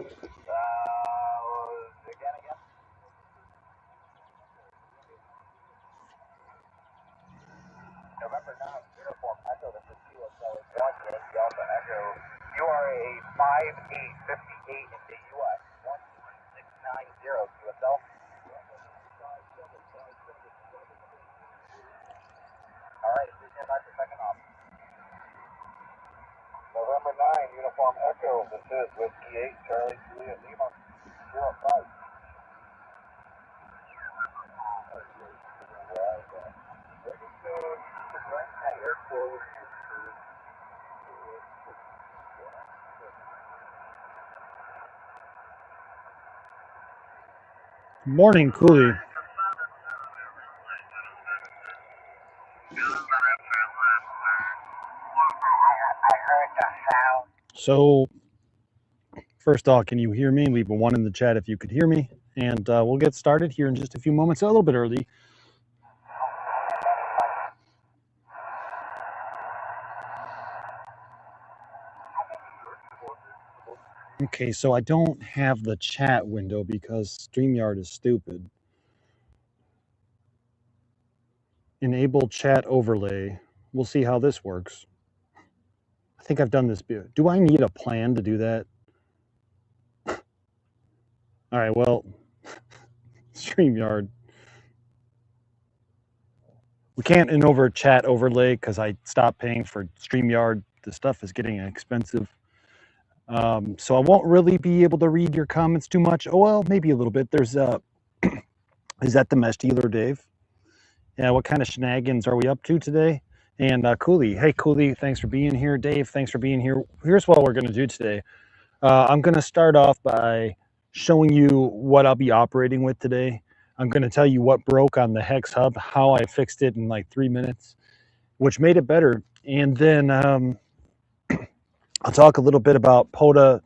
Again. November 9th, uniform Echo, this is QSL 1 Yankee Alpha Echo. You are a 5858 into US 13690 QSL. Alright, please stand by for second off. November 9, uniform Echo, this is Whiskey 8, Charlie Juliet Lima, 05. Morning, Cooley. So, first off, can you hear me? Leave a 1 in the chat if you could hear me. And we'll get started here in just a few moments, a little bit early. Okay, so I don't have the chat window because StreamYard is stupid. Enable chat overlay. We'll see how this works. I think I've done this before. Do I need a plan to do that? All right, well, StreamYard. We can't enable chat overlay because I stopped paying for StreamYard. The stuff is getting expensive. So I won't really be able to read your comments too much. Oh, well, maybe a little bit. There's, is that the mesh dealer, Dave? Yeah, what kind of shenanigans are we up to today? And Cooley, hey, Cooley, thanks for being here. Dave, thanks for being here. Here's what we're going to do today. I'm going to start off by showing you what I'll be operating with today. I'm going to tell you what broke on the Hex Hub, how I fixed it in like 3 minutes, which made it better. And then I'll talk a little bit about POTA,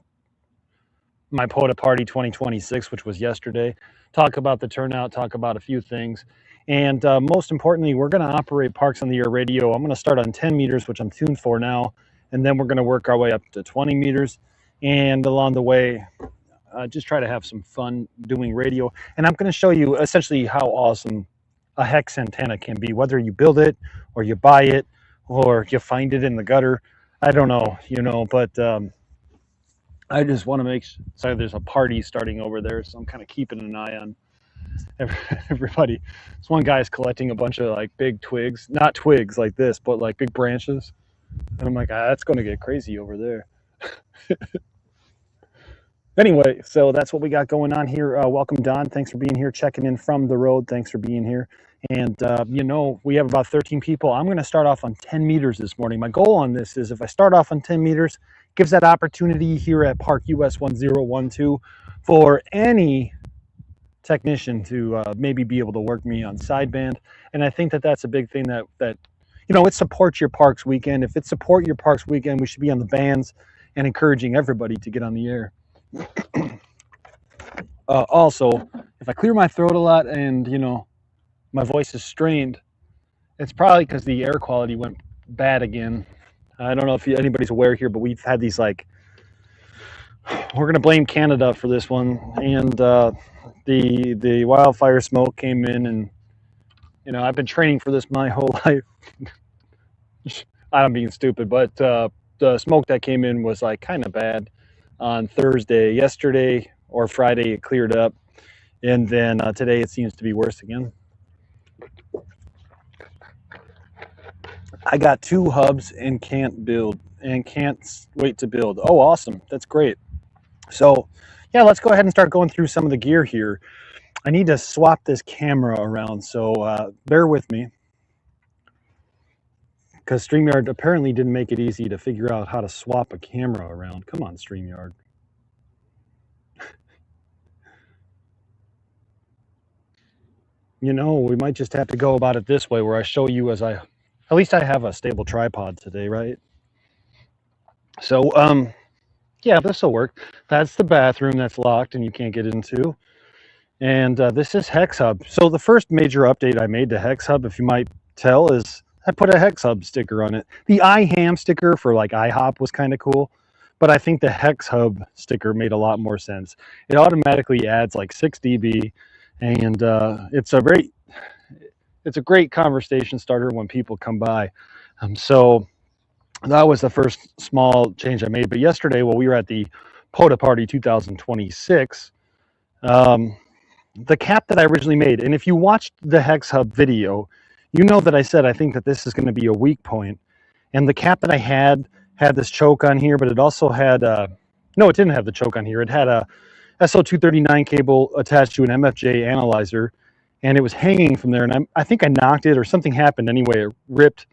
my POTA Party 2026, which was yesterday. Talk about the turnout, talk about a few things. And most importantly, we're going to operate Parks on the Air radio. I'm going to start on 10 meters, which I'm tuned for now. And then we're going to work our way up to 20 meters. And along the way, just try to have some fun doing radio. And I'm going to show you essentially how awesome a Hex antenna can be, whether you build it or you buy it or you find it in the gutter. I don't know, you know, but I just want to make sure. Sorry, there's a party starting over there, so I'm kind of keeping an eye on everybody. This one guy's collecting a bunch of like big twigs, not twigs like this, but like big branches. And I'm like, that's going to get crazy over there. Anyway, so that's what we got going on here. Welcome, Don. Thanks for being here, checking in from the road. Thanks for being here. And, you know, we have about 13 people. I'm going to start off on 10 meters this morning. My goal on this is if I start off on 10 meters, gives that opportunity here at Park US 1012 for any technician to maybe be able to work me on sideband. And I think that that's a big thing that you know, it supports your Parks weekend. If it support your Parks weekend, we should be on the bands and encouraging everybody to get on the air. Also, if I clear my throat a lot and, you know, my voice is strained, it's probably because the air quality went bad again. I don't know if anybody's aware here, but we've had these like, we're going to blame Canada for this one. And the wildfire smoke came in, and, you know, I've been training for this my whole life. I'm being stupid, but the smoke that came in was like kind of bad on Thursday. Yesterday or Friday it cleared up, and then today it seems to be worse again. I got 2 hubs and can't wait to build. Oh, awesome. That's great. So yeah, let's go ahead and start going through some of the gear here. I need to swap this camera around, so bear with me, because StreamYard apparently didn't make it easy to figure out how to swap a camera around. Come on, StreamYard. You know, we might just have to go about it this way, where I show you as at least I have a stable tripod today, right? So, yeah, this will work. That's the bathroom that's locked and you can't get into. And this is Hex Hub. So the first major update I made to Hex Hub, if you might tell, is I put a Hex Hub sticker on it. The iHam sticker for like IHOP was kind of cool, but I think the hex hub sticker made a lot more sense. It automatically adds like 6 dB, and it's a great conversation starter when people come by. So that was the first small change I made. But yesterday, while we were at the POTA Party 2026, the cap that I originally made, and if you watched the hex hub video, you know that I said I think that this is going to be a weak point. And the cap that I had this choke on here, but it also had no, it didn't have the choke on here. It had a SO239 cable attached to an MFJ analyzer, and it was hanging from there. And I think I knocked it or something happened anyway. It ripped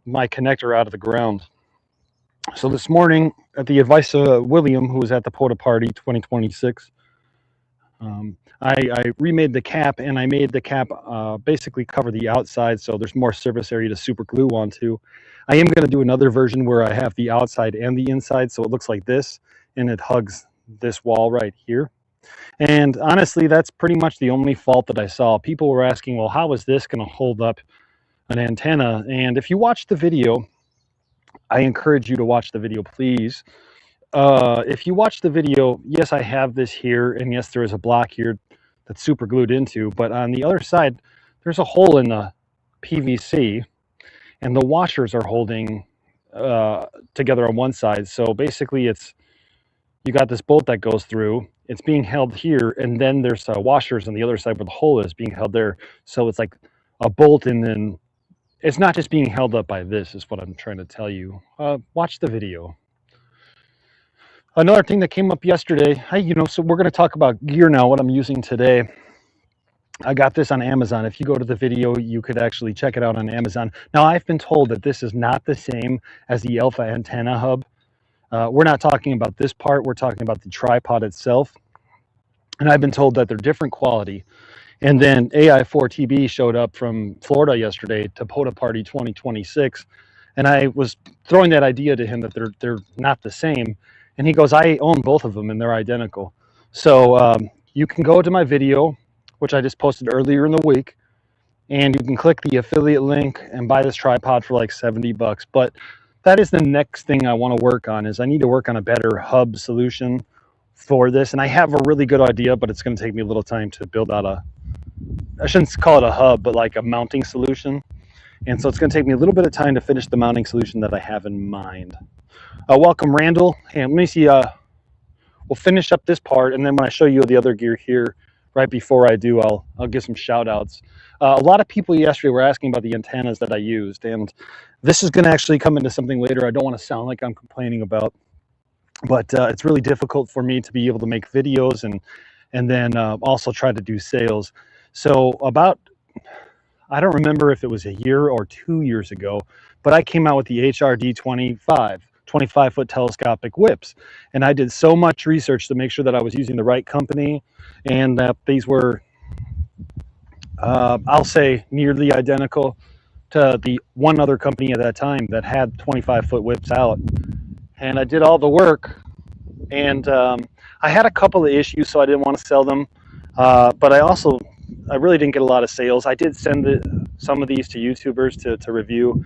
my connector out of the ground. So this morning, at the advice of William, who was at the POTA Party 2026, I remade the cap, and I made the cap basically cover the outside, so there's more surface area to super glue onto. I am going to do another version where I have the outside and the inside, so it looks like this, and it hugs this wall right here. And honestly, that's pretty much the only fault that I saw. People were asking, well, how is this going to hold up an antenna? And if you watch the video, I encourage you to watch the video, please. If you watch the video, yes, I have this here, and yes, there is a block here that's super glued into, but on the other side, there's a hole in the PVC, and the washers are holding together on one side. So basically, you got this bolt that goes through, it's being held here, and then there's washers on the other side where the hole is being held there. So it's like a bolt, and then it's not just being held up by this, is what I'm trying to tell you. Watch the video. Another thing that came up yesterday, so we're going to talk about gear now, what I'm using today. I got this on Amazon. If you go to the video, you could actually check it out on Amazon. Now, I've been told that this is not the same as the Alpha antenna hub. We're not talking about this part. We're talking about the tripod itself. And I've been told that they're different quality. And then AI4TB showed up from Florida yesterday to POTA Party 2026. And I was throwing that idea to him that they're not the same. And he goes, I own both of them and they're identical. So you can go to my video, which I just posted earlier in the week, and you can click the affiliate link and buy this tripod for like $70. But that is the next thing I want to work on, is I need to work on a better hub solution for this. And I have a really good idea, but it's going to take me a little time to build out I shouldn't call it a hub, but like a mounting solution. And so it's going to take me a little bit of time to finish the mounting solution that I have in mind. Welcome, Randall. And let me see, we'll finish up this part, and then when I show you the other gear here, right before I do, I'll give some shout outs. A lot of people yesterday were asking about the antennas that I used, and this is going to actually come into something later I don't want to sound like I'm complaining about, but it's really difficult for me to be able to make videos and then also try to do sales. So about, I don't remember if it was a year or 2 years ago, but I came out with the HRD 25-foot telescopic whips. And I did so much research to make sure that I was using the right company and that these were, I'll say, nearly identical to the one other company at that time that had 25-foot whips out. And I did all the work, and I had a couple of issues, so I didn't want to sell them. But I really didn't get a lot of sales. I did send some of these to YouTubers to review,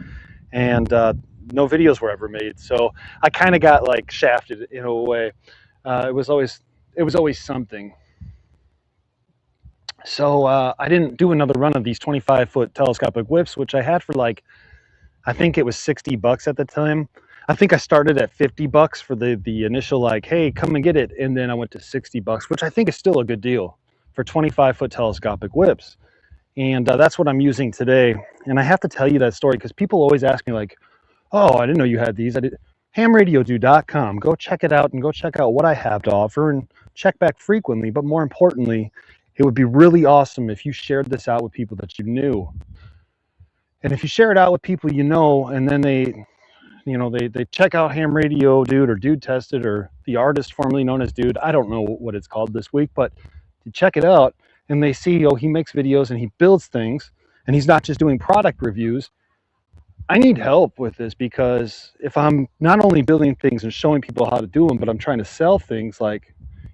and no videos were ever made. So I kind of got like shafted in a way. It was always something. So I didn't do another run of these 25-foot telescopic whips, which I had for like, I think it was $60 at the time. I think I started at $50 for the initial, like, hey, come and get it. And then I went to $60, which I think is still a good deal for 25-foot telescopic whips. And that's what I'm using today. And I have to tell you that story because people always ask me like, oh, I didn't know you had these. hamradiodude.com. Go check it out and go check out what I have to offer and check back frequently. But more importantly, it would be really awesome if you shared this out with people that you knew. And if you share it out with people you know, and then they check out Ham Radio Dude or Dude Tested or the artist formerly known as Dude, I don't know what it's called this week, but you check it out and they see, oh, he makes videos and he builds things and he's not just doing product reviews. I need help with this because if I'm not only building things and showing people how to do them, but I'm trying to sell things like,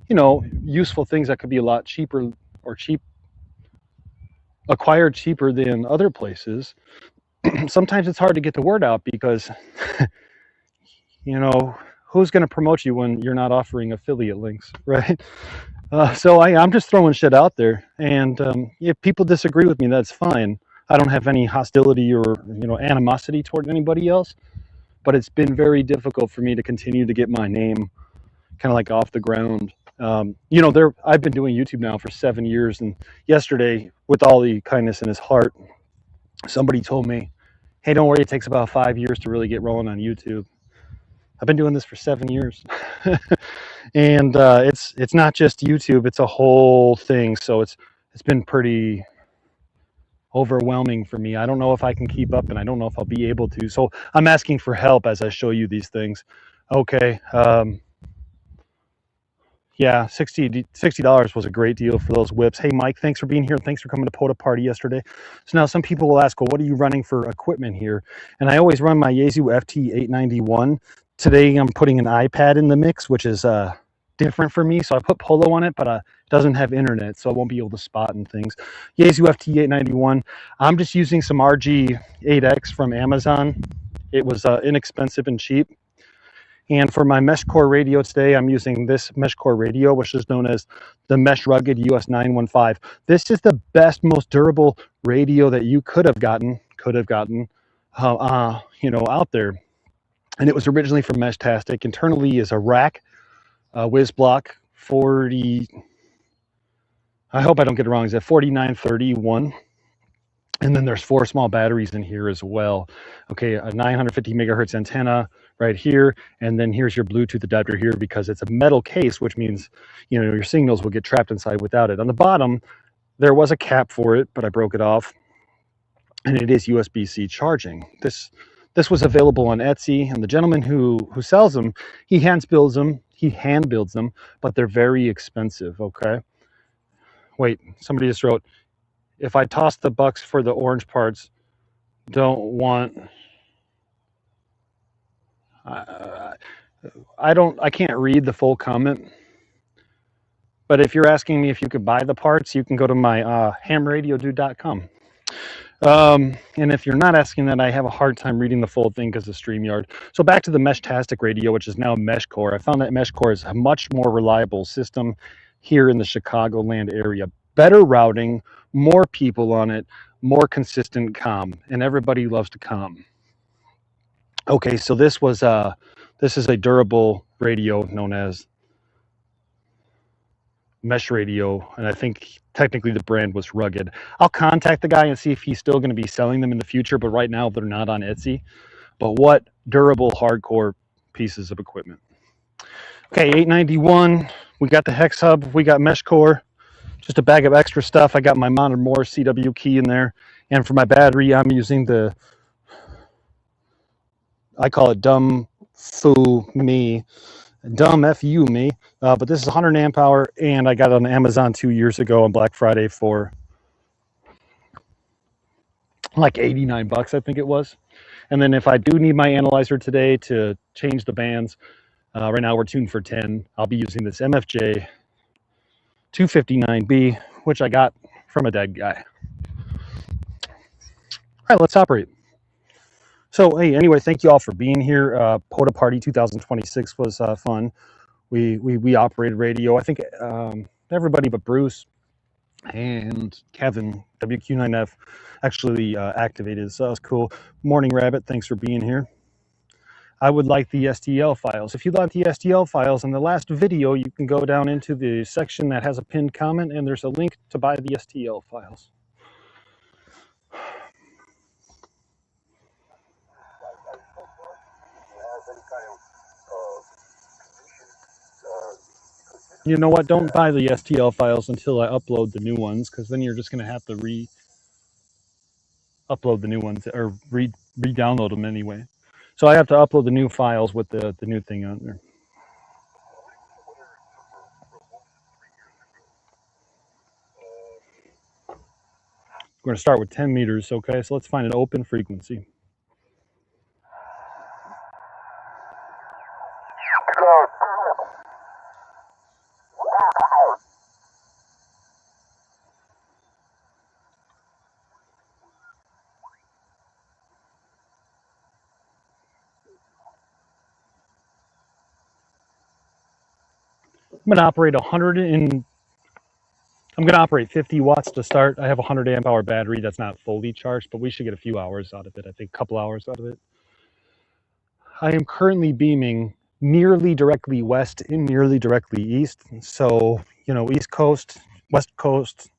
useful things that could be a lot cheaper or acquired cheaper than other places. Sometimes it's hard to get the word out because, who's going to promote you when you're not offering affiliate links, right? So I'm just throwing shit out there, and if people disagree with me, that's fine. I don't have any hostility or animosity toward anybody else, but it's been very difficult for me to continue to get my name kind of like off the ground. I've been doing YouTube now for 7 years, and yesterday, with all the kindness in his heart, somebody told me, "Hey, don't worry, it takes about 5 years to really get rolling on YouTube." I've been doing this for 7 years. And it's not just YouTube, it's a whole thing. So it's been pretty overwhelming for me. I don't know if I can keep up, and I don't know if I'll be able to. So I'm asking for help as I show you these things. Okay. Yeah, $60 was a great deal for those whips. Hey, Mike, thanks for being here. Thanks for coming to POTA Party yesterday. So now some people will ask, well, what are you running for equipment here? And I always run my Yaesu FT891. Today I'm putting an iPad in the mix, which is different for me. So I put Polo on it, but it doesn't have internet, so I won't be able to spot and things. Yaesu FT891. I'm just using some RG8X from Amazon. It was inexpensive and cheap. And for my mesh core radio today, I'm using this mesh core radio, which is known as the Mesh Rugged US 915. This is the best, most durable radio that you could have gotten, out there. And it was originally from Meshtastic. Internally is a rack, whiz block 40. I hope I don't get it wrong. Is it 4931? And then there's 4 small batteries in here as well. Okay, a 950 megahertz antenna right here, and then here's your Bluetooth adapter here because it's a metal case, which means your signals will get trapped inside without it. On the bottom, there was a cap for it, but I broke it off, and it is USB-C charging. This was available on Etsy, and the gentleman who sells them, he hand builds them, but they're very expensive. Okay. Wait, somebody just wrote, if I toss the bucks for the orange parts, I can't read the full comment, but if you're asking me if you could buy the parts, you can go to my hamradiodude.com. And if you're not asking that, I have a hard time reading the full thing because of StreamYard. So back to the Meshtastic radio, which is now MeshCore. I found that MeshCore is a much more reliable system here in the Chicagoland area. Better routing, more people on it, more consistent comm, and everybody loves to comm. Okay, so this is a durable radio known as Mesh Radio, and I think technically the brand was Rugged. I'll contact the guy and see if he's still going to be selling them in the future, but right now they're not on Etsy. But what durable, hardcore pieces of equipment. Okay, 891, we got the hex hub, we got mesh core, just a bag of extra stuff. I got my Modern Morse CW key in there, and for my battery, I'm using I call it dumb fu me. Dumb F-U me, but this is 100 amp hour, and I got it on Amazon 2 years ago on Black Friday for like 89 bucks, I think it was. And then if I do need my analyzer today to change the bands, right now we're tuned for 10. I'll be using this MFJ 259B, which I got from a dead guy. All right, let's operate. So, hey, anyway, thank you all for being here. POTA Party 2026 was fun. We operated radio. I think everybody but Bruce and Kevin, WQ9F, actually activated. So that was cool. Morning Rabbit, thanks for being here. I would like the STL files. If you'd like the STL files in the last video, you can go down into the section that has a pinned comment, and there's a link to buy the STL files. You know what? Don't buy the STL files until I upload the new ones, because then you're just going to have to re-upload the new ones or re-download them anyway. So I have to upload the new files with the new thing on there. We're going to start with 10 meters, okay? So let's find an open frequency. I'm going to operate 100 and I'm going to operate 50 watts to start. I have a 100 amp hour battery that's not fully charged, but we should get a few hours out of it. I think a couple hours out of it. I am currently beaming nearly directly west and nearly directly east. So, you know, East Coast, West Coast,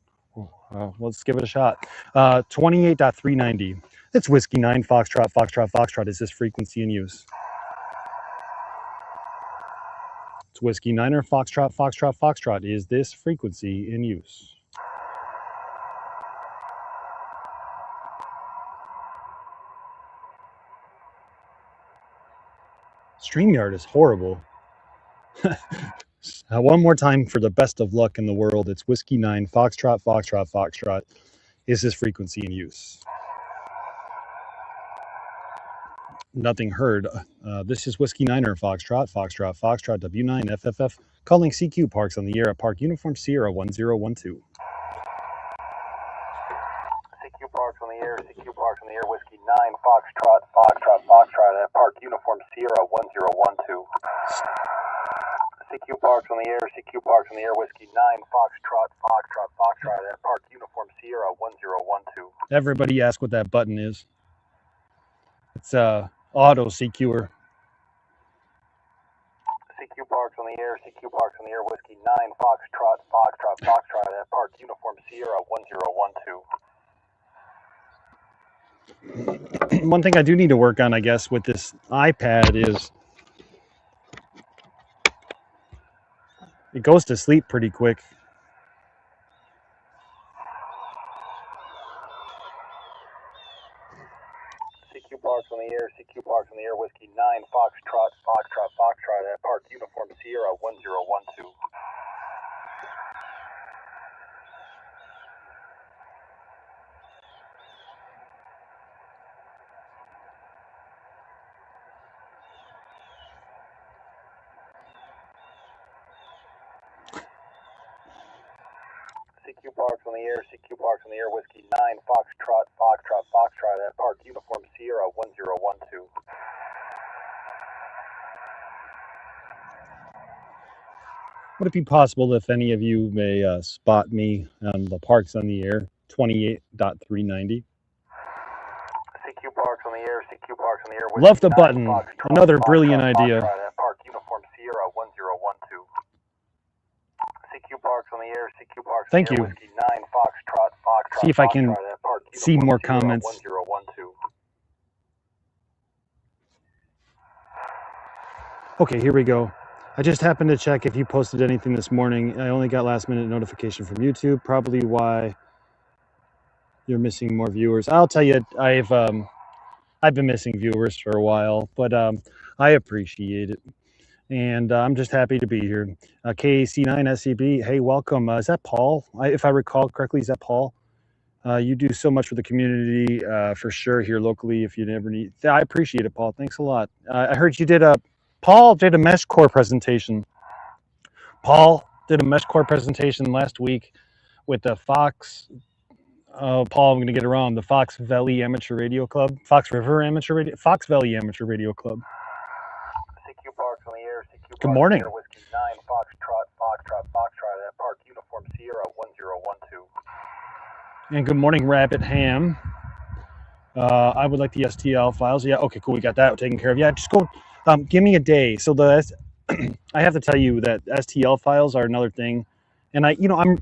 let's give it a shot. 28.390. It's Whiskey 9, Foxtrot, Foxtrot, Foxtrot is this frequency in use. It's Whiskey 9er, Foxtrot, Foxtrot, Foxtrot is this frequency in use. StreamYard is horrible. One more time for the best of luck in the world. It's Whiskey 9, Foxtrot, Foxtrot, Foxtrot is this frequency in use. Nothing heard. This is Whiskey 9er, Foxtrot, Foxtrot, Foxtrot, W9, FFF, calling CQ Parks on the air at Park Uniform Sierra 1012. CQ Parks on the air, CQ Parks on the air, Whiskey 9, Foxtrot, Foxtrot, Foxtrot at Park Uniform Sierra 1012. CQ Parks on the air, CQ Parks on the air, Whiskey 9, Foxtrot, Foxtrot, Foxtrot at Park Uniform Sierra 1012. Everybody ask what that button is. It's auto CQer. CQ Parks on the air, CQ Parks on the air, Whiskey 9, Foxtrot, Foxtrot, Foxtrot at Park Uniform Sierra 1012. One thing I do need to work on, I guess, with this iPad is it goes to sleep pretty quick. CQ Parks on the air, CQ Parks on the air, Whiskey 9, Foxtrot, Foxtrot, Foxtrot at Park Uniform Sierra 1012. CQ Parks on the air, CQ Parks on the air, Whiskey 9, Foxtrot, Foxtrot, Foxtrot at Park Uniform Sierra 1012. Would it be possible if any of you may spot me on the Parks on the Air 28.390? CQ Parks on the air, CQ Parks on the air. Love the button. Another brilliant idea. Park Uniform Sierra 1012. CQ Parks on the air, CQ Parks. Thank you. Whiskey 9, Foxtrot, Foxtrot. See if I can see more comments. 1012. Okay, here we go. I just happened to check if you posted anything this morning. I only got last minute notification from YouTube, probably why you're missing more viewers. I'll tell you, I've been missing viewers for a while, but I appreciate it. And I'm just happy to be here. KAC9SCB, hey, welcome. Is that Paul? If I recall correctly, is that Paul? You do so much for the community, for sure, here locally, if you never need. I appreciate it, Paul. Thanks a lot. I heard you did Paul did a mesh core presentation. Paul did a mesh core presentation last week with the Fox. Oh, Paul, I'm going to get it wrong. The Fox Valley Amateur Radio Club, Fox Valley Amateur Radio Club. CQ Parks on the air, CQ Good morning. Parks, Whiskey 9, Foxtrot, Foxtrot, Foxtrot at Park Uniform Sierra 1012. And good morning, Rabbit Ham. I would like the STL files. Yeah, okay, cool. We got that taken care of. Yeah, just go. Give me a day. So I have to tell you that STL files are another thing, and I'm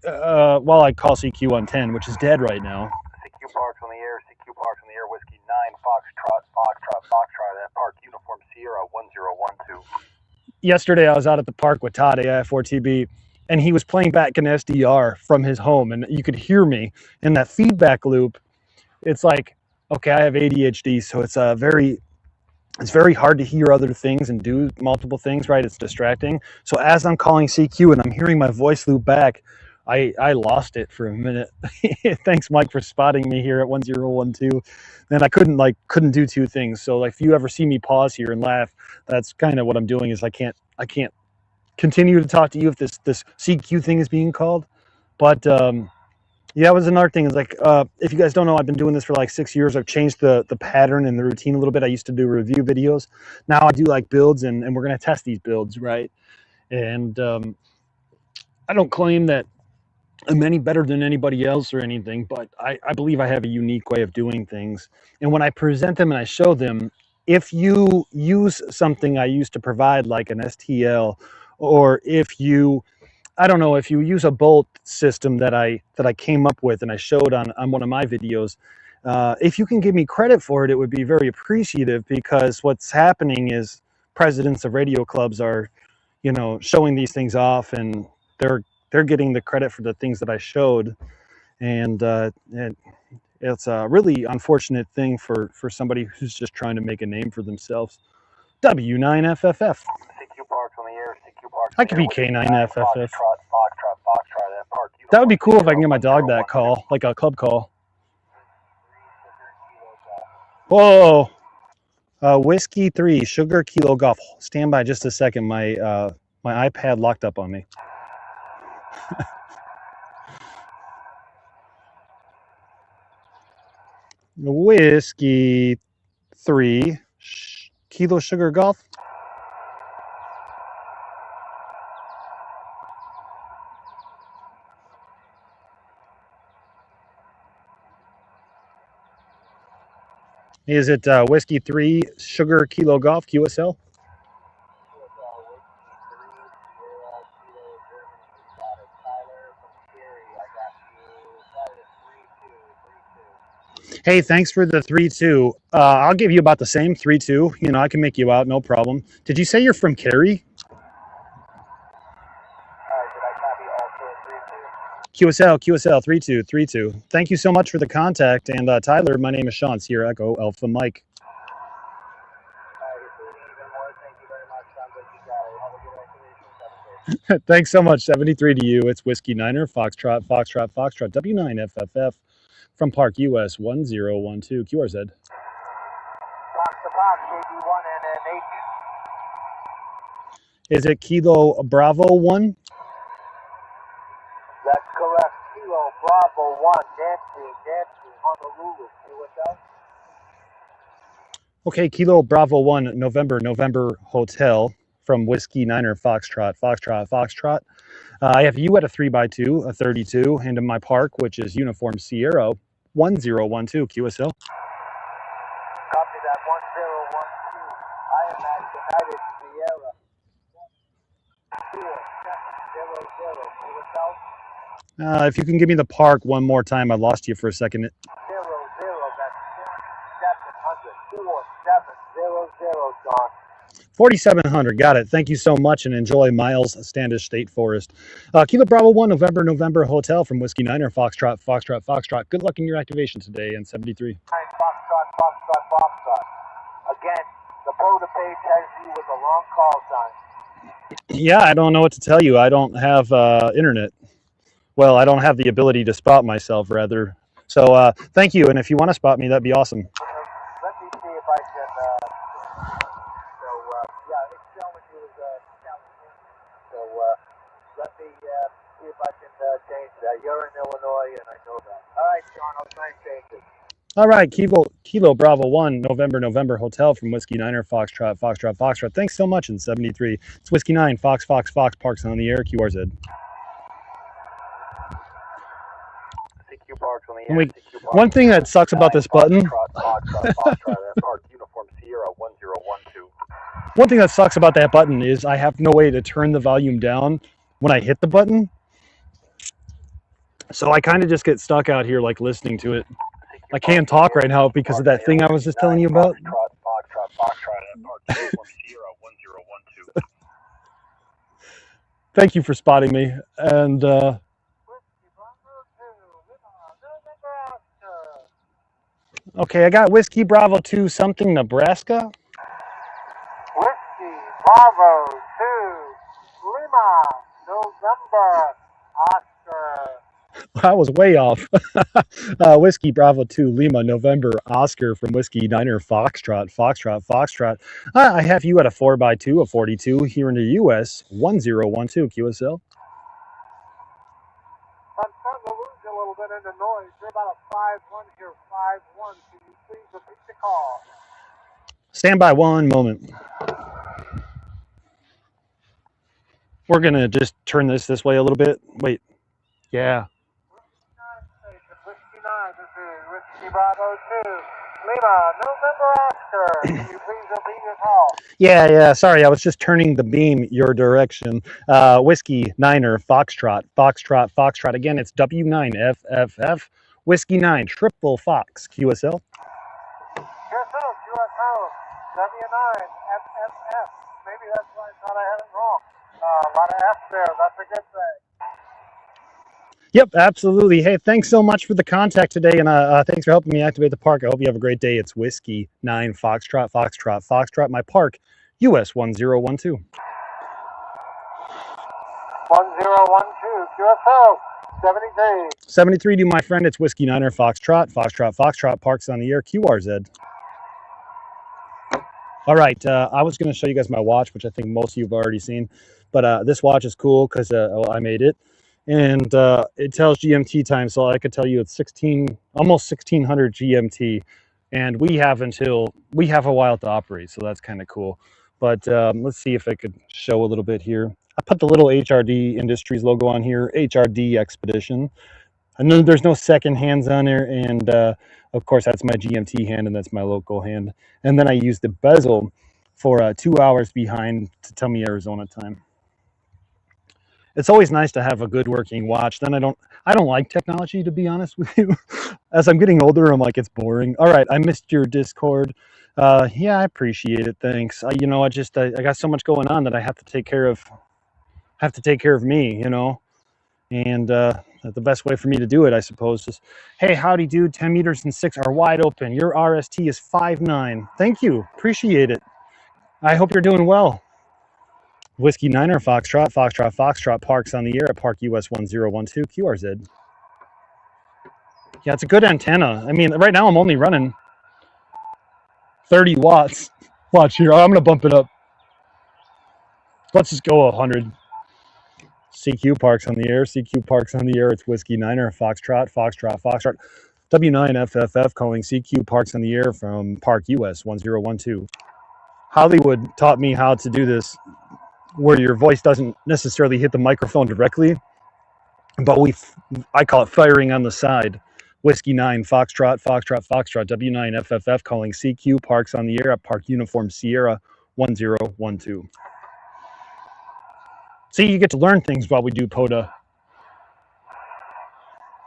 while I call CQ on 10, which is dead right now. CQ Parks on the air, CQ Parks on the air, Whiskey 9, Foxtrot, Foxtrot, Foxtrot at Park Uniform Sierra 1012. Yesterday, I was out at the park with Todd, AI4TB, and he was playing back an SDR from his home, and you could hear me in that feedback loop. It's like, okay, I have ADHD, so it's very hard to hear other things and do multiple things, right? It's distracting. So as I'm calling CQ and I'm hearing my voice loop back, I lost it for a minute. Thanks, Mike, for spotting me here at 1012. Then I couldn't do two things. So like, if you ever see me pause here and laugh, that's kind of what I'm doing. Is I can't continue to talk to you if this CQ thing is being called. But yeah, it was another thing. It's like, if you guys don't know, I've been doing this for like 6 years. I've changed the pattern and the routine a little bit. I used to do review videos. Now I do like builds, and we're going to test these builds, right? And I don't claim that I'm any better than anybody else or anything, but I believe I have a unique way of doing things. And when I present them and I show them, if you use something I used to provide, like an STL, or if you, I don't know, if you use a bolt system that I came up with and I showed on one of my videos, if you can give me credit for it, it would be very appreciative, because what's happening is presidents of radio clubs are, you know, showing these things off, and they're getting the credit for the things that I showed, and it's a really unfortunate thing for somebody who's just trying to make a name for themselves. W9FFF. CQ Parks on the air. CQ Parks I on could the be air. K9FFF. Foxtrot, and Park That would be Uniform cool if I can get my 01012. dog that call, like a club call. Whoa. Whiskey 3, Sugar Kilo Golf. Stand by just a second. My iPad locked up on me. Whiskey 3, Kilo Sugar Golf. Is it Whiskey 3, Sugar Kilo Golf, QSL? Hey, thanks for the 3-2. I'll give you about the same 3-2. You know, I can make you out, no problem. Did you say you're from Cary? QSL 3-2 3-2. Thank you so much for the contact. And Tyler, my name is Sean, Sierra Echo Alpha Mike. Thanks so much. 73 to you. It's Whiskey Niner, Foxtrot, W9FFF from Park US 1012 QRZ. Fox to Fox, JB1 and an H. Is it Kilo Bravo 1? That's correct. Kilo Bravo 1, Nancy, Honolulu, QSL. Okay, Kilo Bravo 1, November Hotel from Whiskey Niner, Foxtrot. I have you at a 3x2, a 32, and in my park, which is Uniform Sierra 1012 QSL. Copy that, 1012. I am at United Sierra 4700 QSL. If you can give me the park one more time, I lost you for a second. 00, that's 4700, John. 4700, got it. Thank you so much, and enjoy Miles Standish State Forest. Kilo Bravo 1, November Hotel from Whiskey Niner, Foxtrot. Good luck in your activation today, and 73. Foxtrot. Again, the POTA page has you with a long call sign. Yeah, I don't know what to tell you. I don't have internet. Well, I don't have the ability to spot myself, rather. So thank you, and if you want to spot me, that'd be awesome. Let me see if I can, yeah, it's showing you as California. So let me see if I can change that. You're in Illinois, and I know that. All right, John, I'll try and change it. All right, Kilo Bravo 1, November Hotel from Whiskey Niner, Foxtrot. Thanks so much in 73. It's Whiskey 9, Fox, Parks on the air, QRZ. CQ Parks on the air. One thing that sucks about this button. Park Uniform Sierra 1012. One thing that sucks about that button is I have no way to turn the volume down when I hit the button. So I kind of just get stuck out here, like, listening to it. I can't talk right now because of that thing I was just telling you about. Thank you for spotting me. And okay, I got Whiskey Bravo 2 something, Nebraska. Whiskey Bravo 2 Lima, November, Oscar. I was way off. Whiskey Bravo 2 Lima, November, Oscar from Whiskey Niner, Foxtrot. I have you at a 4x2, a 42 here in the US, 1012 QSL. I'm starting to lose you a little bit in the noise. You're about a 5-1 here, 5-1. Can you please repeat the call? Stand by one moment. we're going to just turn this way a little bit. Wait. Yeah. Whiskey 9, this is Whiskey Bravo 2. Lima, November Oscar. Can you please repeat your call? Yeah. Sorry, I was just turning the beam your direction. Whiskey 9er, Foxtrot. Again, it's W9FFF, Whiskey 9, Triple Fox, QSL. QSL, W9, FFF. Maybe that's why I thought I had it wrong. A lot of F's there. That's a good thing. Yep, absolutely. Hey, thanks so much for the contact today, and thanks for helping me activate the park. I hope you have a great day. It's Whiskey 9 Foxtrot, my park, US 1012. 1012, QSL, 73. 73 to my friend, it's Whiskey 9er Foxtrot, parks on the air, QRZ. All right, I was going to show you guys my watch, which I think most of you have already seen, but this watch is cool because I made it. And it tells GMT time, so I could tell you it's almost 1600 GMT, and we have a while to operate, so that's kind of cool. But let's see if I could show a little bit here. I put the little HRD Industries logo on here, HRD Expedition. I know there's no second hands on there, and of course that's my GMT hand and that's my local hand. And then I use the bezel for 2 hours behind to tell me Arizona time. It's always nice to have a good working watch. Then I don't like technology, to be honest with you. As I'm getting older, I'm like, it's boring. All right, I missed your Discord. Yeah, I appreciate it. Thanks. I got so much going on that I have to take care of me, you know. And the best way for me to do it, I suppose, is, hey, howdy, dude. 10 meters and 6 are wide open. Your RST is 5'9". Thank you. Appreciate it. I hope you're doing well. Whiskey 9er Foxtrot, parks on the air at Park US 1012 QRZ. Yeah, it's a good antenna. I mean, right now I'm only running 30 watts. Watch here, I'm gonna bump it up. Let's just go 100. CQ parks on the air, it's Whiskey 9er Foxtrot. W9FFF calling CQ parks on the air from Park US 1012. Hollywood taught me how to do this, where your voice doesn't necessarily hit the microphone directly, but I call it firing on the side. Whiskey 9 Foxtrot, W9FFF calling CQ parks on the air at Park Uniform Sierra 1012. See, you get to learn things while we do POTA.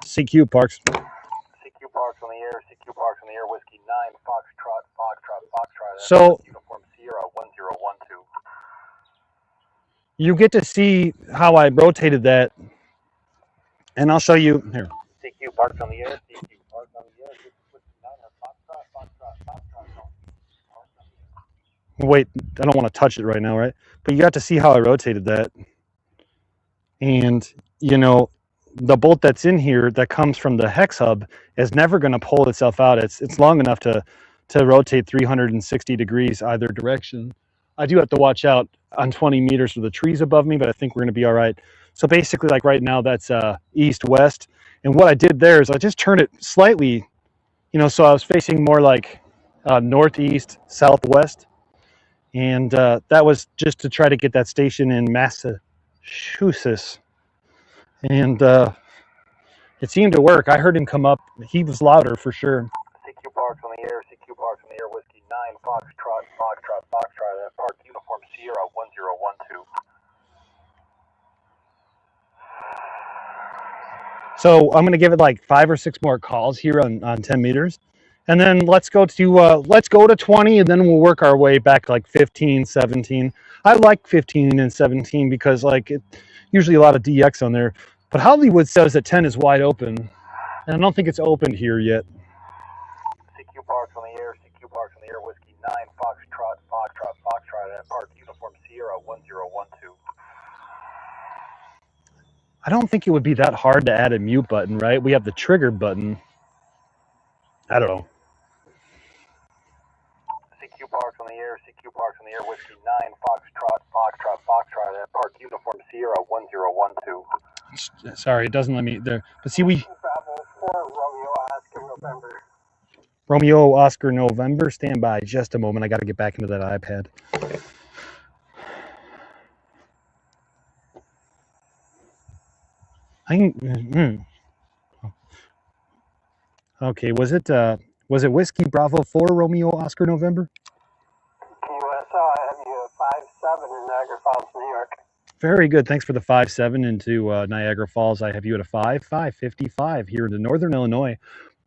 CQ parks. CQ parks on the air, Whiskey 9 Foxtrot. So Uniform Sierra 1012. You get to see how I rotated that, and I'll show you here. CQ parks on the air, Whiskey 9 Foxtrot. Wait, I don't want to touch it right now, right? But you got to see how I rotated that. And, you know, the bolt that's in here that comes from the hex hub is never going to pull itself out. It's long enough to rotate 360 degrees either direction. I do have to watch out on 20 meters for the trees above me, but I think we're going to be all right. So basically, like right now, that's east-west. And what I did there is I just turned it slightly, you know, so I was facing more like northeast, southwest. And that was just to try to get that station in Massachusetts. And it seemed to work. I heard him come up. He was louder for sure. CQ parks on the air, Whiskey 9 Foxtrot, at Park Uniform Sierra 1012. So I'm going to give it like 5 or 6 more calls here on 10 meters. And then let's go to 20, and then we'll work our way back like 15, 17. I like 15 and 17 because like usually a lot of DX on there. But Hollywood says that 10 is wide open, and I don't think it's opened here yet. CQ parks on the air, Whiskey 9 Foxtrot, at Park Uniform Sierra 1012. I don't think it would be that hard to add a mute button, right? We have the trigger button. I don't know. CQ parks on the air, Whiskey 9 Foxtrot, at Park Uniform Sierra 1012. Sorry, it doesn't let me there. But see, Bravo 4, Romeo Oscar November, stand by just a moment. I got to get back into that iPad. Okay, was it Whiskey Bravo 4 Romeo Oscar November? QSL, I have you 5-7 in Niagara Falls, New York. Very good. Thanks for the 5-7 into Niagara Falls. I have you at a 5-5-55 here in the Northern Illinois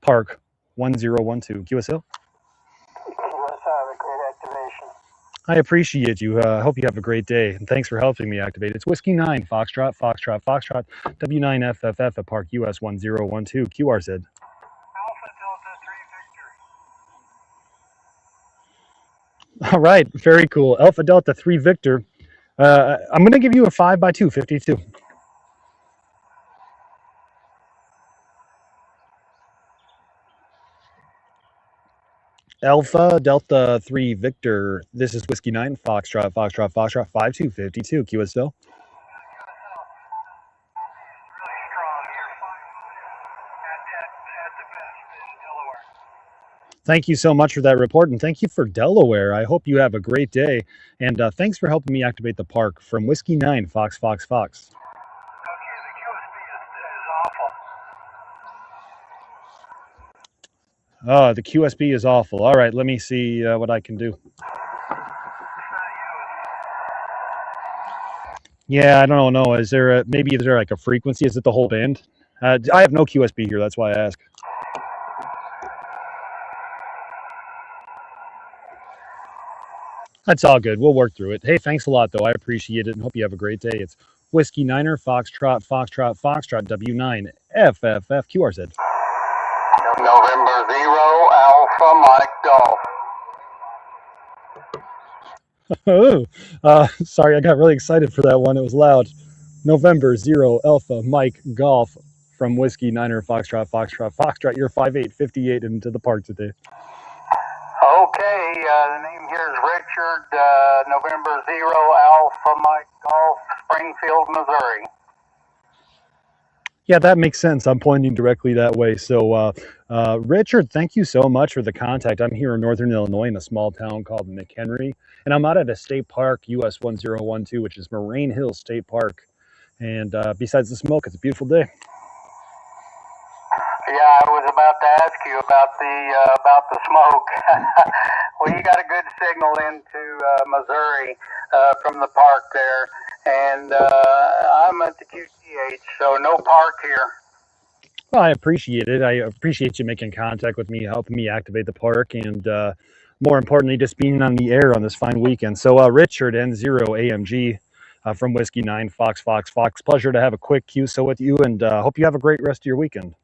Park 1012 QSL. QSL, have a great activation. I appreciate you. I hope you have a great day, and thanks for helping me activate. It's Whiskey 9 Foxtrot Foxtrot Foxtrot W9FFF at Park US 1012 QRZ. Alpha Delta 3 Victor. All right, very cool. Alpha Delta 3 Victor. I'm going to give you a 5x2 52. Alpha Delta 3 Victor. This is Whiskey 9 Foxtrot Foxtrot Foxtrot 5252 QSL. Thank you so much for that report, and thank you for Delaware. I hope you have a great day, and thanks for helping me activate the park from Whiskey 9 Fox Fox Fox. Okay, the QSB is awful. Oh, the QSB is awful. All right, let me see what I can do. Yeah, I don't know. Is there maybe like a frequency? Is it the whole band? I have no QSB here. That's why I ask. That's all good. We'll work through it. Hey, thanks a lot, though. I appreciate it and hope you have a great day. It's Whiskey Niner, Foxtrot, Foxtrot, Foxtrot, W9, FFF, QRZ. November 0, Alpha Mike Golf. Oh, sorry, I got really excited for that one. It was loud. November 0, Alpha Mike Golf from Whiskey Niner, Foxtrot, Foxtrot, Foxtrot. You're 5858 into the park today. Okay, the name here is Richard, November 0, Alpha Mike Golf, Springfield, Missouri. Yeah, that makes sense. I'm pointing directly that way. So, Richard, thank you so much for the contact. I'm here in Northern Illinois in a small town called McHenry, and I'm out at a state park, US 1012, which is Moraine Hills State Park. And besides the smoke, it's a beautiful day. Yeah, I was about to ask you about the smoke. Well, you got a good signal into Missouri from the park there, and I'm at the QTH, so no park here. Well, I appreciate it. I appreciate you making contact with me, helping me activate the park, and more importantly, just being on the air on this fine weekend. So, Richard N0AMG from Whiskey 9 Fox Fox Fox. Pleasure to have a quick QSO with you, and hope you have a great rest of your weekend.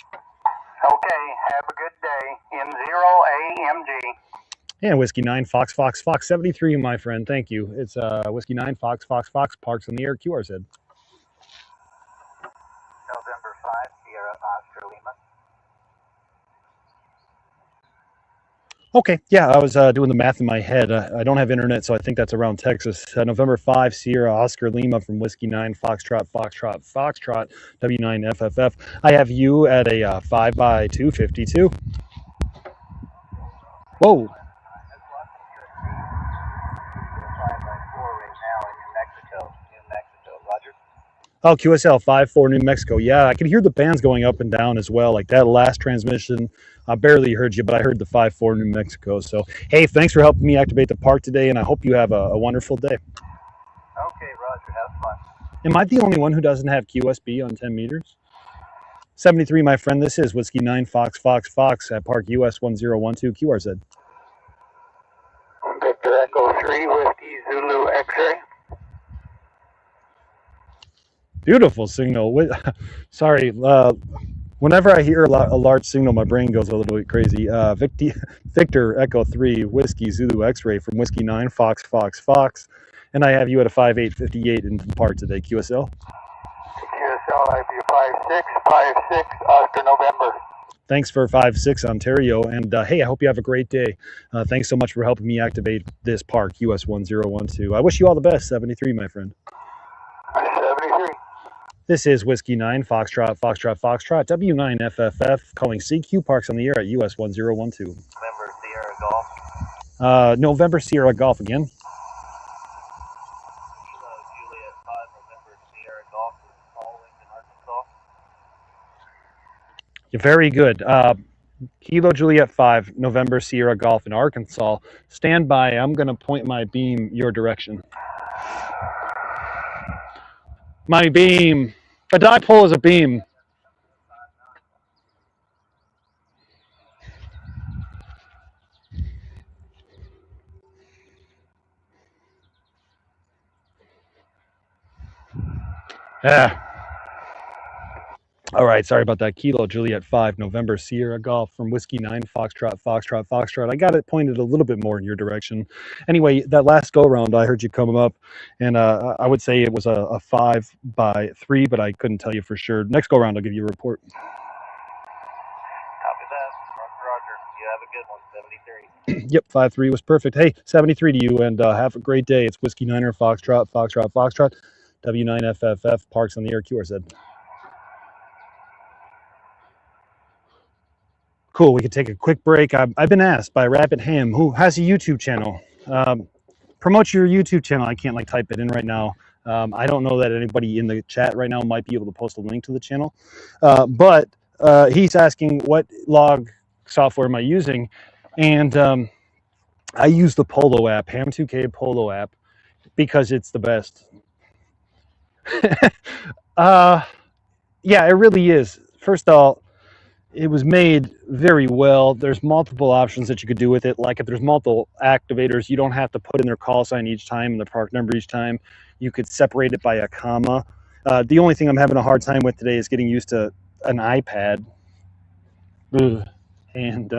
Okay, have a good day. N0AMG. And Whiskey 9 Fox Fox Fox 73, my friend. Thank you. It's Whiskey 9 Fox Fox Fox Parks on the Air QRZ. November 5, Sierra Oscar Lima. Okay, yeah, I was doing the math in my head. I don't have internet, so I think that's around Texas. November 5, Sierra Oscar Lima from Whiskey 9 Foxtrot Foxtrot Foxtrot W9 FFF. I have you at a 5x2 52. Whoa. Oh, QSL 5-4 New Mexico. Yeah, I could hear the bands going up and down as well. Like that last transmission, I barely heard you, but I heard the 5-4 New Mexico. So, hey, thanks for helping me activate the park today, and I hope you have a wonderful day. Okay, Roger. Have fun. Am I the only one who doesn't have QSB on 10 meters? 73, my friend. This is Whiskey 9 Fox Fox Fox at Park US 1012 QRZ. Victor Echo 3, Whiskey Zulu X-ray. Beautiful signal. Sorry, whenever I hear a large signal, my brain goes a little bit crazy. Victor Echo 3, Whiskey Zulu X-ray from Whiskey 9 Fox Fox Fox. And I have you at a 5858 in the park today, QSL. QSL, I have you 5656, Oscar November. Thanks for 5-6 Ontario, and hey, I hope you have a great day. Thanks so much for helping me activate this park, US 1012. I wish you all the best, 73, my friend. 73. This is Whiskey 9 Foxtrot Foxtrot Foxtrot W9 FFF calling CQ Parks on the air at US 1012. November Sierra Golf. November Sierra Golf again. Juliet 5, November Sierra Golf, Small Lincoln, Arkansas. You're very good. Kilo Juliet 5, November Sierra Golf in Arkansas. Stand by. I'm going to point my beam your direction. My beam. A dipole is a beam. Yeah. All right, sorry about that. Kilo Juliet 5, November Sierra Golf from Whiskey 9, Foxtrot, Foxtrot, Foxtrot. I got it pointed a little bit more in your direction. Anyway, that last go-round, I heard you come up, and I would say it was a 5-by-3, but I couldn't tell you for sure. Next go-round, I'll give you a report. Copy that. Roger. You have a good one, 73. Yep, 5-3 was perfect. Hey, 73 to you, and have a great day. It's Whiskey 9er, Foxtrot, Foxtrot, Foxtrot, W9FFF, Parks on the Air, QRZ. Cool, we could take a quick break. I've been asked by Rapid Ham, who has a YouTube channel. Promote your YouTube channel. I can't type it in right now. I don't know that anybody in the chat right now might be able to post a link to the channel. But he's asking what log software am I using? And I use the Polo app, Ham2K Polo app, because it's the best. Yeah, it really is. First of all, it was made very well. There's multiple options that you could do with it. Like if there's multiple activators, you don't have to put in their call sign each time and the park number each time. You could separate it by a comma. The only thing I'm having a hard time with today is getting used to an iPad. Ugh. And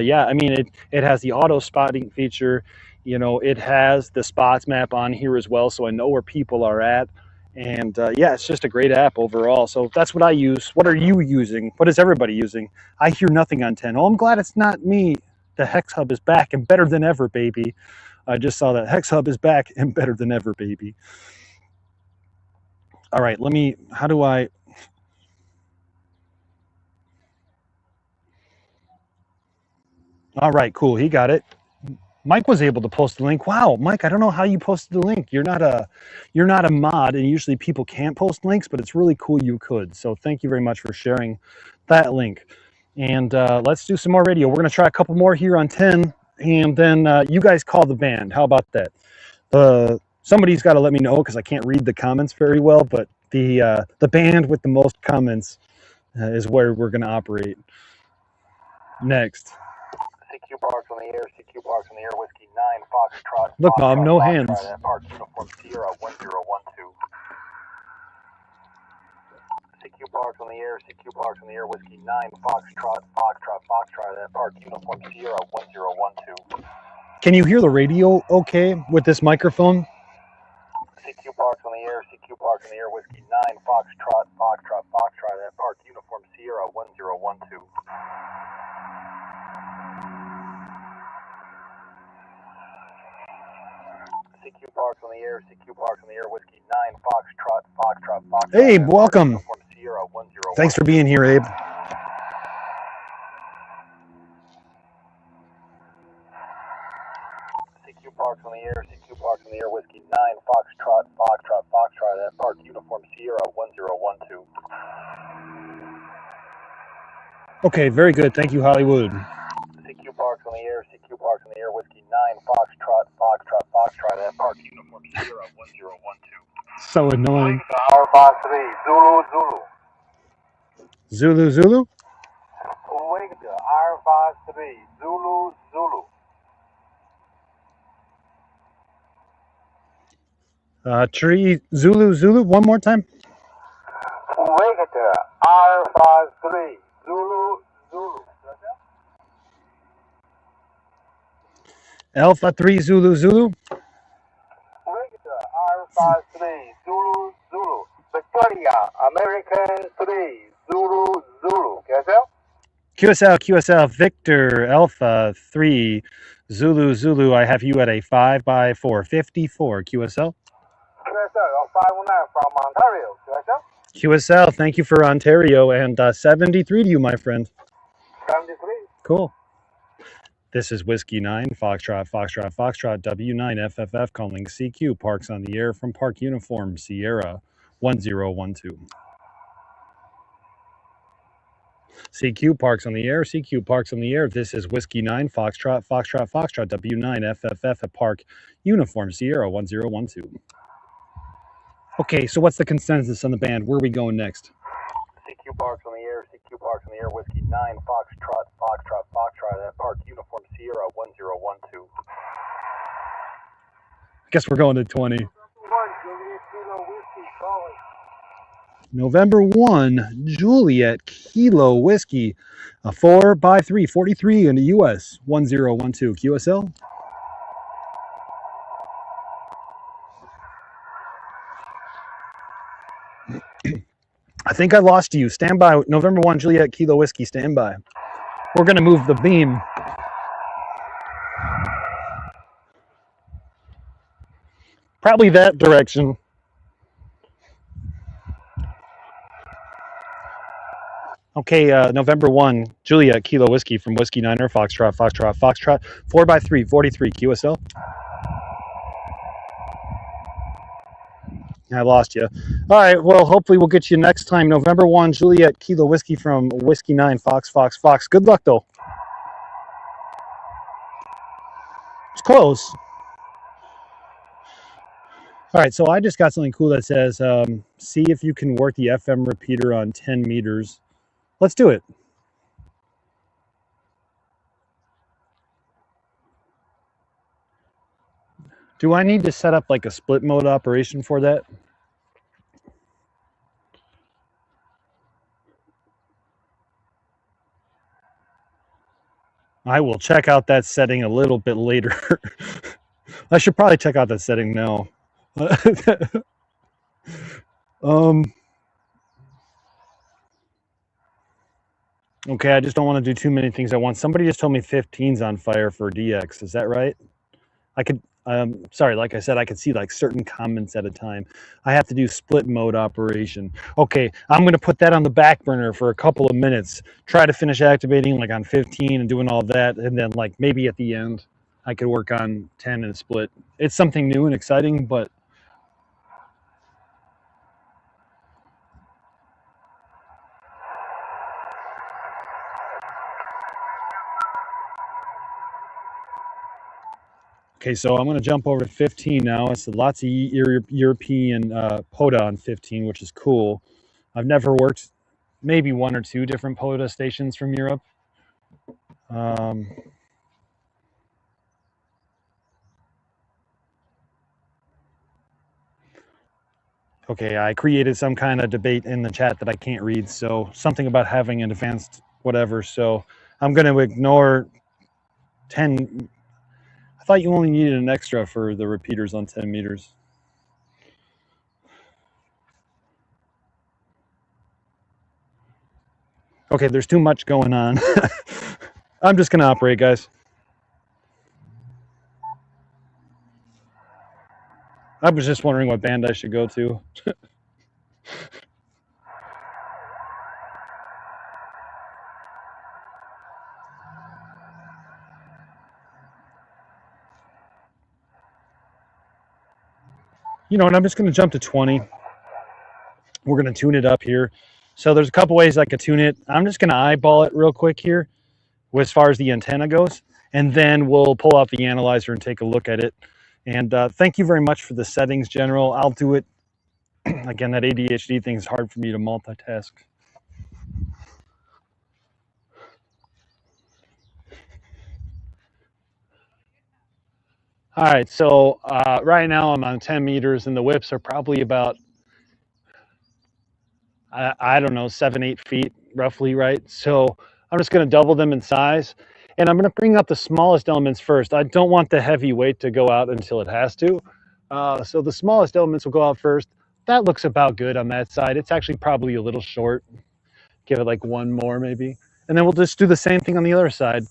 yeah, I mean, it has the auto spotting feature. You know, it has the spots map on here as well, so I know where people are at. And yeah, it's just a great app overall. So that's what I use. What are you using? What is everybody using? I hear nothing on 10. Oh, I'm glad it's not me. The Hex Hub is back and better than ever, baby. I just saw that. Hex Hub is back and better than ever, baby. All right, how do I... All right, cool. He got it. Mike was able to post the link. Wow, Mike, I don't know how you posted the link. You're not a mod, and usually people can't post links, but it's really cool you could. So thank you very much for sharing that link. And let's do some more radio. We're going to try a couple more here on 10, and then you guys call the band. How about that? Somebody's got to let me know because I can't read the comments very well, but the band with the most comments is where we're going to operate next. CQ Parks on the air, CQ Parks on the air, Whiskey 9, Foxtrot. Look, Mom, no hands. Park Uniform Sierra 1012. CQ Parks on the air, CQ Parks on the air, Whiskey 9, Foxtrot, Park Uniform Sierra 1012. Can you hear the radio okay with this microphone? CQ Parks on the air, CQ Parks on the air, Whiskey 9, Foxtrot, Park Uniform Sierra 1012. CQ Parks on the air, CQ Parks on the air, Whiskey 9, Foxtrot. Abe, welcome. Sierra 1012. Thanks for being here, Abe. CQ Parks on the air, CQ Parks on the air, Whiskey 9, Foxtrot, Park Uniform Sierra 1012. Okay, very good. Thank you, Hollywood. CQ Parks on the air, CQ Parks on the air, Whiskey 9, Foxtrot, Park Uniform Sierra 1012. So annoying. Hour 53, Zulu. Zulu? Wake to R53, Zulu. Tree, Zulu, one more time. Wake to R53, Zulu. Alpha 3, Zulu. Wake to R53, Zulu. Victoria, American 3, Zulu. QSL, Victor, Alpha 3, Zulu. I have you at a 5x4, 54, QSL. 519 from Ontario, QSL, thank you for Ontario, and 73 to you, my friend. 73. Cool. This is Whiskey 9, Foxtrot, W9FFF calling CQ, Parks on the air from Park Uniform Sierra 1012. CQ Parks on the air. CQ Parks on the air. This is Whiskey 9, Foxtrot, Foxtrot, Foxtrot, W9, FFF at Park, Uniform Sierra 1012. Okay, so what's the consensus on the band? Where are we going next? CQ Parks on the air. CQ Parks on the air. Whiskey 9, Foxtrot, Foxtrot, Foxtrot at Park, Uniform Sierra 1012. I guess we're going to 20. November 1, Juliet Kilo Whiskey, a 4x3, 43 in the US, 1012. QSL. I think I lost you. Stand by. November 1, Juliet Kilo Whiskey, stand by. We're going to move the beam. Probably that direction. Okay, November 1, Juliet Kilo Whiskey from Whiskey 9er, Foxtrot, Foxtrot, Foxtrot, 4x3, 43, QSL. I lost you. All right, well, hopefully we'll get you next time. November 1, Juliet Kilo Whiskey from Whiskey 9, Fox, Fox, Fox. Good luck, though. It's close. All right, so I just got something cool that says, see if you can work the FM repeater on 10 meters. Let's do it. Do I need to set up like a split mode operation for that? I will check out that setting a little bit later. I should probably check out that setting now. Okay, I just don't want to do too many things at once. Somebody just told me 15's on fire for DX. Is that right? I could, sorry, like I said, I could see like certain comments at a time. I have to do split mode operation. Okay, I'm going to put that on the back burner for a couple of minutes. Try to finish activating like on 15 and doing all that. And then like maybe at the end, I could work on 10 and split. It's something new and exciting, but okay, so I'm going to jump over to 15 now. It's lots of European POTA on 15, which is cool. I've never worked maybe one or two different POTA stations from Europe. Okay, I created some kind of debate in the chat that I can't read, so something about having an advanced whatever. So I'm going to ignore 10. I thought you only needed an extra for the repeaters on 10 meters. Okay, there's too much going on. I'm just going to operate, guys. I was just wondering what band I should go to. You know what, I'm just going to jump to 20. We're going to tune it up here. So there's a couple ways I could tune it. I'm just going to eyeball it real quick here as far as the antenna goes. And then we'll pull out the analyzer and take a look at it. And thank you very much for the settings, General. I'll do it. Again, that ADHD thing is hard for me to multitask. All right, so right now I'm on 10 meters and the whips are probably about, I don't know, 7-8 feet roughly, right? So I'm just going to double them in size. And I'm going to bring up the smallest elements first. I don't want the heavy weight to go out until it has to. So the smallest elements will go out first. That looks about good on that side. It's actually probably a little short. Give it like one more maybe. And then we'll just do the same thing on the other side.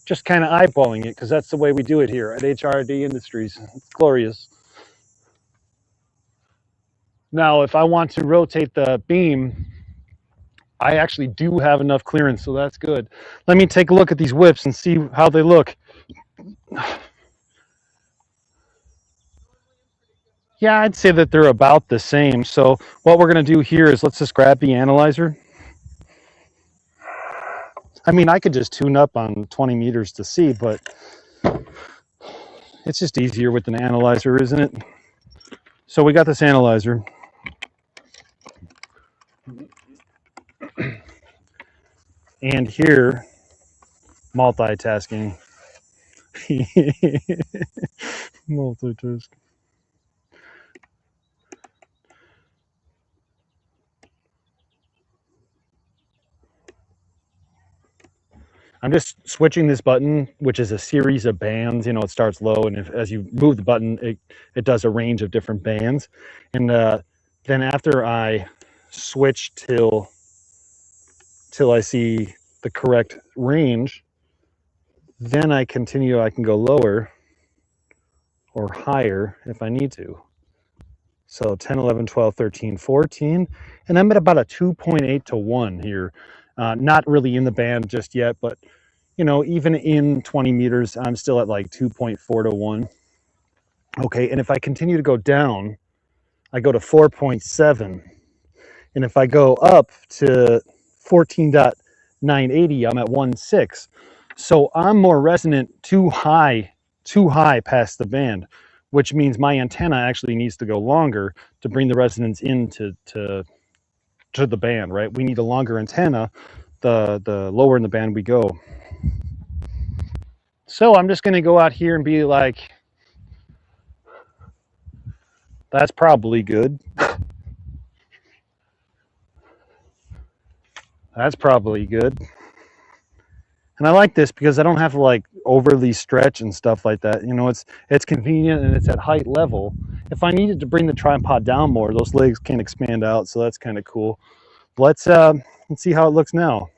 Just kind of eyeballing it because that's the way we do it here at HRD Industries. It's glorious. Now, if I want to rotate the beam, I actually do have enough clearance, so that's good. Let me take a look at these whips and see how they look. Yeah, I'd say that they're about the same. So what we're going to do here is let's just grab the analyzer. I mean, I could just tune up on 20 meters to see, but it's just easier with an analyzer, isn't it? So we got this analyzer. And here, multitasking. Multitasking. I'm just switching this button, which is a series of bands. You know, it starts low, and as you move the button, it does a range of different bands. And then after I switch till I see the correct range, then I continue. I can go lower or higher if I need to. So 10, 11, 12, 13, 14. And I'm at about a 2.8 to 1 here. Not really in the band just yet, but you know, even in 20 meters, I'm still at like 2.4 to 1. Okay, and if I continue to go down, I go to 4.7. And if I go up to 14.980, I'm at 1.6. So I'm more resonant too high past the band, which means my antenna actually needs to go longer to bring the resonance into to the band, right? We need a longer antenna, the lower in the band we go. So I'm just going to go out here and be like, that's probably good. That's probably good. And I like this because I don't have to like overly stretch and stuff like that. You know, it's convenient and it's at height level. If I needed to bring the tripod down more, those legs can expand out, so that's kind of cool. Let's see how it looks now.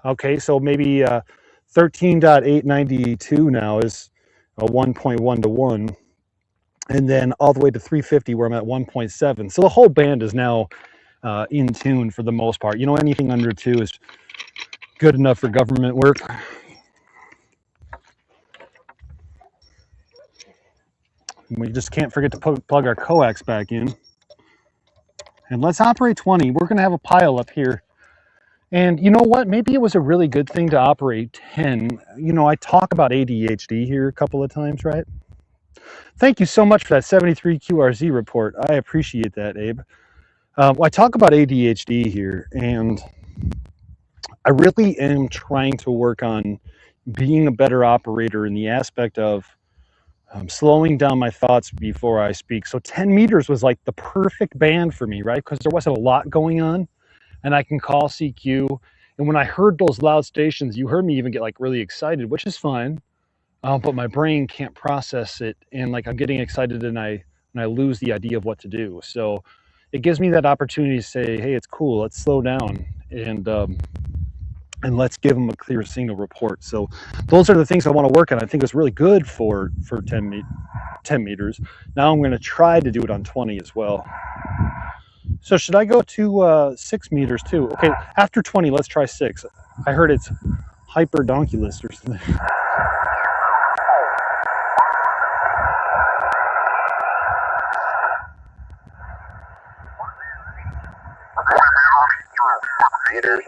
Okay, so maybe 13.892 now is a 1.1 to 1. And then all the way to 350 where I'm at 1.7. So the whole band is now in tune for the most part. You know, anything under 2 is good enough for government work. We just can't forget to plug our coax back in. And let's operate 20. We're going to have a pile up here. And you know what? Maybe it was a really good thing to operate 10. You know, I talk about ADHD here a couple of times, right? Thank you so much for that 73 QRZ report. I appreciate that, Abe. I talk about ADHD here, and I really am trying to work on being a better operator in the aspect of slowing down my thoughts before I speak. So 10 meters was like the perfect band for me, right? Because there wasn't a lot going on, and I can call CQ. And when I heard those loud stations, you heard me even get like really excited, which is fine. But my brain can't process it, and like I'm getting excited, and I lose the idea of what to do. So it gives me that opportunity to say, "Hey, it's cool. Let's slow down and let's give them a clear signal report." So those are the things I want to work on. I think it's really good for 10 meters. Now I'm going to try to do it on 20 as well. So should I go to 6 meters too? Okay, after 20, let's try 6. I heard it's hyperdonculus or something. Meters.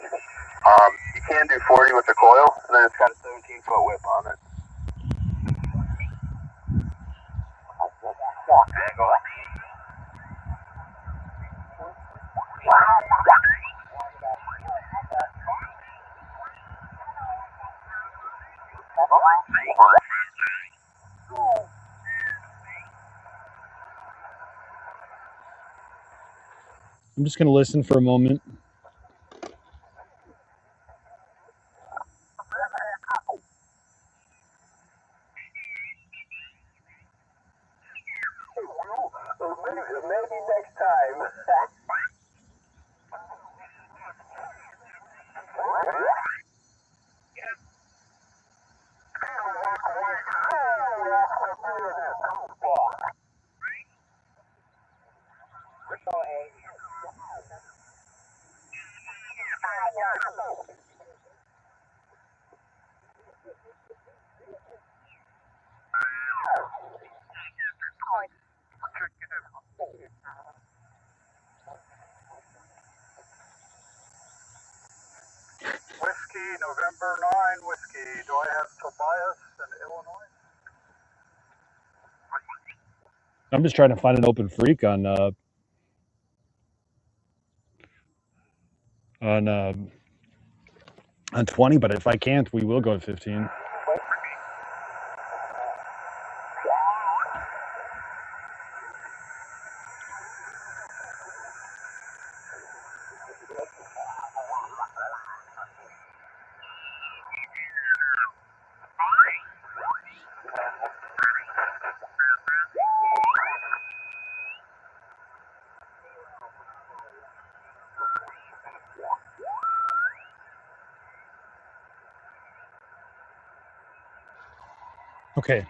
You can do 40 with the coil, and then it's got a 17-foot whip on it. I'm just going to listen for a moment. Maybe next time. Whiskey, November 9, Whiskey. Do I have Tobias in Illinois? I'm just trying to find an open freak on 20, but if I can't, we will go to 15. Okay.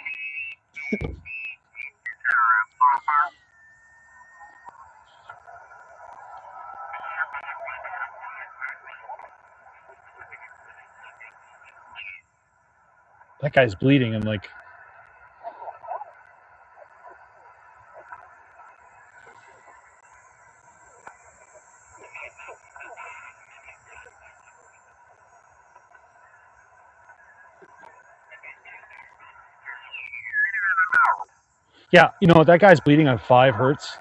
That guy's bleeding. I'm like, yeah, you know, that guy's bleeding on 5 hertz.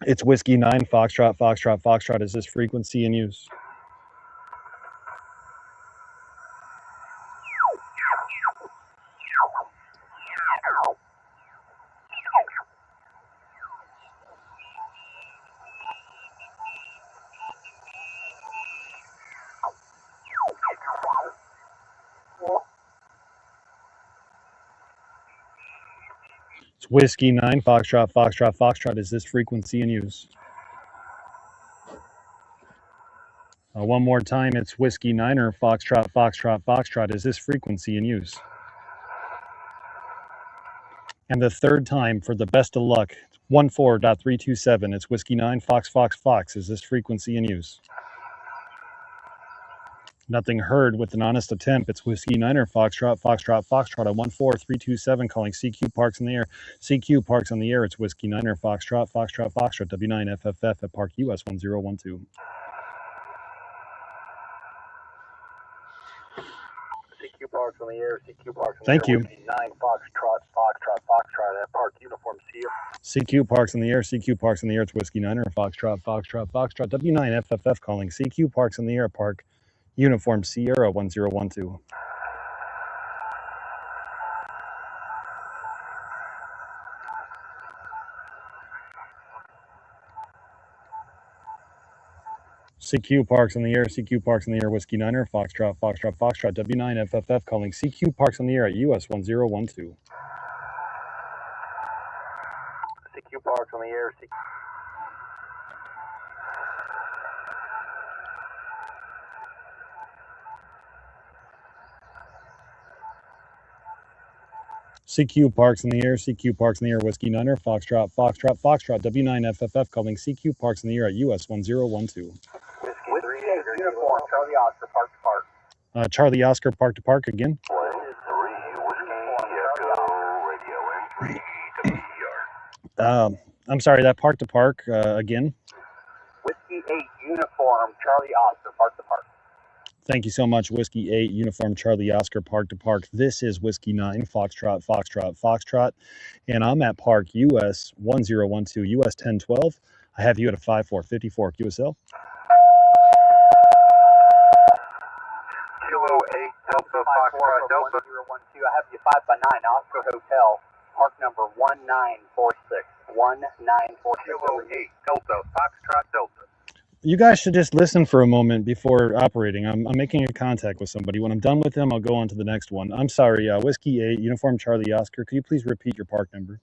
It's Whiskey 9, Foxtrot, Foxtrot, Foxtrot. Is this frequency in use? It's Whiskey 9, Foxtrot, Foxtrot, Foxtrot. Is this frequency in use? One more time, it's Whiskey 9er, Foxtrot, Foxtrot, Foxtrot. Is this frequency in use? And the third time, for the best of luck, 14.327. It's Whiskey 9, Fox, Fox, Fox. Is this frequency in use? Nothing heard with an honest attempt. It's Whiskey 9er, Foxtrot, Foxtrot, Foxtrot at 14327, calling CQ Parks in the air. CQ Parks on the air. It's Whiskey 9er, Foxtrot, Foxtrot, Foxtrot, W9FFF at Park US 1012. CQ Parks on the air, CQ Parks on Thank the air. you. Whiskey 9, Foxtrot, Foxtrot, Foxtrot at Park Uniform Sierra. CQ Parks in the air, CQ Parks in the air. It's Whiskey 9er, Foxtrot, Foxtrot, Foxtrot, W9FFF calling CQ Parks in the air, Park Uniform Sierra 1012. CQ Parks in the air, CQ Parks in the air, Whiskey 9er, Foxtrot, Foxtrot, Foxtrot, W9FFF calling CQ Parks in the air at US 1012. CQ Parks on the air, CQ. CQ Parks in the air, CQ Parks in the air, Whiskey 9er, Foxtrot, Foxtrot, Foxtrot, W9FFF calling CQ Parks in the air at US 1012. Whiskey 3, Uniform, Charlie Oscar, Park to Park. Charlie Oscar, Park to Park again. I'm sorry, that Park to Park again. Whiskey 8, Uniform, Charlie Oscar, Park to Park. Thank you so much, Whiskey 8, Uniform Charlie Oscar, Park to Park. This is Whiskey 9, Foxtrot, Foxtrot, Foxtrot, and I'm at Park US 1012, US 1012. I have you at a 5454 QSL. Kilo 8, Delta, Foxtrot, Delta. 1012. I have you 5x9, Oscar Hotel, Park number 1946. 1946. Kilo 8, Delta, Foxtrot, Delta. You guys should just listen for a moment before operating. I'm making a contact with somebody. When I'm done with them, I'll go on to the next one. I'm sorry, Whiskey 8, Uniform Charlie Oscar. Could you please repeat your park number?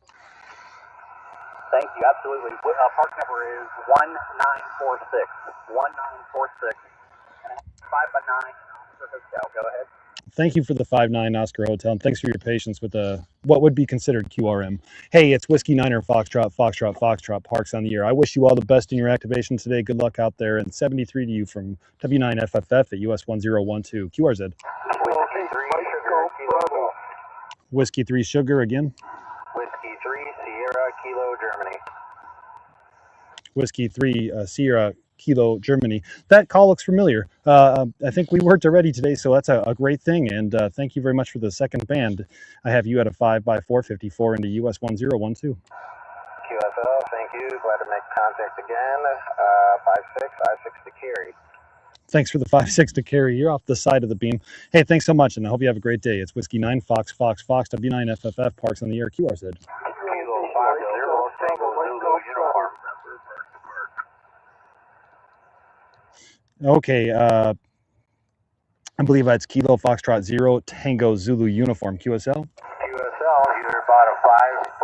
Thank you, absolutely. Park number is 1946. 1946. 5x9, Oscar Hotel. Go ahead. Thank you for the 5-9 Oscar Hotel, and thanks for your patience with what would be considered QRM. Hey, it's Whiskey 9er, Foxtrot, Foxtrot, Foxtrot, Parks on the air. I wish you all the best in your activation today. Good luck out there, and 73 to you from W9FFF at US 1012. QRZ. Whiskey 3 Sugar again. Whiskey 3, Sierra, Kilo, Germany. Whiskey 3 Sierra Kilo Germany. That call looks familiar. I think we worked already today, so that's a great thing. And thank you very much for the second band. I have you at a 5x454 into US 1012. QSL, thank you. Glad to make contact again. 5-6 to carry. Thanks for the 5-6 to carry. You're off the side of the beam. Hey, thanks so much, and I hope you have a great day. It's Whiskey 9 Fox W9 FFF Parks on the air. QRZ. Kilo 50 Tango Zulu uniform. Okay, I believe that's Kilo Foxtrot 0 Tango Zulu uniform. QSL. QSL, you're about a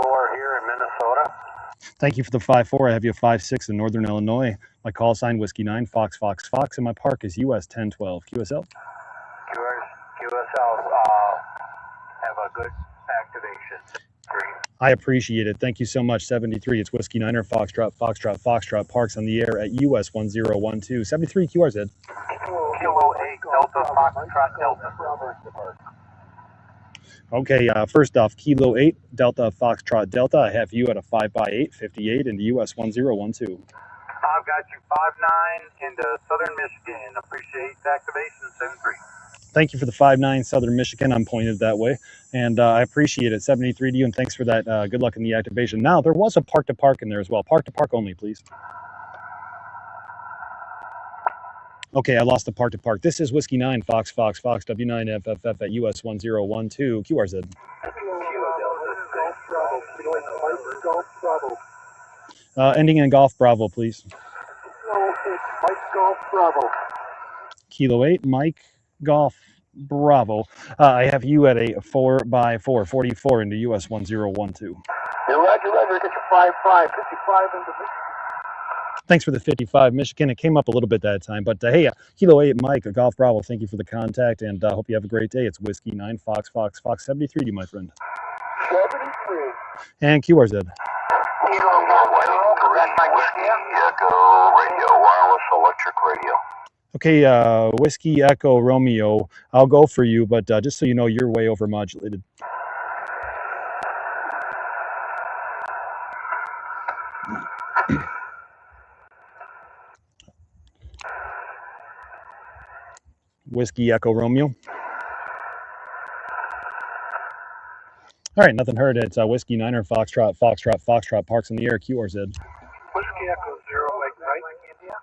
5-4 here in Minnesota. Thank you for the 5-4. I have you a 5-6 in Northern Illinois. My call sign Whiskey 9 Fox, and my park is US 1012. QSL. QSL, have a good activation. I appreciate it. Thank you so much. 73. It's Whiskey 9er Foxtrot Parks on the air at US 1012. 73 QRZ. Kilo 8 Delta Foxtrot Delta. Okay, first off, Kilo 8 Delta Foxtrot Delta. I have you at a 5x8 58 into US 1012. I've got you 5-9 into Southern Michigan. Appreciate the activation. 73. Thank you for the 5-9 Southern Michigan. I'm pointed that way, and I appreciate it. 73 to you, and thanks for that. Good luck in the activation. Now, there was a park-to-park in there as well. Park-to-park only, please. Okay, I lost the park-to-park. This is Whiskey 9 Fox W9 FFF at US 1012 QRZ. Ending in Golf Bravo, please. Mike Golf Bravo. Kilo 8 Mike Golf Bravo. I have you at a 4x4 44 into US 1012. Yeah, Roger, get your 5-5, 55 into Michigan. Thanks for the 55 Michigan. It came up a little bit that time, but hey, Kilo 8 Mike Golf Bravo. Thank you for the contact, and hope you have a great day. It's Whiskey 9 Fox 73 to you, my friend. 73. And QRZ. Kilo 1 Whiskey Echo Radio, wireless electric radio. Okay, Whiskey Echo Romeo, I'll go for you, but just so you know, you're way over modulated. Whiskey Echo Romeo. All right, nothing heard. It's Whiskey 9er Foxtrot Parks in the air. QRZ. Whiskey Echo 0, Mike, India.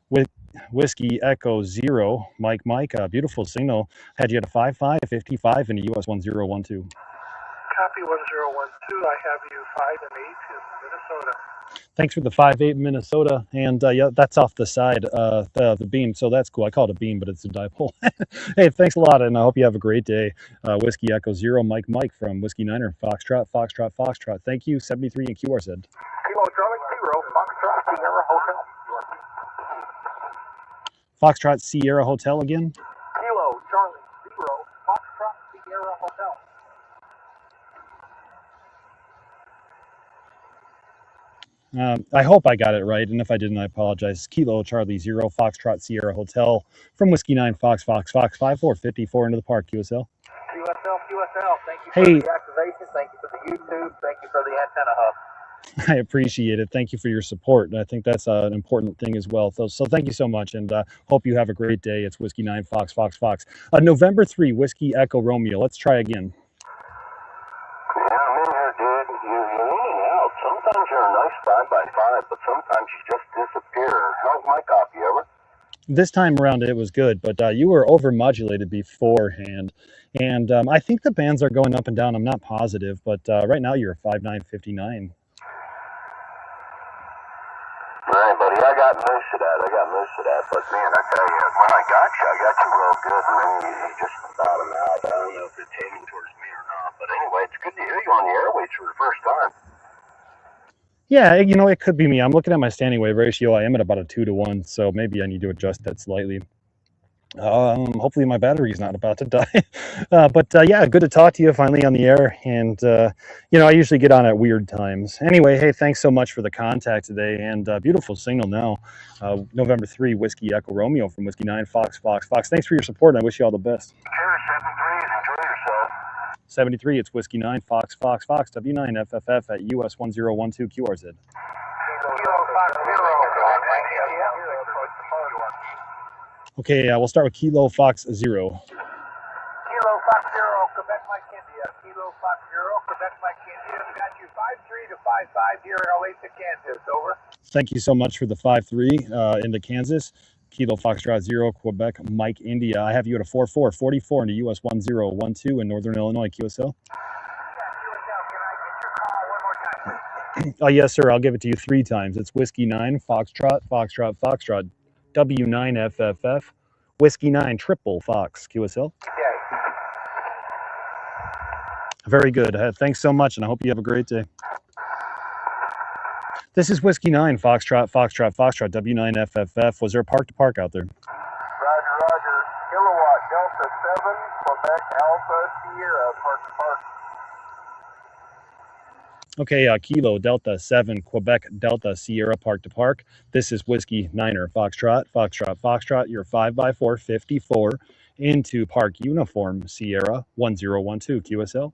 With Whiskey Echo 0, Mike, beautiful signal. Had you at a 5-5, 55 into US 1012. Copy 1012. I have you 5 and 8 in Minnesota. Thanks for the 5-8 Minnesota, and yeah, that's off the side, the beam, so that's cool. I call it a beam, but it's a dipole. Hey, thanks a lot, and I hope you have a great day. Whiskey Echo 0, Mike from Whiskey 9er Foxtrot. Thank you. 73 in QRZ. Kilo Charlie 0, Foxtrot Sierra Hotel. Foxtrot Sierra Hotel again. Kilo Charlie 0, Foxtrot Sierra Hotel. I hope I got it right, and if I didn't, I apologize. Kilo Charlie 0, Foxtrot Sierra Hotel from Whiskey 9 Fox 5454 into the park. QSL. QSL. Thank you for the activation. Thank you for the YouTube. Thank you for the antenna hub. I appreciate it. Thank you for your support. And I think that's an important thing as well. So thank you so much, and hope you have a great day. It's Whiskey 9 Fox. November 3, Whiskey Echo Romeo. Let's try again. Yeah, I'm in here, dude. You're in and out. Sometimes you're a nice 5x5, but sometimes you just disappear. How's my copy, ever? This time around, it was good, but you were over-modulated beforehand. And I think the bands are going up and down. I'm not positive, but right now you're a 5.959. All right, buddy, I got most of that, but man, I tell you, when I got you real good, and then you just bottomed out. I don't know if it's aiming towards me or not, but anyway, it's good to hear you on the airwaves for the first time. Yeah, you know, it could be me. I'm looking at my standing wave ratio. I am at about a 2-to-1, so maybe I need to adjust that slightly. Hopefully my battery's not about to die. But yeah, good to talk to you finally on the air. And, you know, I usually get on at weird times. Anyway, hey, thanks so much for the contact today. And beautiful signal now. November 3, Whiskey Echo Romeo from Whiskey 9 Fox. Thanks for your support, and I wish you all the best. Sure, 73, enjoy yourself. 73, it's Whiskey 9 Fox, W9 FFF at US 1012 QRZ. Kilo Fox Okay, we'll start with Kilo Fox 0. Kilo Fox 0, Quebec Mike India. Kilo Fox 0, Quebec Mike India. Got you 5-3 to 5-5 here in Olathe, Kansas. Over. Thank you so much for the 5-3 into Kansas. Kilo Foxtrot 0, Quebec Mike India. I have you at a 4-4, 44 into US 1012 in Northern Illinois, QSL. Oh, yes, sir. I'll give it to you 3 times. It's Whiskey 9, Foxtrot, Foxtrot, Foxtrot, W9FFF, Whiskey 9, Triple Fox, QSL. Very good. Thanks so much, and I hope you have a great day. This is Whiskey 9, Foxtrot, Foxtrot, Foxtrot, W9FFF. Was there a park to park out there? Roger, roger. Kilowatt Delta 7, Quebec Alpha Sierra, park to park. Okay, Kilo Delta 7, Quebec Delta Sierra, park to park. This is Whiskey 9er, Foxtrot, Foxtrot, Foxtrot. You're 5x4, 54 into Park Uniform Sierra 1012, QSL. QSL,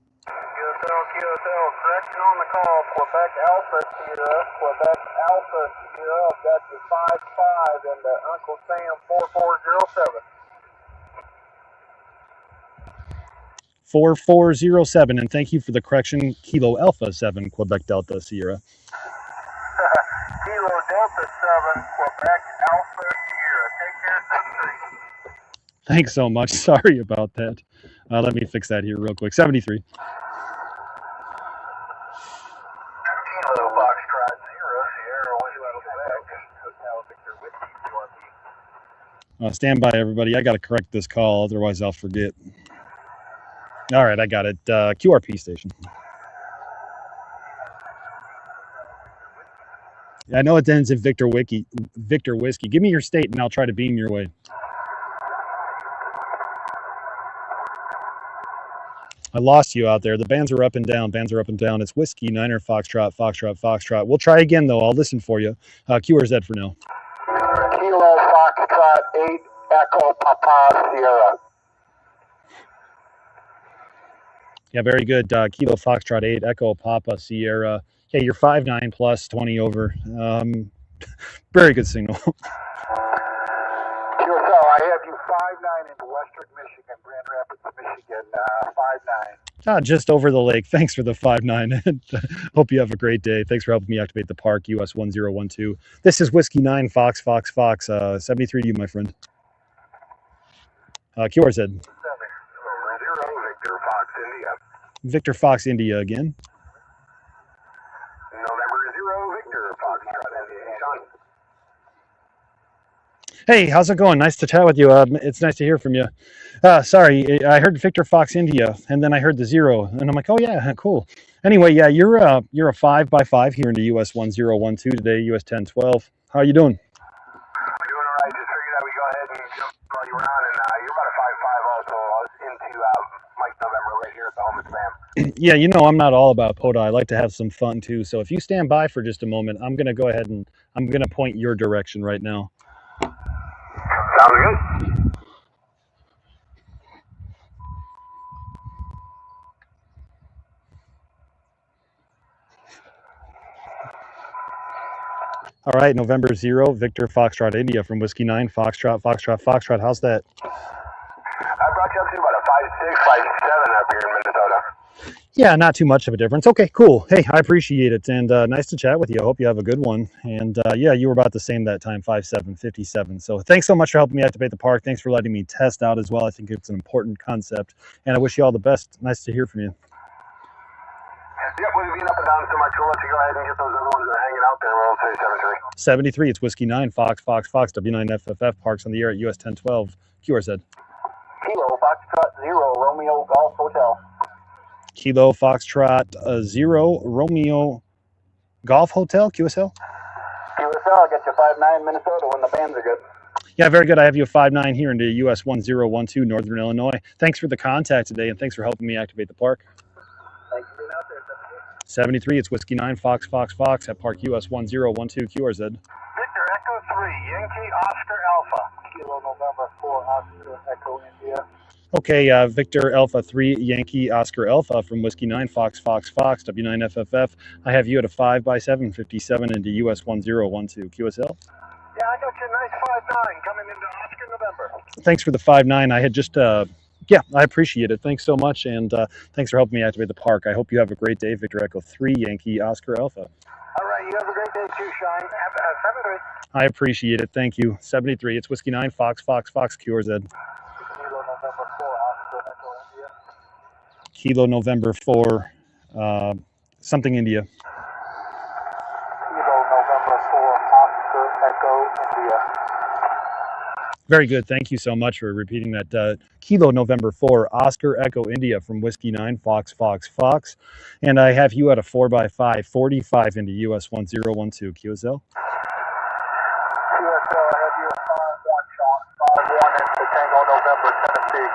correction on the call. Quebec Alpha Sierra, Quebec Alpha Sierra. I've got you 5-5 into Uncle Sam 4407. 4407, and thank you for the correction. Kilo Alpha 7, Quebec Delta Sierra. Kilo Delta 7, Quebec Alpha Sierra. Take care, 73. Thanks so much. Sorry about that. Let me fix that here real quick. 73. Kilo Foxtrot 0, Sierra, Quebec, Hotel Victor Whiskey, QRP. Stand by, everybody. I got to correct this call, otherwise I'll forget. All right, I got it. QRP station. I know it ends in Victor Whiskey. Give me your state, and I'll try to beam your way. I lost you out there. The bands are up and down. Bands are up and down. It's Whiskey 9er, Foxtrot, Foxtrot, Foxtrot. We'll try again, though. I'll listen for you. QRZ for now. Kilo Foxtrot 8, Echo Papa Sierra. Yeah, very good. Kilo Foxtrot 8, Echo Papa Sierra. Hey, you're 5-9 plus 20 over. Very good signal. QSL, I have you 5-9 into Western Michigan, Grand Rapids, Michigan, 5-9. Just over the lake. Thanks for the 5-9. Hope you have a great day. Thanks for helping me activate the park, US 1012. This is Whiskey 9, Fox, Fox, Fox. 73 to you, my friend. QRZ. Victor Fox India again. November 0, Victor Fox India. Hey, how's it going? Nice to chat with you. It's nice to hear from you. Sorry, I heard Victor Fox India, and then I heard the 0, and I'm like, oh yeah, cool. Anyway, yeah, you're a 5x5 here in the US 1012 today, US 1012. How are you doing? I'm doing all right. Just figured I would go ahead and jump while you were on, and you're about a 5-5 also. I was into Mike November right here at the home spam. Yeah, you know I'm not all about POTA. I like to have some fun too. So if you stand by for just a moment, I'm going to go ahead and I'm going to point your direction right now. Sounds good. All right, November 0, Victor Foxtrot India from Whiskey 9, Foxtrot, Foxtrot, Foxtrot. How's that? I brought you up to about a 5-6, 5-7 up here in Minnesota. Yeah, not too much of a difference. Okay, cool. Hey, I appreciate it, and nice to chat with you. I hope you have a good one. And yeah, you were about the same that time, 5-7, 57. So thanks so much for helping me activate the park. Thanks for letting me test out as well. I think it's an important concept, and I wish you all the best. Nice to hear from you. Yep, we've been up and down so much. We'll let you go ahead and get those other ones that are hanging out there. We'll say 73. 73, it's Whiskey 9, Fox, Fox, Fox, W9FFF, parks on the air at US 1012, QRZ. Kilo Foxtrot 0, Romeo Golf Hotel. Kilo Foxtrot 0, Romeo Golf Hotel, QSL? QSL, I'll get you 5-9 Minnesota when the bands are good. Yeah, very good. I have you 5-9 here into US 1012, Northern Illinois. Thanks for the contact today, and thanks for helping me activate the park. Thanks for being out there, 73, it's Whiskey 9, Fox, Fox, Fox at Park US 1012, QRZ. Victor Echo 3, Yankee Oscar Alpha. Kilo November 4, Oscar Echo India. Okay, Victor Alpha 3, Yankee Oscar Alpha from Whiskey 9, Fox, Fox, Fox, W9FFF. I have you at a 5x7, 57 into US 1012, QSL. Yeah, I got you a nice 5-9 coming into Oscar November. Thanks for the 5-9. I had just, yeah, I appreciate it. Thanks so much, and thanks for helping me activate the park. I hope you have a great day. Victor Echo 3, Yankee Oscar Alpha. All right, you have a great day too, Shine. Have 7-3. I appreciate it. Thank you. 73. It's Whiskey 9, Fox, QRZ. Kilo November 4, Oscar Echo India. Kilo November 4, something India. Kilo November 4, Oscar Echo India. Very good. Thank you so much for repeating that. Kilo November 4, Oscar Echo India from Whiskey 9, Fox. And I have you at a 4x5, 45 into US 1012. QSL. QSL, I have you at 5-1, Sean. 5-1 into Tango November, Tennessee.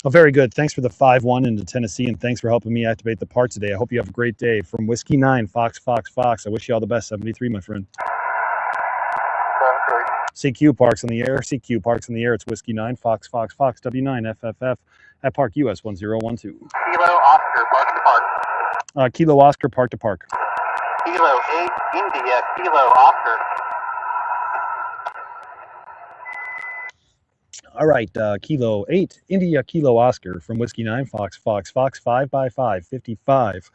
Oh, very good. Thanks for the 5-1 into Tennessee, and thanks for helping me activate the part today. I hope you have a great day. From Whiskey 9, Fox. I wish you all the best. 73, my friend. 7-3. CQ Parks in the air. CQ Parks in the air. It's Whiskey 9, Fox, W9 FFF at Park US 1012. Kilo Oscar, park to park. Kilo Oscar, park to park. Kilo 8, India, Kilo Oscar. All right, Kilo 8, India, Kilo Oscar from Whiskey 9, Fox, 5x5, 55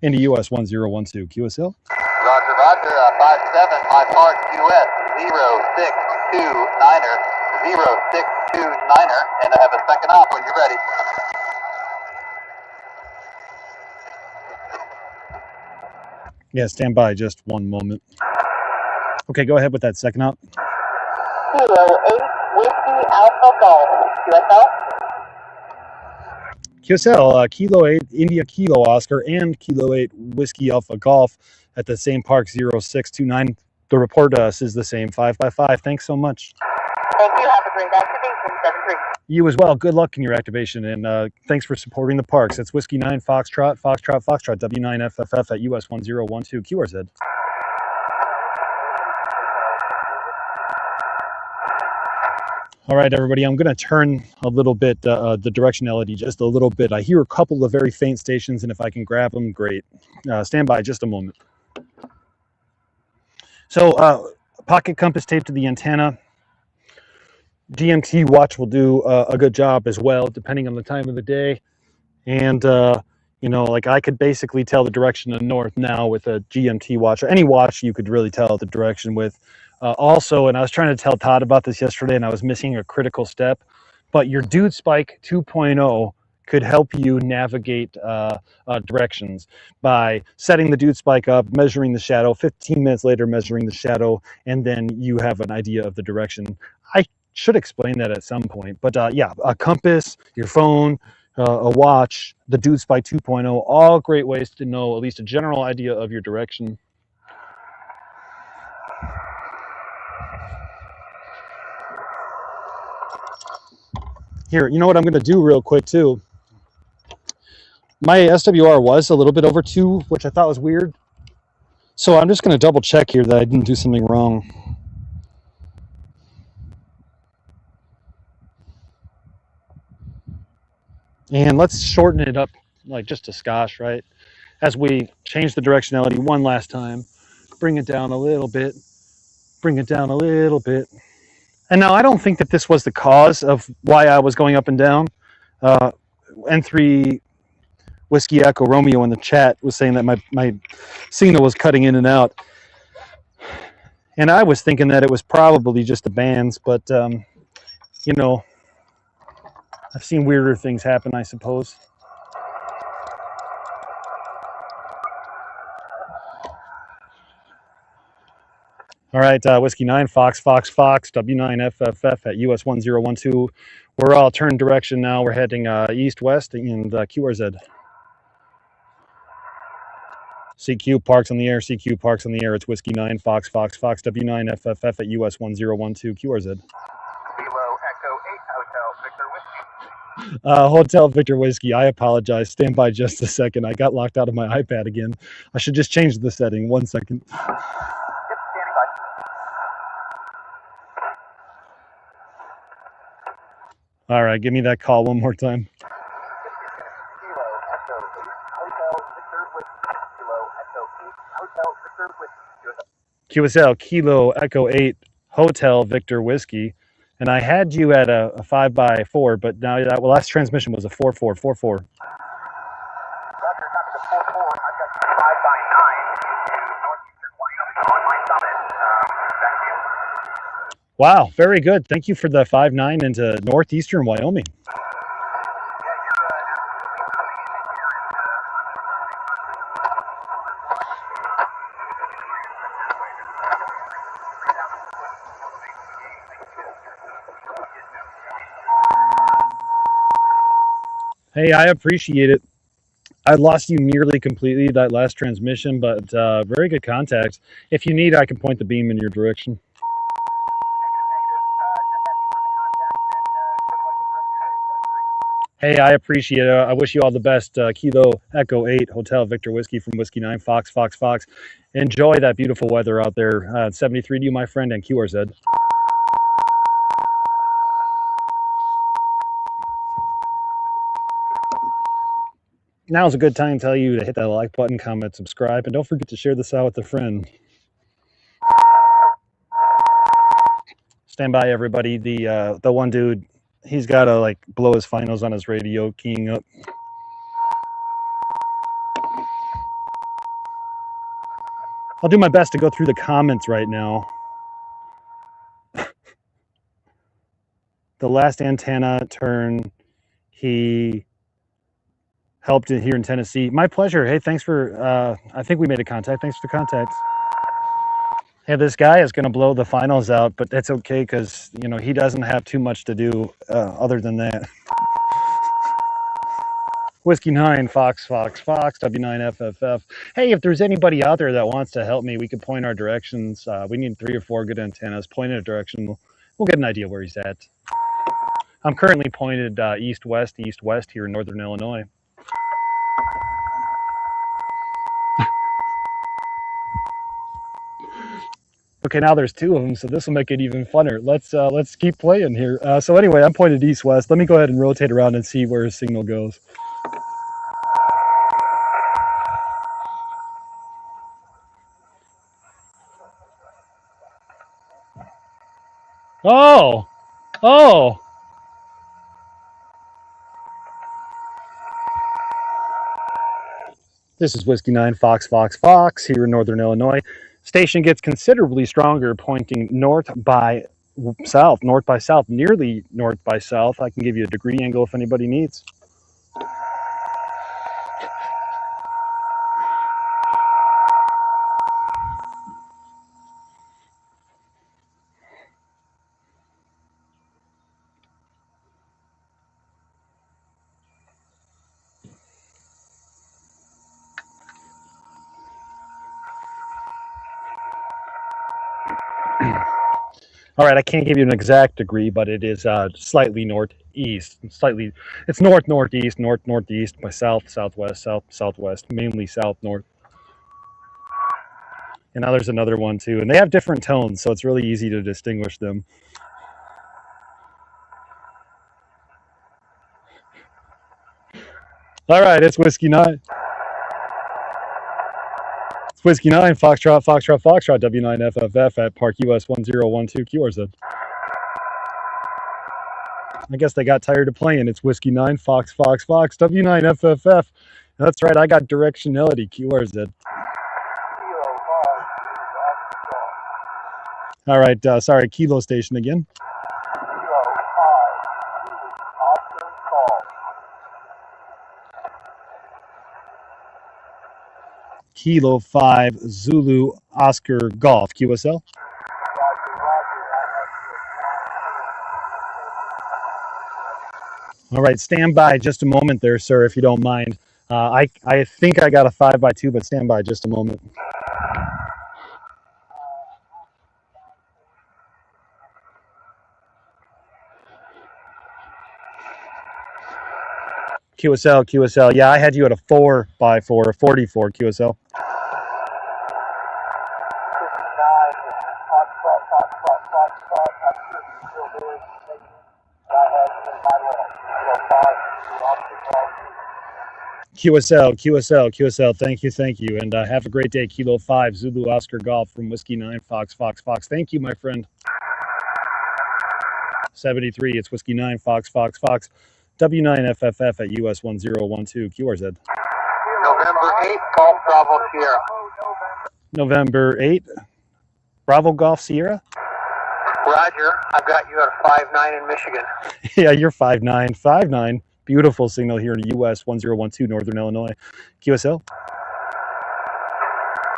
into US 1012. QSL. Roger, 57, my park, US 0629er, 0629er, and I have a second op when you're ready. Yeah, stand by just one moment. Okay, go ahead with that second op. Kilo 8, Whiskey Alpha Golf, QSL. QSL, Kilo 8, India, Kilo Oscar, and Kilo 8, Whiskey Alpha Golf at the same park, 0629. The report to us is the same, 5x5. Thanks so much. Thank you. Have a great activation, 7-3. You as well. Good luck in your activation, and thanks for supporting the parks. It's Whiskey 9, Foxtrot, W9 FFF at US 1012. QRZ. All right, everybody, I'm going to turn a little bit, the directionality just a little bit. I hear a couple of very faint stations, and if I can grab them, great. Stand by just a moment. So, pocket compass taped to the antenna. GMT watch will do a good job as well, depending on the time of the day. And, you know, like I could basically tell the direction of north now with a GMT watch, or any watch you could really tell the direction with. Also, and I was trying to tell Todd about this yesterday, and I was missing a critical step, but your Dude Spike 2.0 could help you navigate directions by setting the Dude Spike up, measuring the shadow, 15 minutes later measuring the shadow, and then you have an idea of the direction. I should explain that at some point, but yeah, a compass, your phone, a watch, the Dude Spike 2.0, all great ways to know at least a general idea of your direction. Here, you know what I'm going to do real quick too? My SWR was a little bit over 2, which I thought was weird. So I'm just going to double check here that I didn't do something wrong. And let's shorten it up like just a skosh, right? As we change the directionality one last time, bring it down a little bit, bring it down a little bit. And now I don't think that this was the cause of why I was going up and down. N3 Whiskey Echo Romeo in the chat was saying that my signal was cutting in and out. And I was thinking that it was probably just the bands, but, you know, I've seen weirder things happen, I suppose. All right, Whiskey 9, Fox, W9 FFF at US 1012. We're all turned direction now. We're heading east-west and QRZ. CQ Parks on the air, CQ Parks on the air. It's Whiskey 9, Fox, W9 FFF at US 1012 QRZ. Kilo Echo 8, Hotel Victor Whiskey. Hotel Victor Whiskey, I apologize. Stand by just a second. I got locked out of my iPad again. I should just change the setting. 1 second. All right, give me that call one more time. Kilo Echo 8, Hotel Victor Whiskey. Kilo Echo 8, Hotel Victor Whiskey. QSL, Kilo Echo 8 Hotel Victor Whiskey. And I had you at a 5x4, but now that last transmission was a 4-4, 4-4. Roger, copy the 4-4. I've got 5x9 into northeastern Wyoming on my summit. Back to you. Wow, very good. Thank you for the 5-9 into northeastern Wyoming. Hey, I appreciate it. I lost you nearly completely that last transmission, but very good contact. If you need, I can point the beam in your direction. Hey, I appreciate it. I wish you all the best. Kilo Echo 8 Hotel Victor Whiskey from Whiskey 9 Fox Fox Fox. Enjoy that beautiful weather out there. 73 to you, my friend, and QRZ. Now's a good time to tell you to hit that like button, comment, subscribe, and don't forget to share this out with a friend. Stand by, everybody. The one dude, he's got to like blow his finals on his radio, keying up. I'll do my best to go through the comments right now. The last antenna turn, he helped it here in Tennessee. My pleasure. Hey, thanks for, I think we made a contact. Thanks for the contact. Hey, this guy is going to blow the finals out, but that's okay because, you know, he doesn't have too much to do other than that. Whiskey 9, Fox, Fox, Fox, W9FFF. Hey, if there's anybody out there that wants to help me, we could point our directions. We need 3 or 4 good antennas. Point in a direction. We'll get an idea where he's at. I'm currently pointed east-west here in northern Illinois. Okay, now there's 2 of them, so this will make it even funner. Let's keep playing here. So anyway, I'm pointed east-west. Let me go ahead and rotate around and see where his signal goes. Oh! Oh! This is Whiskey 9, Fox, Fox, Fox, here in northern Illinois. Station gets considerably stronger, pointing north by south, nearly north by south. I can give you a degree angle if anybody needs. All right, I can't give you an exact degree, but it is slightly northeast. It's northeast, northeast by south, southwest, southwest, mainly south, north. And now there's another one too, and they have different tones, so it's really easy to distinguish them. All right, it's Whiskey 9. It's Whiskey 9, Foxtrot, Foxtrot, Foxtrot, W9FFF at Park US 1012 QRZ. I guess they got tired of playing. It's Whiskey 9, Fox, Fox, Fox, W9FFF. That's right, I got directionality, QRZ. All right, sorry, Kilo station again. Kilo 5 Zulu Oscar Golf, QSL. All right, stand by just a moment there, sir, if you don't mind. I think I got a 5x2, but stand by just a moment. QSL. Yeah, I had you at a 4x4, a 44 QSL. QSL. Thank you. And have a great day. Kilo 5, Zulu Oscar Golf from Whiskey 9, Fox. Thank you, my friend. 73, it's Whiskey 9, Fox. W9FFF at US 1012, QRZ. November 8, Golf Bravo Sierra. November 8, Bravo Golf Sierra? Roger, I've got you at a 5-9 in Michigan. Yeah, you're 5'9". Beautiful signal here in US 1012, Northern Illinois. QSL?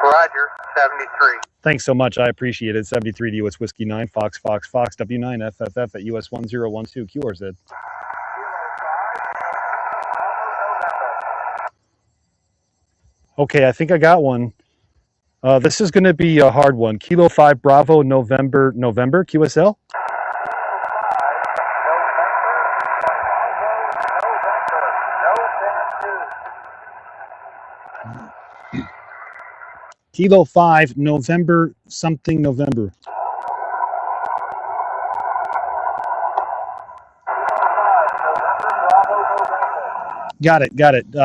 Roger, 73. Thanks so much. I appreciate it. 73 to US Whiskey 9, Fox. W9FFF at US 1012, QRZ. Okay, I think I got one. This is going to be a hard one. Kilo 5, Bravo, November, QSL? Kilo 5, November, something November. Got it.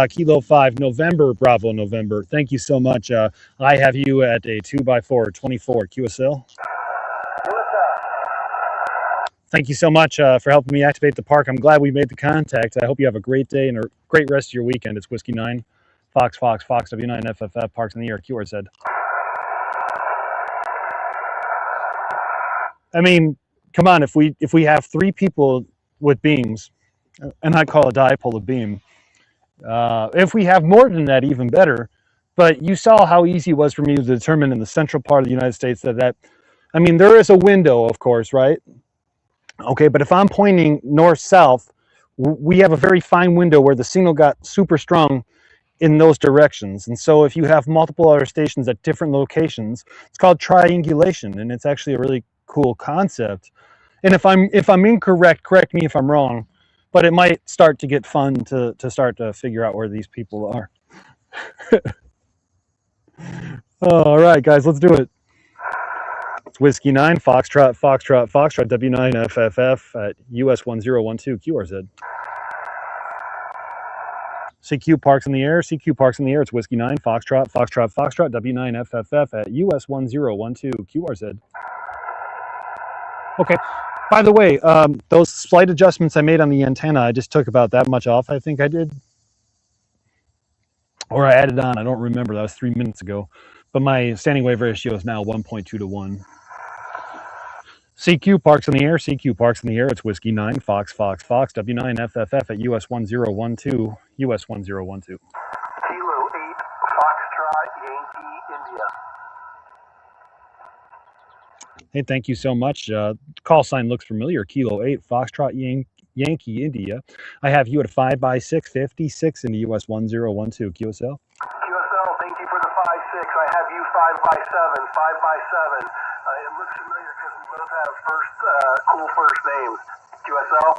Kilo 5, November, Bravo, November. Thank you so much. I have you at a 2x4, 24, QSL. Thank you so much for helping me activate the park. I'm glad we made the contact. I hope you have a great day and a great rest of your weekend. It's Whiskey 9, Fox, W9FFF, Parks in the Air, QRZ. I mean, come on, if we have 3 people with beams, and I call a dipole a beam, if we have more than that, even better. But you saw how easy it was for me to determine in the central part of the United States that I mean, there is a window, of course, right? Okay, but if I'm pointing north-south, we have a very fine window where the signal got super strong in those directions. And so if you have multiple other stations at different locations, it's called triangulation, and it's actually a really cool concept. And if I'm incorrect, correct me if I'm wrong, but it might start to get fun to start to figure out where these people are. All right, guys, let's do it. It's Whiskey 9, Foxtrot, W9FFF at US 1012, QRZ. CQ Parks in the Air, it's Whiskey 9, Foxtrot, W9FFF at US 1012, QRZ. Okay. By the way, those slight adjustments I made on the antenna, I just took about that much off, I think I did. Or I added on, I don't remember, that was 3 minutes ago. But my standing wave ratio is now 1.2 to 1. CQ Parks in the Air, it's Whiskey 9, Fox, W9FFF at US 1012, US 1012. Kilo 8, Foxtrot, Yankee, India. Hey, thank you so much. Call sign looks familiar. Kilo 8, Foxtrot, Yankee, India. I have you at a 5x6, 56 into US 1012, QSL. QSL, thank you for the 5-6. I have you 5x7. It looks familiar because we both have cool first names. QSL.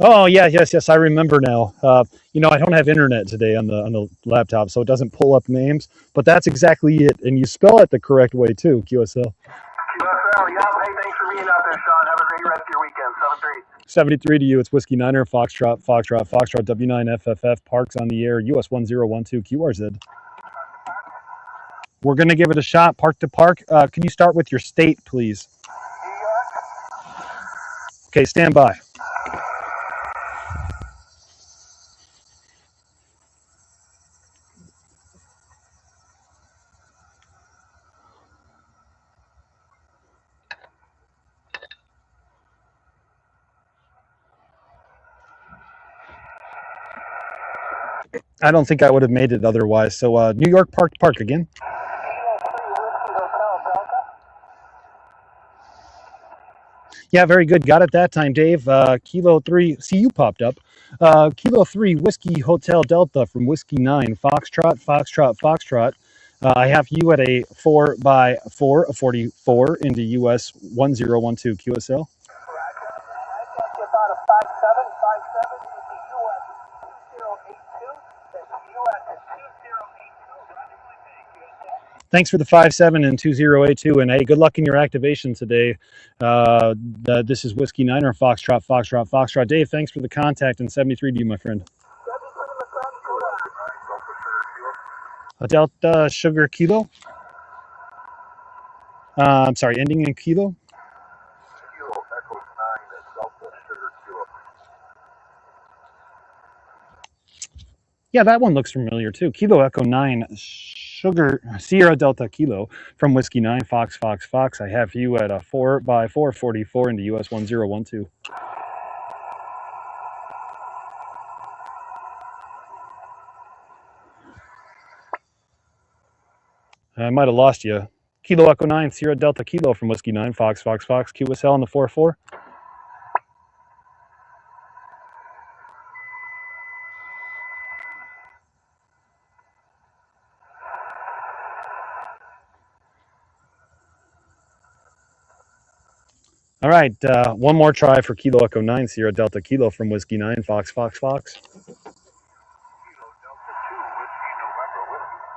Oh yeah, yes, I remember now. You know, I don't have internet today on the laptop, so it doesn't pull up names. But that's exactly it, and you spell it the correct way too. QSL. QSL, yeah. Hey, thanks for being out there, Sean. Have a great rest of your weekend. 73 to you. It's Whiskey 9er, Foxtrot, W9FFF, Parks on the Air, US 1012, QRZ. We're going to give it a shot, park to park. Can you start with your state, please? Okay, stand by. I don't think I would have made it otherwise. So New York, park again. Yeah, very good. Got it that time, Dave. Kilo 3, see you popped up. Kilo 3, Whiskey Hotel Delta from Whiskey 9, Foxtrot. I have you at a 4x4, a 44 into US 1012, QSL. Thanks for the 5-7 and 2082, and hey, good luck in your activation today. This is Whiskey 9er, Foxtrot. Dave, thanks for the contact, and 73 to you, my friend. A Delta Sugar Kilo. I'm sorry, ending in kilo. Kilo Echo 9 Delta Sugar Kilo. Yeah, that one looks familiar too. Kilo Echo 9 Sugar Sierra Delta Kilo from Whiskey 9 Fox Fox Fox. I have you at a 4x444 into US 1012. I might have lost you. Kilo Echo 9 Sierra Delta Kilo from Whiskey 9 Fox Fox Fox. QSL on the 4-4. All right, one more try for Kilo Echo 9 Sierra Delta Kilo from Whiskey 9 Fox Fox Fox. Kilo Delta 2 Whiskey November Whiskey.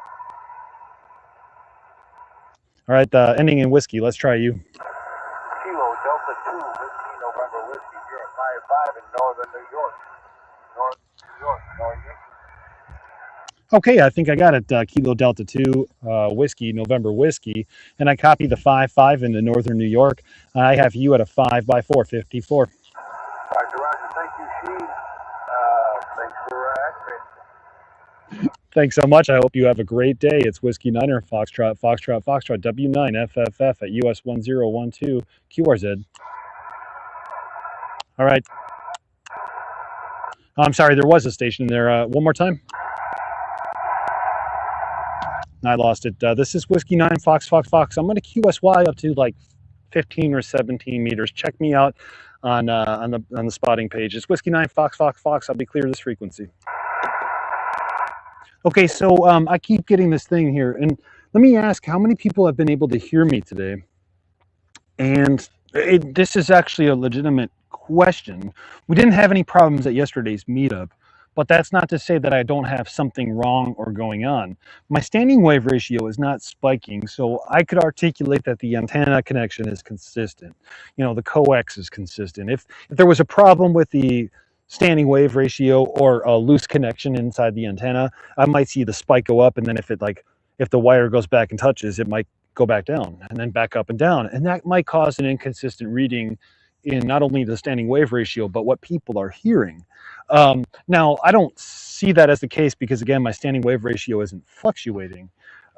All right, ending in whiskey. Let's try you. Kilo Delta 2 Whiskey November Whiskey. You're at 5-5 in Northern New York. North New York, North Yankee. Okay, I think I got it. Kilo Delta 2 Whiskey November Whiskey. And I copy the 5-5 into Northern New York. I have you at a 5x454. Roger, Roger. Thank you, Sheen. Thanks for answering. Thanks so much. I hope you have a great day. It's Whiskey Niner, Foxtrot, Foxtrot, Foxtrot, W9, FFF at US 1012, QRZ. All right. I'm sorry, there was a station in there. One more time. I lost it. This is Whiskey 9, Fox, Fox, Fox. I'm going to QSY up to like 15 or 17 meters. Check me out on the spotting page. It's Whiskey 9, Fox, Fox, Fox. I'll be clear this frequency. Okay, so I keep getting this thing here, and let me ask, how many people have been able to hear me today? And this is actually a legitimate question. We didn't have any problems at yesterday's meetup, but that's not to say that I don't have something wrong or going on. My standing wave ratio is not spiking, so I could articulate that the antenna connection is consistent. You know, the coax is consistent. If there was a problem with the standing wave ratio or a loose connection inside the antenna, I might see the spike go up, and then if the wire goes back and touches, it might go back down and then back up and down. And that might cause an inconsistent reading in not only the standing wave ratio, but what people are hearing. Now, I don't see that as the case because, again, my standing wave ratio isn't fluctuating.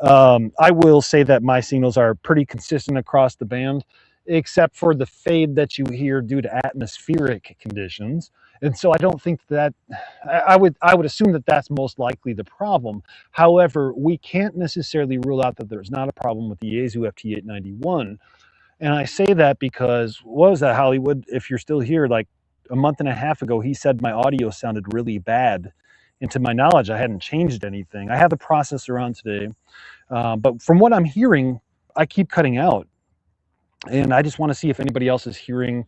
I will say that my signals are pretty consistent across the band, except for the fade that you hear due to atmospheric conditions. And so I don't think that, I would assume that that's most likely the problem. However, we can't necessarily rule out that there's not a problem with the Yaesu FT891. And I say that because, what was that, Hollywood? If you're still here, like a month and a half ago, he said my audio sounded really bad. And to my knowledge, I hadn't changed anything. I have the processor on today. But from what I'm hearing, I keep cutting out. And I just want to see if anybody else is hearing.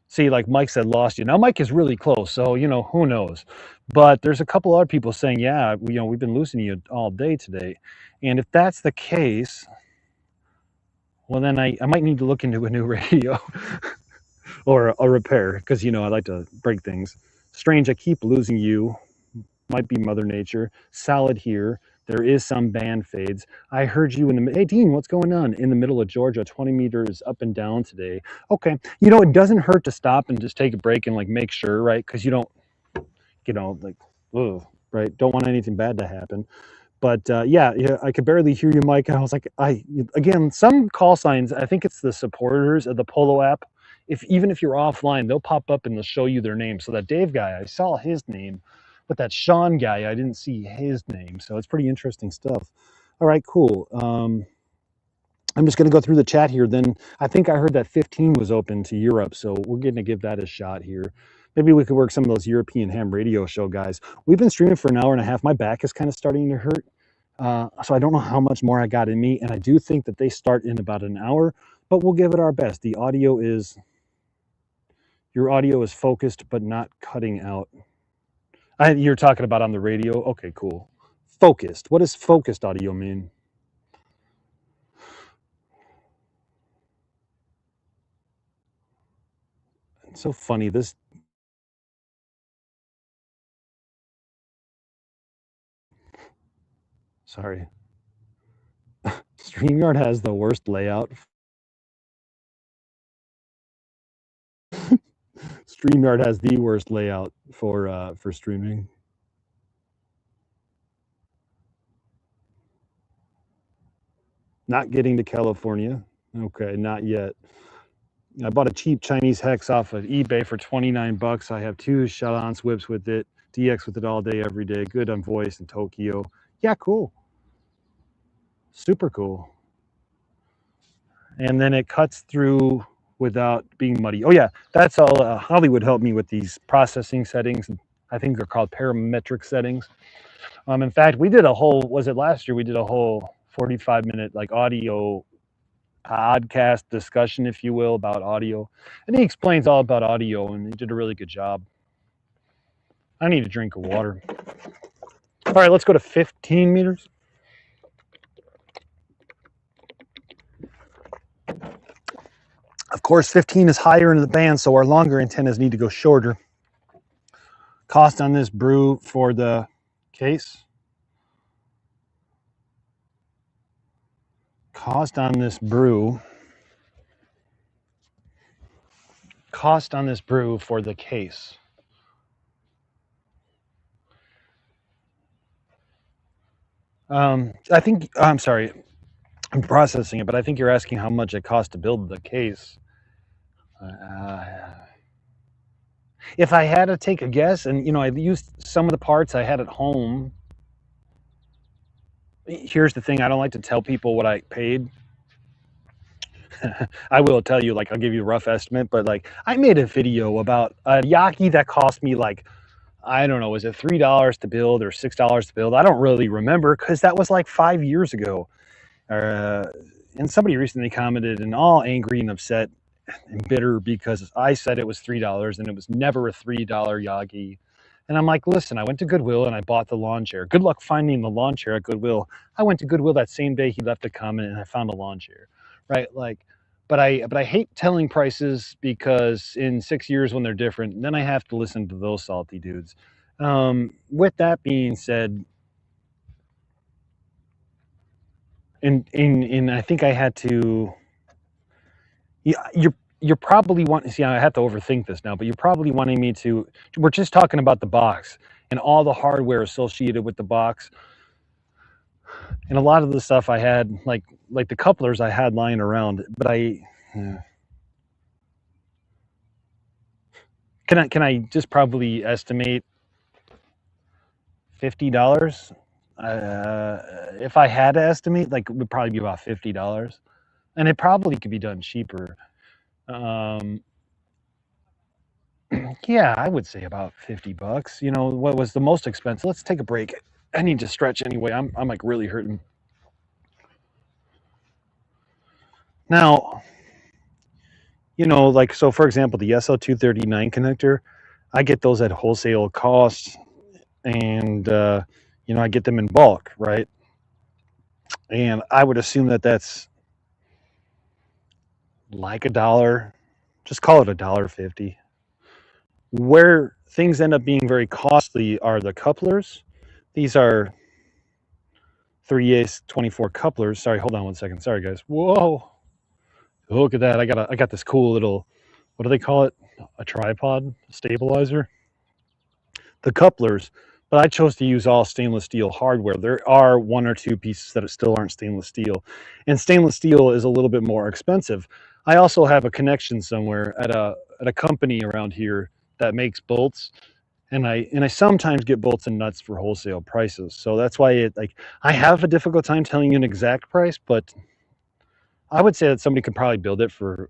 See, like Mike said, lost you. Now, Mike is really close, so, you know, who knows? But there's a couple other people saying, yeah, you know, we've been losing you all day today. And if that's the case, well, then I might need to look into a new radio or a repair because, you know, I like to break things. Strange, I keep losing you. Might be Mother Nature. Solid here. There is some band fades. I heard you in the, hey Dean, what's going on? In the middle of Georgia, 20 meters up and down today. Okay, you know, it doesn't hurt to stop and just take a break and like make sure, right? Because you don't, you know, like, ugh, right? Don't want anything bad to happen. But yeah, I could barely hear you, Mike. I was like, again, some call signs, I think it's the supporters of the Polo app. Even if you're offline, they'll pop up and they'll show you their name. So that Dave guy, I saw his name. But that Sean guy, I didn't see his name. So it's pretty interesting stuff. All right, cool. I'm just going to go through the chat here. Then I think I heard that 15 was open to Europe. So we're going to give that a shot here. Maybe we could work some of those European ham radio show guys. We've been streaming for an hour and a half. My back is kind of starting to hurt. So I don't know how much more I got in me. And I do think that they start in about an hour. But we'll give it our best. Your audio is focused but not cutting out. You're talking about on the radio? Okay, cool. Focused. What does focused audio mean? It's so funny. This Sorry. StreamYard has the worst layout. StreamYard has the worst layout for streaming. Not getting to California. Okay, not yet. I bought a cheap Chinese hex off of eBay for 29 bucks. I have 2 shot-on whips with it, DX with it all day, every day. Good on voice in Tokyo. Yeah, cool. Super cool. And then it cuts through without being muddy. Oh yeah, that's all. Hollywood helped me with these processing settings. I think they're called parametric settings. In fact, we did a whole, was it last year? We did a whole 45-minute like audio podcast discussion, if you will, about audio. And he explains all about audio, and he did a really good job. I need a drink of water. All right, let's go to 15 meters. Of course, 15 is higher into the band, so our longer antennas need to go shorter. Cost on this brew for the case. Cost on this brew for the case. I think, I'm sorry, I'm processing it, but I think you're asking how much it cost to build the case. If I had to take a guess, and I used some of the parts I had at home. Here's the thing, I don't like to tell people what I paid. I will tell you, like, I'll give you a rough estimate, but like, I made a video about a Yaki that cost me like, I don't know, was it $3 to build or $6 to build? I don't really remember, because that was like 5 years ago. And somebody recently commented and all angry and upset and bitter because I said it was $3 and it was never a $3 Yagi. And I'm like, listen, I went to Goodwill and I bought the lawn chair. Good luck finding the lawn chair at Goodwill. I went to Goodwill that same day he left a comment and I found a lawn chair, right? Like, but I hate telling prices, because in 6 years when they're different, then I have to listen to those salty dudes. With that being said, and I think I had to. You're probably wanting. See, I have to overthink this now, but you're probably wanting me to. We're just talking about the box and all the hardware associated with the box, and a lot of the stuff I had, like the couplers I had lying around. But can I just probably estimate $50? If I had to estimate, like, it would probably be about $50, and it probably could be done cheaper. Yeah, I would say about $50. What was the most expensive? Let's take a break. I need to stretch anyway. I'm like really hurting. Now, like, so for example, the SL239 connector, I get those at wholesale cost, and I get them in bulk, right? And I would assume that that's like $1. Just call it $1.50. Where things end up being very costly are the couplers. These are 3/8 24 couplers. Sorry, hold on one second. Sorry, guys. Whoa, look at that. I got this cool little, what do they call it? A tripod stabilizer. The couplers, but I chose to use all stainless steel hardware. There are 1 or 2 pieces that still aren't stainless steel, and stainless steel is a little bit more expensive. I also have a connection somewhere at a company around here that makes bolts, and I sometimes get bolts and nuts for wholesale prices. So that's why I have a difficult time telling you an exact price, but I would say that somebody could probably build it for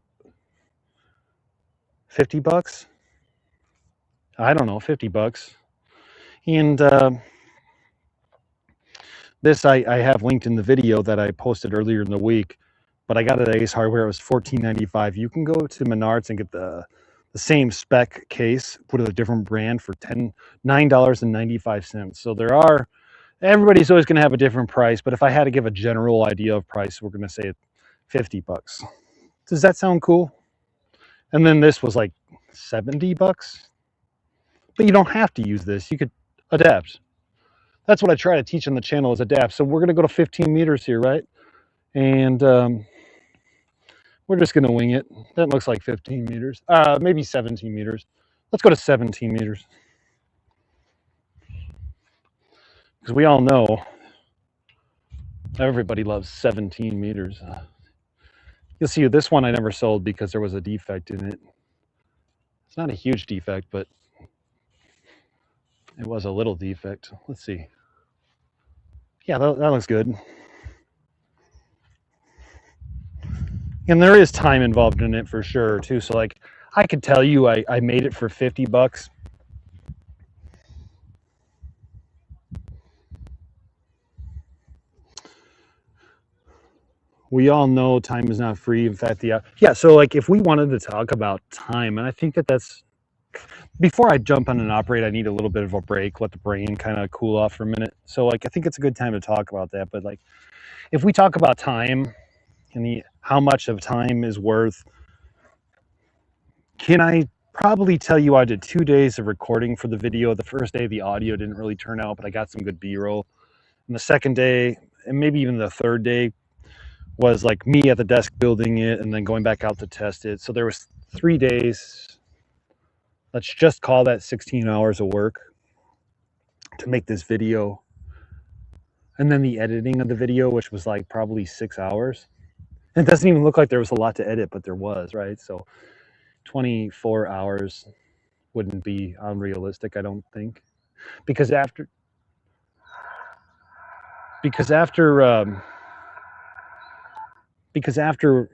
$50. I don't know, $50. And this I have linked in the video that I posted earlier in the week, but I got it at Ace Hardware. It was $14.95. You can go to Menards and get the same spec case, put a different brand for $9.95. So everybody's always going to have a different price, but if I had to give a general idea of price, we're going to say $50. Does that sound cool? And then this was like $70, but you don't have to use this. You could adapt. that's what I try to teach on the channel is adapt. So we're going to go to 15 meters here, right? And we're just going to wing it. That looks like 15 meters, maybe 17 meters. Let's go to 17 meters. Because we all know everybody loves 17 meters. You'll see this one I never sold because there was a defect in it. It's not a huge defect, but it was a little defect. Let's see. Yeah, that looks good. And there is time involved in it for sure too. So like I could tell you I made it for 50 bucks. We all know time is not free. In fact, yeah, so like if we wanted to talk about time, and I think that's, before I jump on and operate, I need a little bit of a break, let the brain kind of cool off for a minute. So like I think it's a good time to talk about that. But like if we talk about time and how much of time is worth, can I probably tell you I did 2 days of recording for the video. The first day the audio didn't really turn out, but I got some good B-roll. And the second day, and maybe even the third day, was like me at the desk building it and then going back out to test it. So there was 3 days. Let's just call that 16 hours of work to make this video. And then the editing of the video, which was like probably 6 hours. It doesn't even look like there was a lot to edit, but there was, right? So 24 hours wouldn't be unrealistic, I don't think. Because after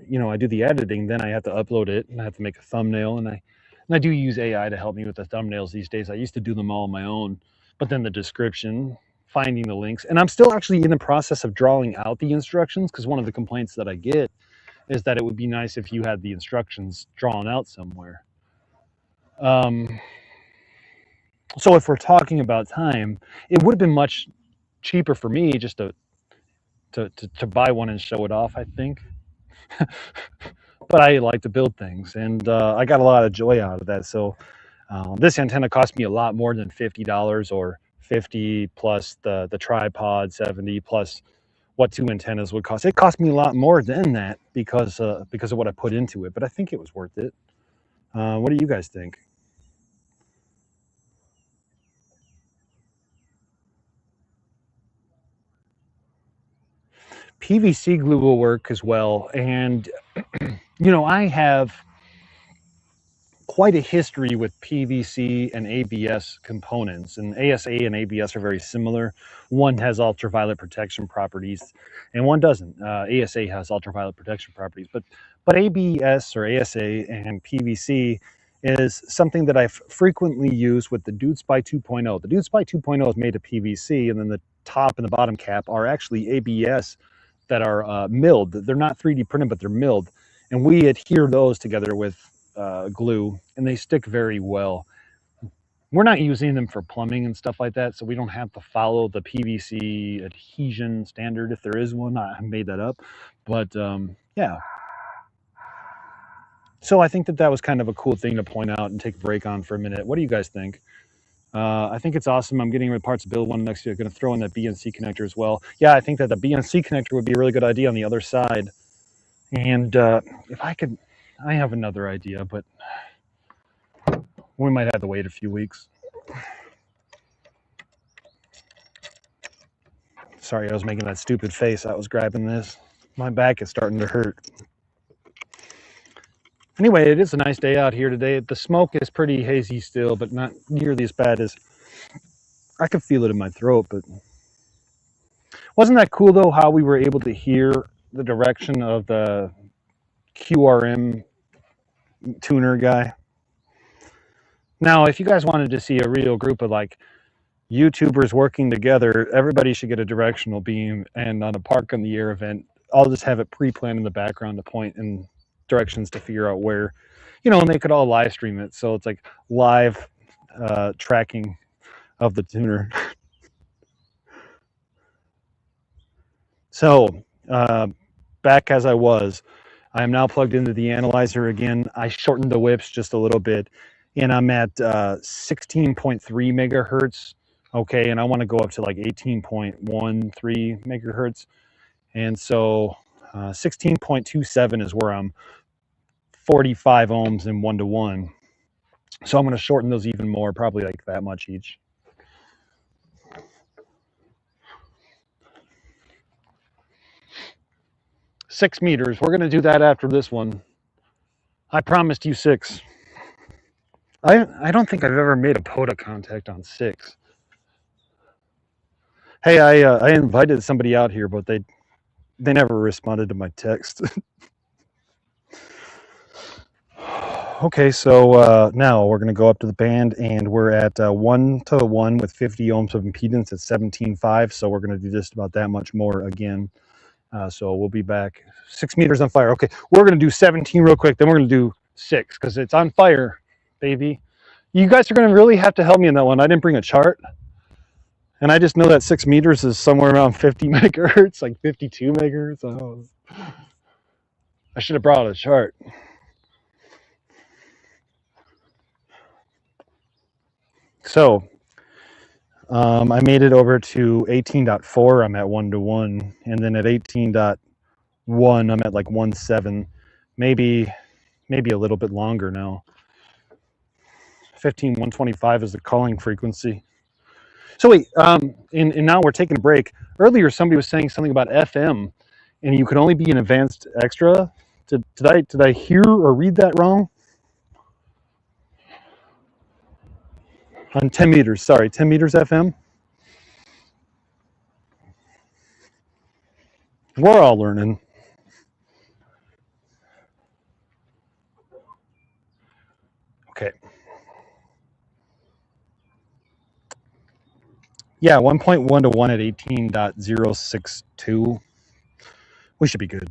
you know I do the editing, then I have to upload it and I have to make a thumbnail, and I do use AI to help me with the thumbnails these days. I used to do them all on my own, but then the description, finding the links, and I'm still actually in the process of drawing out the instructions, because one of the complaints that I get is that it would be nice if you had the instructions drawn out somewhere. So if we're talking about time, it would have been much cheaper for me just to buy one and show it off, I think. But I like to build things, and I got a lot of joy out of that. So this antenna cost me a lot more than $50, or 50 plus the tripod, 70 plus what 2 antennas would cost. It cost me a lot more than that because of what I put into it, but I think it was worth it. What do you guys think? PVC glue will work as well. And, you know, I have quite a history with PVC and ABS components, and ASA and ABS are very similar. One has ultraviolet protection properties and one doesn't. ASA has ultraviolet protection properties, but ABS or ASA and PVC is something that I've frequently used with the Dude Spy 2.0. The Dude Spy 2.0 is made of PVC, and then the top and the bottom cap are actually ABS that are milled. They're not 3D printed, but they're milled, and we adhere those together with glue, and they stick very well. We're not using them for plumbing and stuff like that, so we don't have to follow the PVC adhesion standard, if there is one. I made that up, but yeah. So I think that was kind of a cool thing to point out and take a break on for a minute. What do you guys think? I think it's awesome. I'm getting rid parts to build one next year. I'm going to throw in that BNC connector as well. Yeah, I think that the BNC connector would be a really good idea on the other side. And if I could, I have another idea, but we might have to wait a few weeks. Sorry, I was making that stupid face. I was grabbing this. My back is starting to hurt. Anyway, it is a nice day out here today. The smoke is pretty hazy still, but not nearly as bad as, I could feel it in my throat. But wasn't that cool though, how we were able to hear the direction of the QRM tuner guy? Now, if you guys wanted to see a real group of like YouTubers working together, everybody should get a directional beam, and on a Park on the Air event, I'll just have it pre-planned in the background to point in directions to figure out where, you know, and they could all live stream it. So it's like live tracking of the tuner. So back as I was, I am now plugged into the analyzer again. I shortened the whips just a little bit, and I'm at 16.3 megahertz Okay, and I want to go up to like 18.13 megahertz. And so 16.27 is where I'm 45 ohms and 1-to-1. So I'm going to shorten those even more, probably like that much each. Six meters. We're going to do that after this one. I promised you 6. I don't think I've ever made a POTA contact on 6. Hey, I invited somebody out here, but they never responded to my text. Okay, so now we're going to go up to the band, and we're at 1-to-1 with 50 ohms of impedance at 17.5. So we're going to do just about that much more again. So we'll be back. 6 meters on fire. Okay, we're going to do 17 real quick. Then we're going to do 6 because it's on fire, baby. You guys are going to really have to help me in that one. I didn't bring a chart. And I just know that 6 meters is somewhere around 50 megahertz, like 52 megahertz. Oh, I should have brought a chart. So I made it over to 18.4. I'm at 1-to-1. And then at 18.1, I'm at like 1.7. Maybe a little bit longer now. 15125 is the calling frequency. So wait, and now we're taking a break. Earlier, somebody was saying something about FM, and you could only be an advanced extra. Did I hear or read that wrong? On 10 meters, sorry, 10 meters FM. We're all learning. Okay. Yeah, 1.1-to-1 at 18.062. We should be good.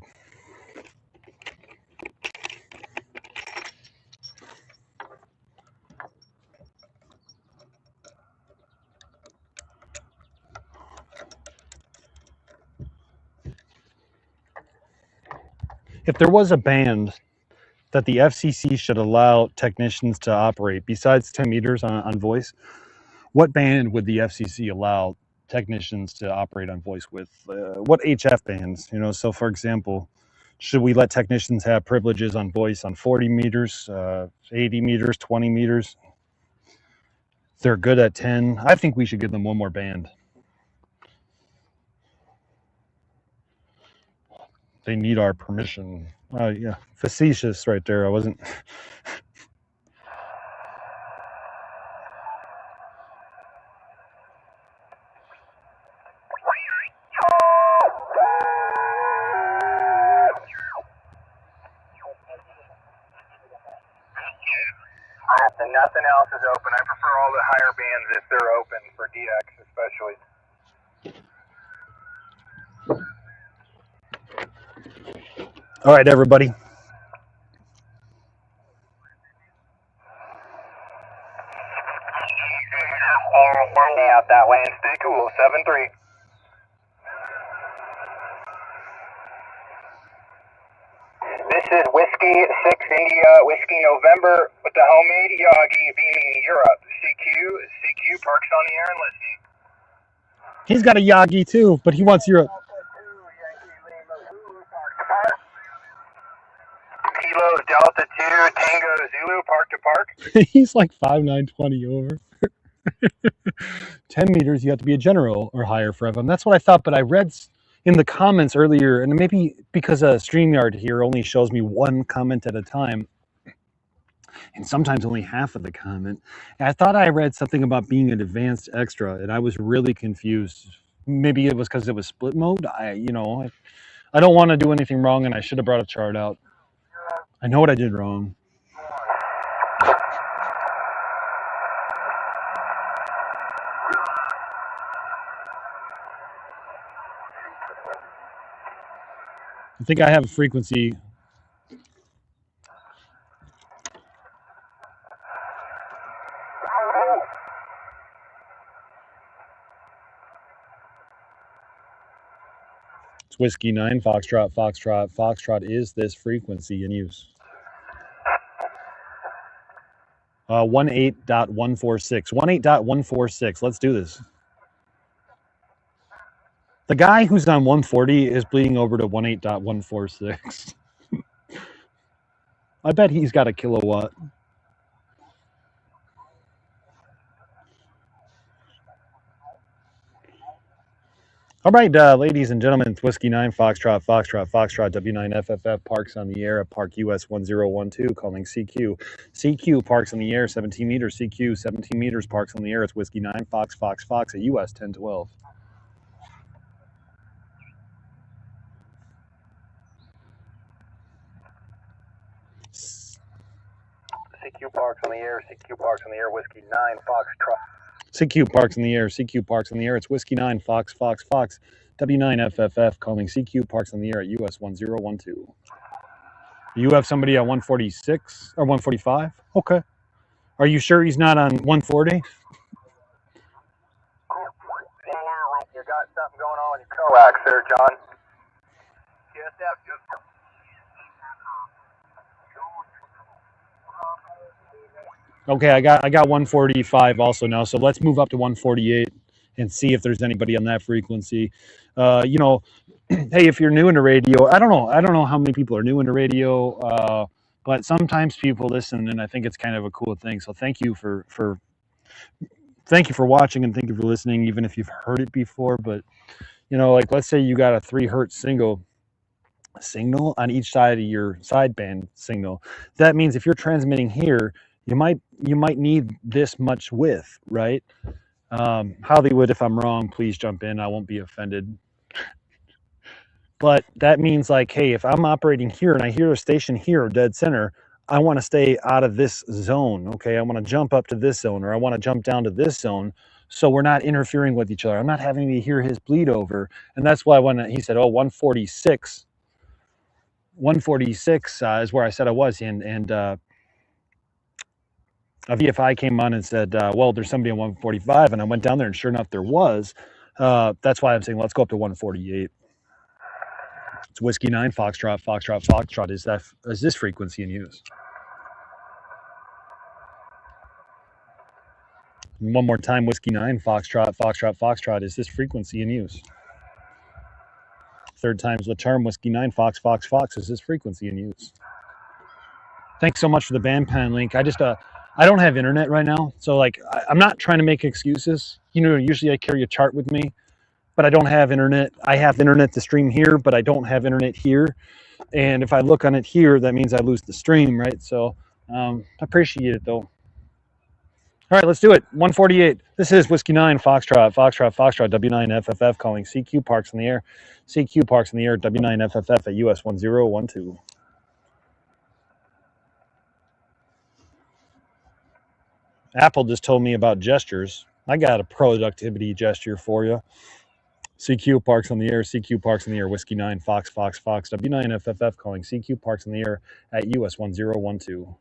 If there was a band that the FCC should allow technicians to operate besides 10 meters on voice, what band would the FCC allow technicians to operate on voice with? What HF bands? You know, so for example, should we let technicians have privileges on voice on 40 meters, 80 meters, 20 meters? They're good at 10. I think we should give them one more band. They need our permission. Yeah, facetious right there. I wasn't. Nothing else is open. I prefer all the higher bands if they're open for DX especially. All right, everybody. Stay out that way and stay cool. 7-3. This is Whiskey 6 India Whiskey November with the homemade Yagi beaming Europe. CQ Parks on the air and listening. He's got a Yagi too, but he wants Europe. Kilo Delta 2 Tango Zulu Park to Park. He's like 5'9", over. 10 meters, you have to be a general or higher for FM. That's what I thought, but I read in the comments earlier, and maybe because StreamYard here only shows me one comment at a time, and sometimes only half of the comment. And I thought I read something about being an advanced extra, and I was really confused. Maybe it was because it was split mode. I don't want to do anything wrong, and I should have brought a chart out. I know what I did wrong. I think I have a frequency. It's Whiskey 9, Foxtrot, Foxtrot. Foxtrot is this frequency in use. 18.146. 18.146. Let's do this. The guy who's on 140 is bleeding over to 18.146. I bet he's got a kilowatt. All right, ladies and gentlemen, it's Whiskey 9, Foxtrot, W9FFF, parks on the air at Park US 1012, calling CQ. CQ parks on the air, 17 meters, CQ, 17 meters, parks on the air. It's Whiskey 9, Fox at US 1012. CQ parks on the air, Whiskey 9, Foxtrot. CQ parks in the air, CQ parks in the air. It's Whiskey 9, Fox, W9FFF, calling CQ parks on the air at US 1012. You have somebody at 146 or 145? Okay. Are you sure he's not on 140? You got something going on with your coax there, John. Yes, that's Okay, I got 145 also now, so let's move up to 148 and see if there's anybody on that frequency. You know, hey, if you're new into radio, I don't know how many people are new into radio, but sometimes people listen, and I think it's kind of a cool thing. So thank you for watching, and thank you for listening, even if you've heard it before. But you know, like let's say you got a 3 hertz signal on each side of your sideband signal. That means if you're transmitting here, you might need this much width, right? Hollywood, if I'm wrong, please jump in. I won't be offended. But that means like, hey, if I'm operating here and I hear a station here, dead center, I want to stay out of this zone. Okay, I want to jump up to this zone, or I want to jump down to this zone, so we're not interfering with each other. I'm not having to hear his bleed over. And that's why when he said, 146 is where I said I was, and a VFI came on and said, well, there's somebody on 145, and I went down there, and sure enough, there was. That's why I'm saying let's go up to 148. It's Whiskey 9, Foxtrot. Is this frequency in use? And one more time, Whiskey 9, Foxtrot. Is this frequency in use? Third time's the charm, Whiskey 9, Fox. Is this frequency in use? Thanks so much for the bandpan link. I don't have internet right now, so like I'm not trying to make excuses. You know, usually I carry a chart with me, but I don't have internet. I have internet to stream here, but I don't have internet here. And if I look on it here, that means I lose the stream, right? So I appreciate it though. All right, let's do it. 148. This is Whiskey 9, Foxtrot, W9FFF, calling CQ parks in the air. CQ parks in the air, W9FFF at US 1012. Apple just told me about gestures. I got a productivity gesture for you. CQ parks on the air, CQ parks in the air, Whiskey 9, Fox, W9FFF, calling CQ parks in the air at US 1012.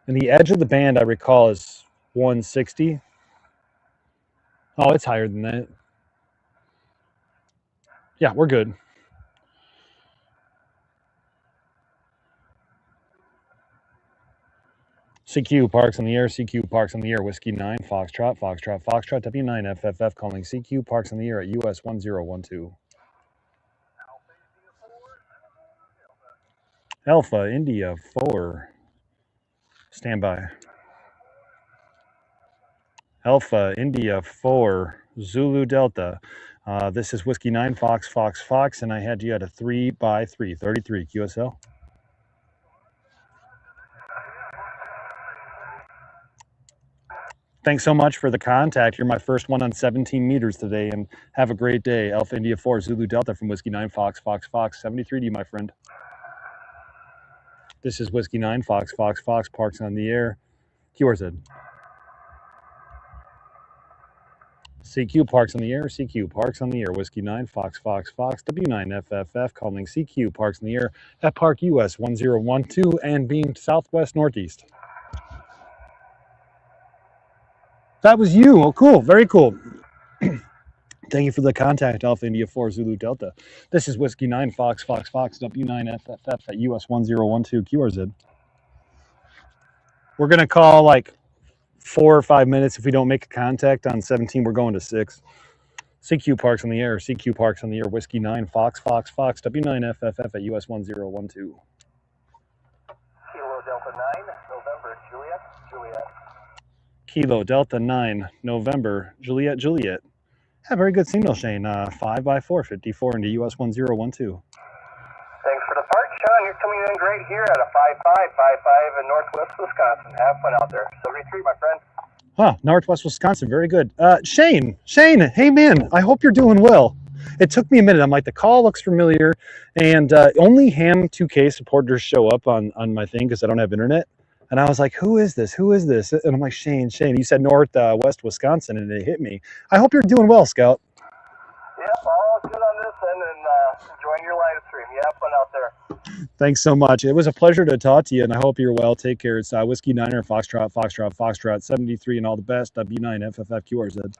And the edge of the band, I recall, is 160. Oh, it's higher than that. Yeah, we're good. CQ parks on the air, CQ parks on the air, Whiskey 9, Foxtrot, W9FFF, calling CQ parks on the air at US 1012. Alpha, India 4. Standby. Alpha, India 4, Zulu Delta. This is Whiskey 9, Fox, and I had you at a 3x3, 33 QSL. Thanks so much for the contact. You're my first one on 17 meters today, and have a great day. Alpha India 4, Zulu Delta from Whiskey 9, Fox, 73 to you, my friend. This is Whiskey 9, Fox, parks on the air. QRZ. CQ parks on the air, CQ parks on the air. Whiskey 9, Fox, W9FFF, calling CQ parks in the air at Park US 1012 and being southwest northeast. That was you. Oh, cool. Very cool. Thank you for the contact, Alpha India 4, Zulu Delta. This is Whiskey 9, Fox, W9FFF at US 1012 QRZ. We're going to call like 4 or 5 minutes. If we don't make a contact on 17, we're going to 6. CQ Parks on the air. CQ Parks on the air. Whiskey 9 Fox W9FFF at US 1012. Kilo Delta 9, November, Juliet. Kilo Delta 9 November Juliet. Yeah, very good signal, Shane. 5x4 54 into US 1012. Thanks for the park, Sean. You're coming in great here at a 5555 in Northwest Wisconsin. Have fun out there. 73, my friend. Huh, Northwest Wisconsin, very good. Shane, hey man, I hope you're doing well. It took me a minute. I'm like, the call looks familiar, and only Ham 2K supporters show up on my thing because I don't have internet. And I was like, who is this? And I'm like, Shane. You said Northwest Wisconsin, and it hit me. I hope you're doing well, Scout. Yep, all good on this end, and enjoying your live stream. You have fun out there. Thanks so much. It was a pleasure to talk to you, and I hope you're well. Take care. It's Whiskey 9 Foxtrot 73, and all the best. W9FFFQRZ.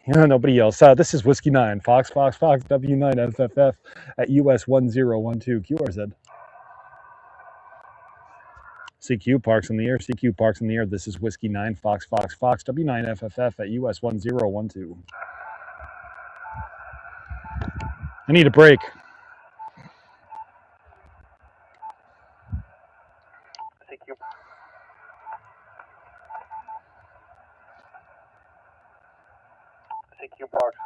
Yeah, nobody else. This is Whiskey 9 Fox W9FFF at US 1012 QRZ. CQ Parks in the air. CQ Parks in the air. This is Whiskey 9 Fox W9FFF at US 1012. I need a break. CQ Parks.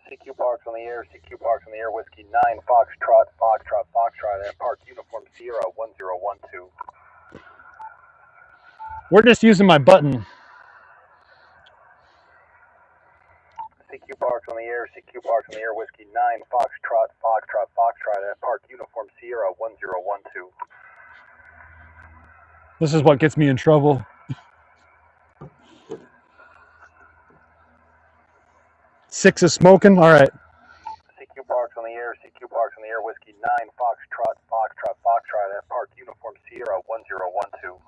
CQ Parks on the air. CQ Parks on the air. Whiskey 9 Foxtrot at Park Uniform Sierra 1012. We're just using my button. CQ Parks on the air. CQ Parks on the air. Whiskey 9 Foxtrot at Park Uniform Sierra 1012. This is what gets me in trouble. 6 is smoking. All right. CQ Parks on the air. CQ Parks on the air. Whiskey 9 Foxtrot at Park Uniform Sierra 1012.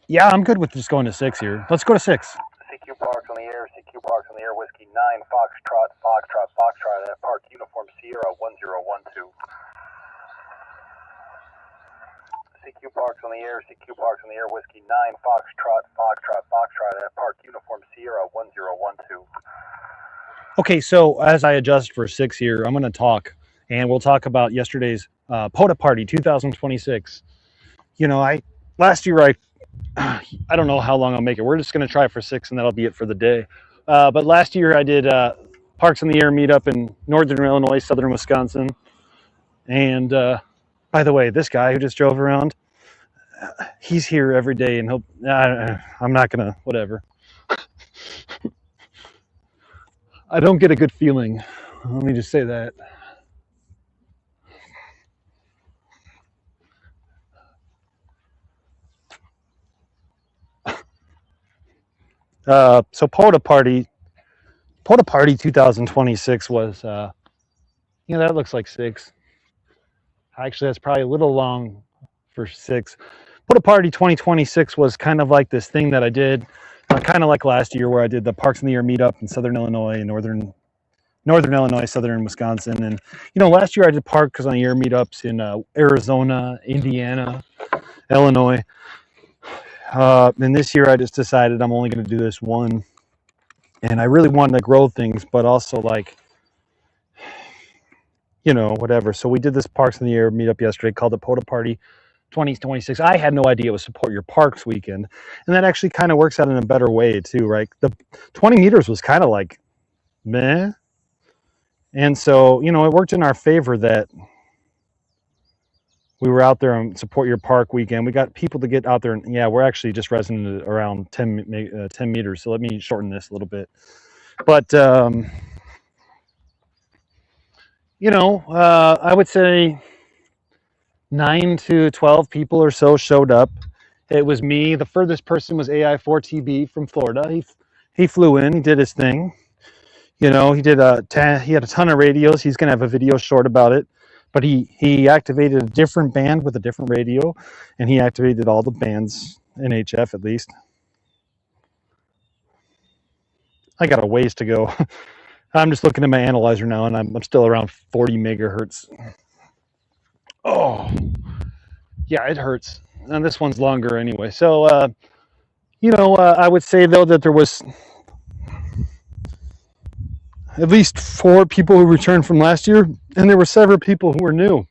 Yeah, I'm good with just going to 6 here. Let's go to 6. CQ Parks on the air. CQ Parks on the air. Whiskey 9 Foxtrot at Park Uniform Sierra 1012. CQ Parks on the air. CQ Parks on the air. Whiskey 9 Foxtrot at Park Uniform Sierra 1012. Okay, so as I adjust for 6 here, I'm going to talk, and we'll talk about yesterday's POTA party 2026. You know, last year I don't know how long I'll make it. We're just going to try for 6, and that'll be it for the day. But last year I did Parks in the Air meetup in northern Illinois, southern Wisconsin. And by the way, this guy who just drove around, he's here every day, and I'm not going to, whatever. I don't get a good feeling. Let me just say that. So POTA party 2026 was, that looks like 6. Actually, that's probably a little long for 6. POTA party 2026 was kind of like this thing that I did, kind of like last year where I did the Parks in the Air meetup in southern Illinois and northern Illinois, southern Wisconsin. And, last year I did Parks on the Air meetups in Arizona, Indiana, Illinois. And this year I just decided I'm only going to do this one, and I really wanted to grow things, but also whatever. So we did this Parks in the Air meetup yesterday called the POTA Party 2026. I had no idea it was Support Your Parks weekend, and that actually kind of works out in a better way too, right? The 20 meters was kind of like meh, and so it worked in our favor that we were out there on Support Your Park weekend. We got people to get out there, and we're actually just resonated around 10 meters. So let me shorten this a little bit. But, I would say 9 to 12 people or so showed up. It was me. The furthest person was AI4TB from Florida. He flew in, he did his thing. He had a ton of radios. He's going to have a video short about it. But he activated a different band with a different radio, and he activated all the bands in HF at least. I got a ways to go. I'm just looking at my analyzer now, and I'm still around 40 megahertz. Oh, yeah, it hurts. And this one's longer anyway. So, I would say, though, that there was at least 4 people who returned from last year, and there were several people who were new.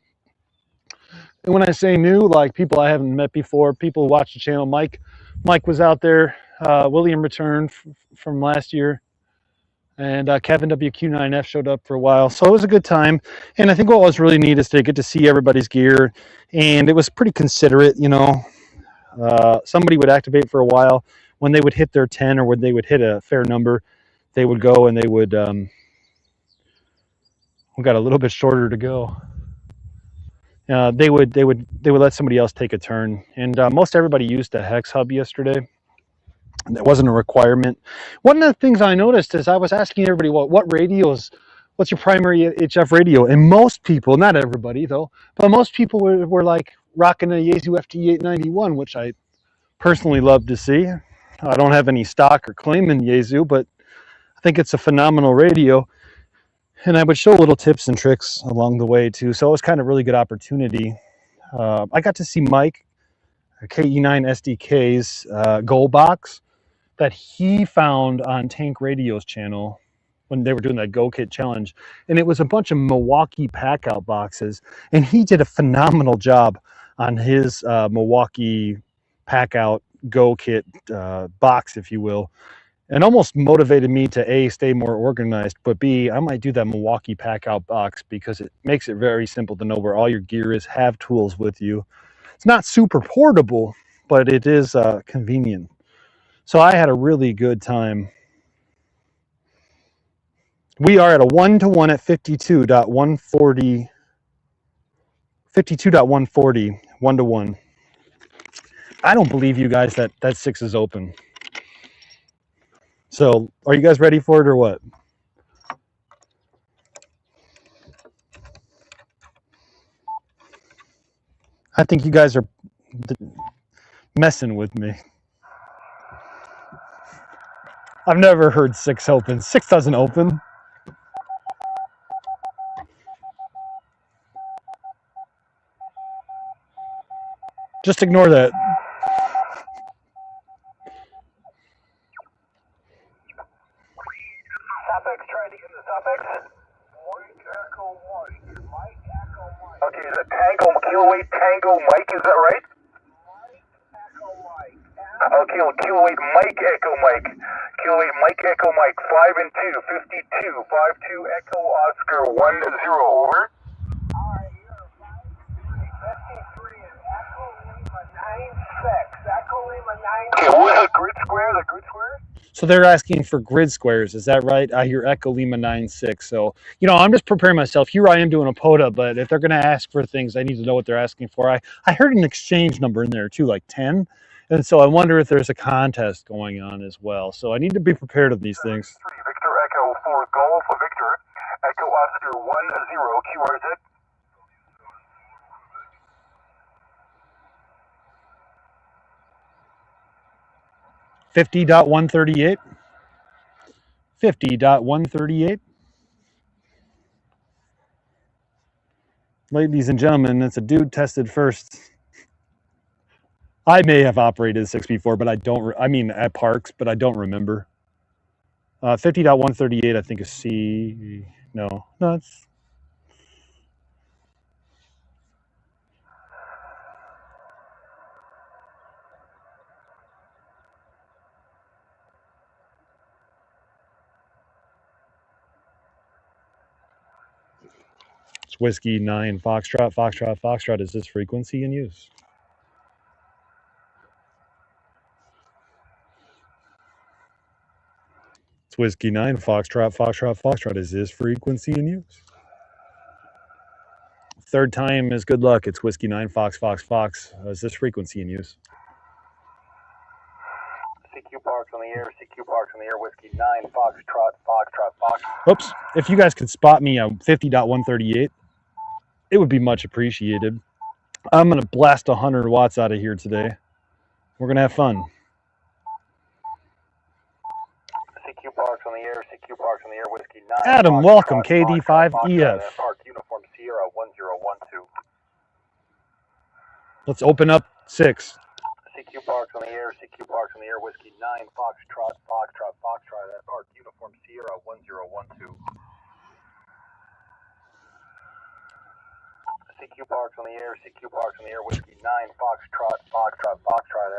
And when I say new, like people I haven't met before, people who watch the channel. Mike was out there. William returned from last year. And Kevin WQ9F showed up for a while. So it was a good time. And I think what was really neat is to get to see everybody's gear. And it was pretty considerate, somebody would activate for a while. When they would hit their 10 or when they would hit a fair number, they would go and they would, we got a little bit shorter to go. They would let somebody else take a turn. And most everybody used a hex hub yesterday. That wasn't a requirement. One of the things I noticed is I was asking everybody, what radios, what's your primary HF radio? And most people, not everybody though, but most people were like rocking a Yaesu FT891, which I personally love to see. I don't have any stock or claim in Yaesu, but I think it's a phenomenal radio. And I would show little tips and tricks along the way too. So it was kind of a really good opportunity. I got to see Mike, KE9 SDK's goal box that he found on Tank Radio's channel when they were doing that Go Kit challenge. And it was a bunch of Milwaukee pack out boxes. And he did a phenomenal job on his Milwaukee pack out Go Kit box, if you will. And almost motivated me to A, stay more organized, but B, I might do that Milwaukee pack out box because it makes it very simple to know where all your gear is, have tools with you. It's not super portable, but it is convenient. So I had a really good time. We are at a 1-to-1 at 52.140, 52.140, 1-to-1. I don't believe you guys that 6 is open. So are you guys ready for it or what? I think you guys are messing with me. I've never heard 6 open. 6 doesn't open. Just ignore that. Topics, trying to get the topics. Mike Echo Mike. Mike Echo Mike. Okay, is it Tango, Kiloweight Tango Mike, is that right? Mike Echo Mike. Okay, well, Kiloweight Mike Echo Mike. Kiloweight Mike Echo Mike. 5 and 2, 52, 52 Echo Oscar 10, over. Alright, you're 53, 53 and Echo Lima 96. Echo Lima 96. Okay, what a grid square, the grid square? So they're asking for grid squares. Is that right? I hear Echo Lima 96. So, I'm just preparing myself. Here I am doing a POTA, but if they're going to ask for things, I need to know what they're asking for. I heard an exchange number in there too, like 10. And so I wonder if there's a contest going on as well. So I need to be prepared of these things. 3 Victor Echo 4 Golf Victor. Echo Oscar 10 QRZ. 50.138. 50.138. Ladies and gentlemen, it's a dude tested first. I may have operated 6 before, but I don't, at parks, but I don't remember. 50.138, I think is C. No, it's. It's Whiskey 9 Foxtrot, Foxtrot, Foxtrot. Is this frequency in use? It's Whiskey 9 Foxtrot, Foxtrot, Foxtrot. Is this frequency in use? Third time is good luck. It's Whiskey 9 Fox, Fox, Fox. Is this frequency in use? CQ Parks on the air, CQ Parks on the air, Whiskey 9 Foxtrot, Foxtrot, Fox. Oops. If you guys could spot me on 50.138, it would be much appreciated. I'm going to blast 100 watts out of here today. We're going to have fun. CQ Parks on the air, CQ CQ Parks in the air, Whiskey 9. Adam, welcome, KD5EF. Park Uniform Sierra 1012. Let's open up 6. CQ Parks on the air, CQ Parks on the air, Whiskey 9, Foxtrot, at Park Uniform Sierra 1012. CQ Parks on the air, CQ Parks on the air, Whiskey 9, Foxtrot,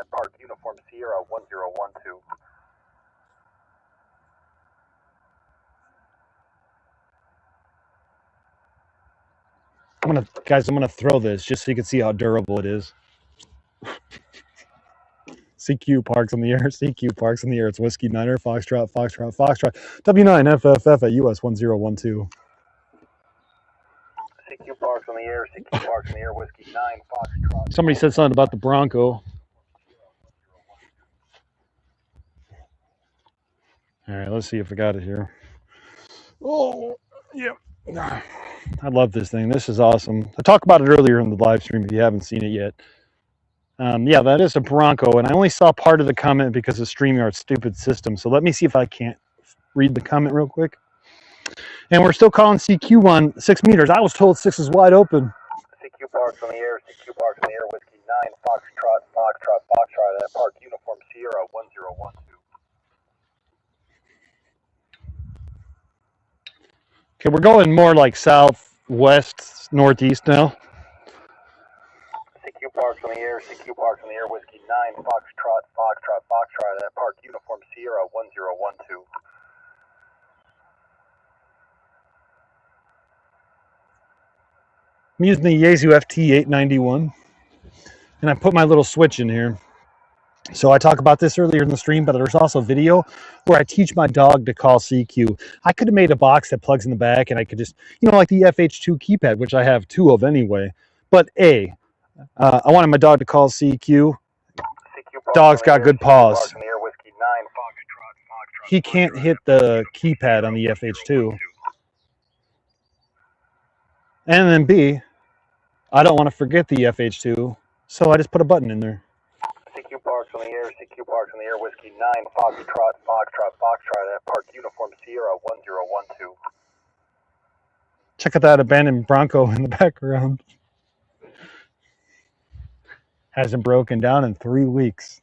at Park Uniform Sierra 1012. I'm gonna throw this just so you can see how durable it is. CQ Parks on the air, CQ Parks on the air. It's Whiskey Niner, Foxtrot, W9FFF at US 1012. CQ Parks on the air, CQ Parks on the air, Whiskey 9, Foxtrot. Somebody said something about the Bronco. All right, let's see if I got it here. Oh, yeah. I love this thing. This is awesome. I talked about it earlier in the live stream if you haven't seen it yet. Yeah, that is a Bronco, and I only saw part of the comment because of StreamYard's stupid system. So let me see if I can't read the comment real quick. And we're still calling CQ on 6 meters. I was told 6 is wide open. CQ Parks on the air, CQ Parks on the air, Whiskey 9, Foxtrot, at Park Uniform Sierra 1012. Okay, we're going more like southwest, northeast now. CQ Parks on the air, CQ Parks on the air, Whiskey 9, Foxtrot, at Park Uniform Sierra 1012. I'm using the Yaesu FT891, and I put my little switch in here. So I talked about this earlier in the stream, but there's also video where I teach my dog to call CQ. I could have made a box that plugs in the back, and I could just, like the FH2 keypad, which I have 2 of anyway. But I wanted my dog to call CQ. Dog's got good paws. He can't hit the keypad on the FH2. And then B, I don't want to forget the FH2, so I just put a button in there. CQ Parks on the air, CQ Parks on the air, Whiskey 9, Foxtrot, at Park Uniform Sierra 1012. Check out that abandoned Bronco in the background. Hasn't broken down in 3 weeks.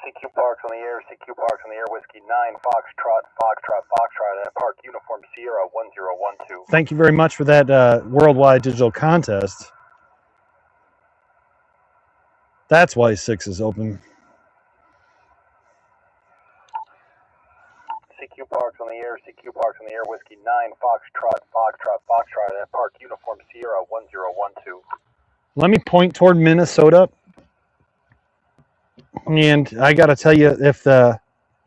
CQ Parks on the air, CQ Parks on the air, Whiskey 9, Foxtrot, at Park Uniform Sierra 1012. Thank you very much for that worldwide digital contest. That's why 6 is open. CQ Parks on the air, CQ Parks on the air, Whiskey 9, Foxtrot, at Park Uniform Sierra 1012. Let me point toward Minnesota. And I got to tell you, if I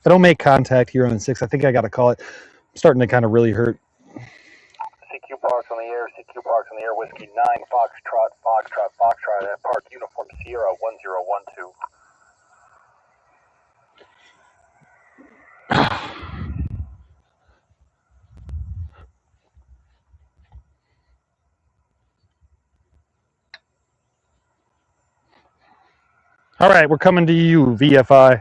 don't make contact here on 6, I think I got to call it. I'm starting to kind of really hurt. CQ Parks on the air, CQ Parks on the air, Whiskey 9, Foxtrot, at Park Uniform Sierra 1012. All right, we're coming to you, VFI.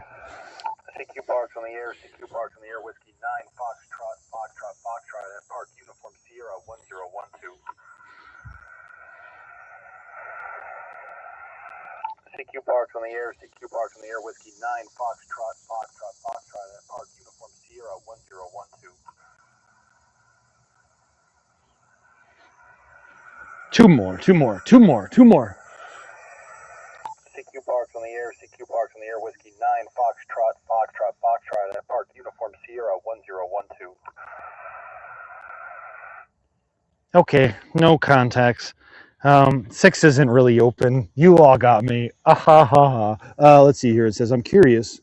CQ Parks on the air, CQ Parks on the air, Whiskey 9, Foxtrot, at Park Uniform Sierra 1012. CQ Parks on the air, CQ Parks on the air, Whiskey 9, Foxtrot, at Park Uniform Sierra 1012. 2 more. CQ Parks on the air, CQ Parks on the air, Whiskey 9, Foxtrot, at Park Uniform Sierra 1012. Okay, no contacts. 6 isn't really open. You all got me. Let's see here. It says, I'm curious.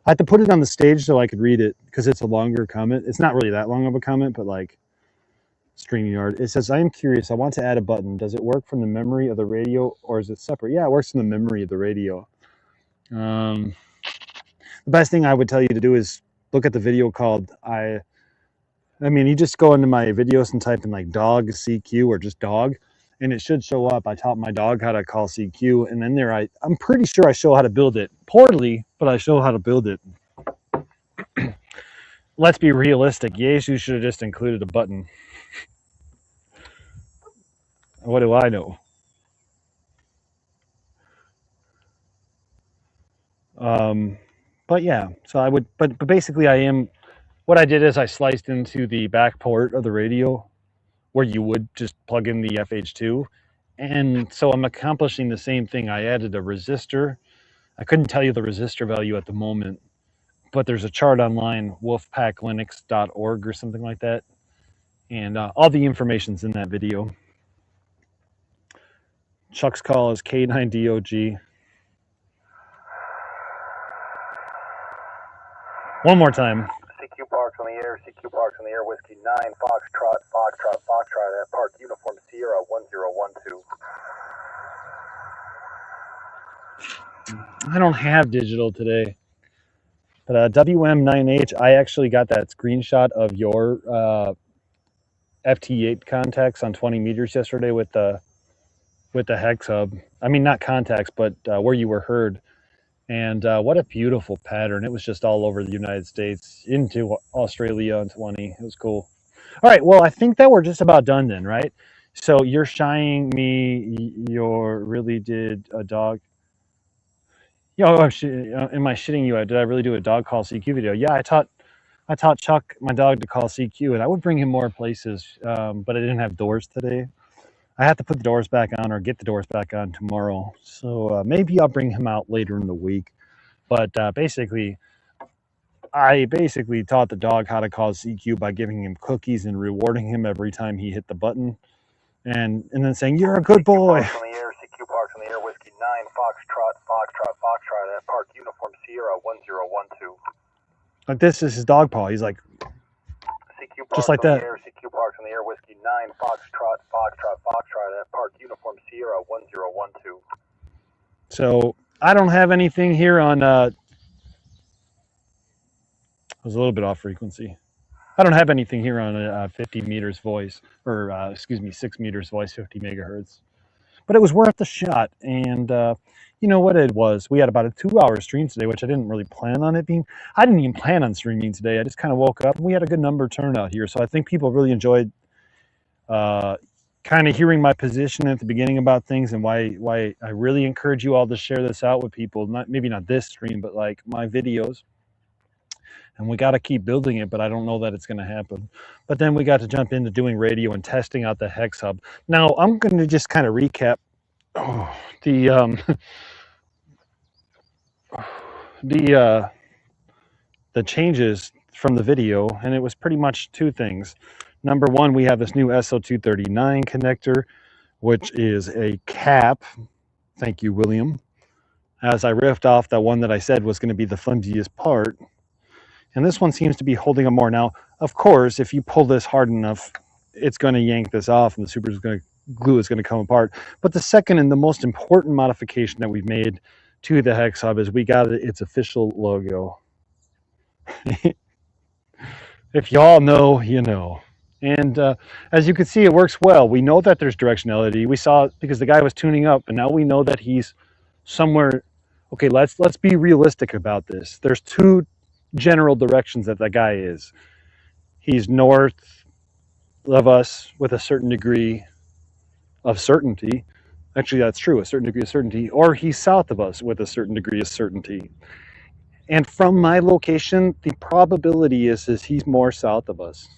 I had to put it on the stage so I could read it because it's a longer comment. It's not really that long of a comment, but like StreamYard. It says, I am curious. I want to add a button. Does it work from the memory of the radio or is it separate? Yeah, it works from the memory of the radio. The best thing I would tell you to do is look at the video called you just go into my videos and type in like dog CQ or just dog, and it should show up. I taught my dog how to call CQ, and then I'm pretty sure I show how to build it. Poorly, but I show how to build it. let's be realistic. Yaesu should have just included a button. What do I know? But yeah, so I would, but basically what I did is I sliced into the back port of the radio where you would just plug in the FH2. And so I'm accomplishing the same thing. I added a resistor. I couldn't tell you the resistor value at the moment, but there's a chart online, wolfpacklinux.org or something like that. And all the information's in that video. Chuck's call is K9DOG. One more time. CQ Parks on the air, CQ Parks on the air, Whiskey 9, Foxtrot, Foxtrot, Foxtrot at Park Uniform Sierra 1012. I don't have digital today. But WM9H, I actually got that screenshot of your FT8 contacts on 20 meters yesterday with the hex hub. I mean, not contacts, but where you were heard. And what a beautiful pattern. It was just all over the United States into Australia on 20. It was cool. All right, well, I think that we're just about done then, right? So you're shying me your really did a dog. Yo, am I shitting you? Did I really do a dog call CQ video? Yeah, I taught Chuck, my dog, to call CQ, and I would bring him more places, but I didn't have doors today. I have to put the doors back on or get the doors back on tomorrow. So maybe I'll bring him out later in the week. But basically, I taught the dog how to call CQ by giving him cookies and rewarding him every time he hit the button. And then saying, "You're a good boy." CQ Parks on the air, Whiskey 9, Foxtrot, Foxtrot, Foxtrot at Park Uniform Sierra 1012. Like this is his dog paw. He's like, CQ Parks just like on that. The air, CQ Parks on the air, Whiskey 9, Foxtrot, Foxtrot, Foxtrot at Park Uniform Sierra 1012. So I don't have anything here on. I was a little bit off frequency. I don't have anything here on 50 meters voice, or 6 meters voice, 50 megahertz. But it was worth the shot. And you know what it was? We had about a 2-hour stream today, which I didn't really plan on it being. I didn't even plan on streaming today. I just kind of woke up and we had a good number turnout here. So I think people really enjoyed kind of hearing my position at the beginning about things and why I really encourage you all to share this out with people. Maybe not this stream, but like my videos. And we got to keep building it, but I don't know that it's going to happen. But then we got to jump into doing radio and testing out the hex hub. Now I'm going to just kind of recap the changes from the video, and it was pretty much two things. Number one, we have this new SO239 connector, which is a cap. Thank you, William. As I riffed off that one that I said was going to be the flimsiest part. And this one seems to be holding up more. Now, of course, if you pull this hard enough, it's going to yank this off and the super glue is going to come apart. But the second and the most important modification that we've made to the hex hub is we got its official logo. If y'all know, you know. And as you can see, it works well. We know that there's directionality. We saw it because the guy was tuning up, and now we know that he's somewhere. Okay, let's be realistic about this. There's two general directions that guy is. He's north of us with a certain degree of certainty. Actually, that's true, a certain degree of certainty. Or he's south of us with a certain degree of certainty. And from my location, the probability is he's more south of us.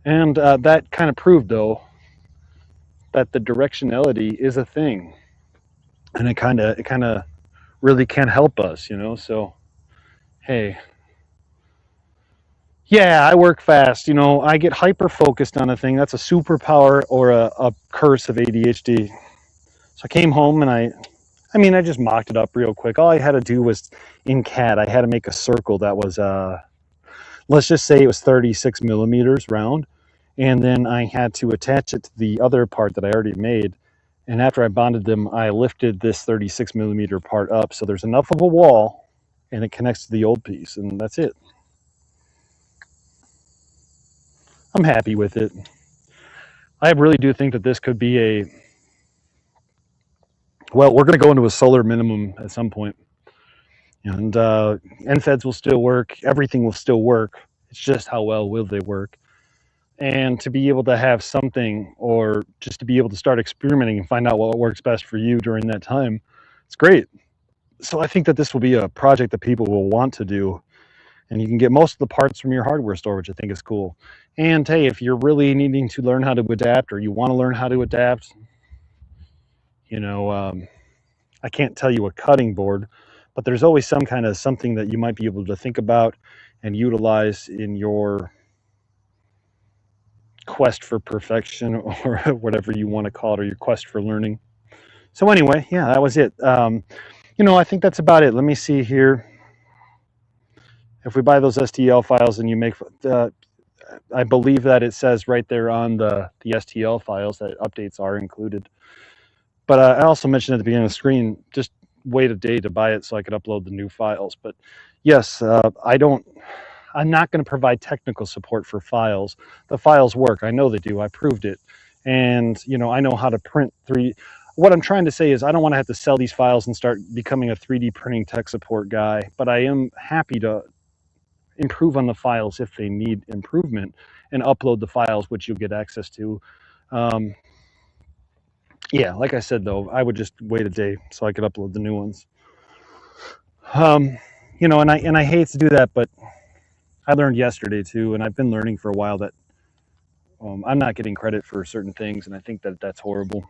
And that kind of proved, though, that the directionality is a thing. And it kind of really can help us, you know. So, hey. Yeah, I work fast, you know. I get hyper-focused on a thing. That's a superpower or a curse of ADHD. So I came home and I just mocked it up real quick. All I had to do was, in CAD, I had to make a circle that was, let's just say it was 36 millimeters round. And then I had to attach it to the other part that I already made. And after I bonded them, I lifted this 36 millimeter part up. So there's enough of a wall and it connects to the old piece. And that's it. I'm happy with it. I really do think that this could be well, we're going to go into a solar minimum at some point. And NFEDs will still work. Everything will still work. It's just how well will they work. And to be able to have something, or just to be able to start experimenting and find out what works best for you during that time, it's great. So I think that this will be a project that people will want to do. And you can get most of the parts from your hardware store, which I think is cool. And hey, if you're really needing to learn how to adapt, or you want to learn how to adapt, you know, I can't tell you a cutting board, but there's always some kind of something that you might be able to think about and utilize in your quest for perfection, or whatever you want to call it, or your quest for learning. So anyway, yeah, that was it. You know, I think that's about it. Let me see here. If we buy those STL files and you make, I believe that it says right there on the STL files that updates are included. But I also mentioned at the beginning of the screen, just wait a day to buy it so I could upload the new files. But yes, I'm not going to provide technical support for files. The files work. I know they do. I proved it. And, you know, I know how to print 3D. What I'm trying to say is I don't want to have to sell these files and start becoming a 3D printing tech support guy, but I am happy to improve on the files if they need improvement, and upload the files, which you'll get access to. Yeah, like I said, though, I would just wait a day so I could upload the new ones. You know, and I hate to do that, but I learned yesterday too, and I've been learning for a while, that I'm not getting credit for certain things, and I think that that's horrible.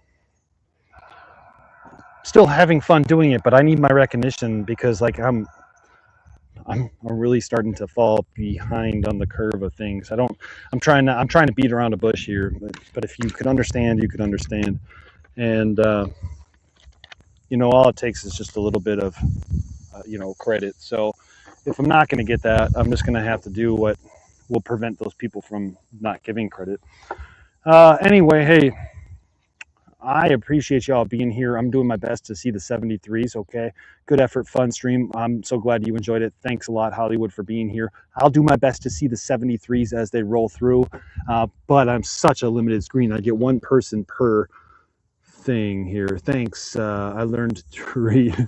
Still having fun doing it, but I need my recognition, because like I'm really starting to fall behind on the curve of things. I'm trying to beat around a bush here, but if you could understand, you could understand. And you know, all it takes is just a little bit of you know, credit. So if I'm not going to get that, I'm just going to have to do what will prevent those people from not giving credit. Anyway, hey, I appreciate y'all being here. I'm doing my best to see the 73s. Okay, good effort, fun stream. I'm so glad you enjoyed it. Thanks a lot, Hollywood, for being here. I'll do my best to see the 73s as they roll through, but I'm such a limited screen. I get one person per thing here. Thanks. I learned to read.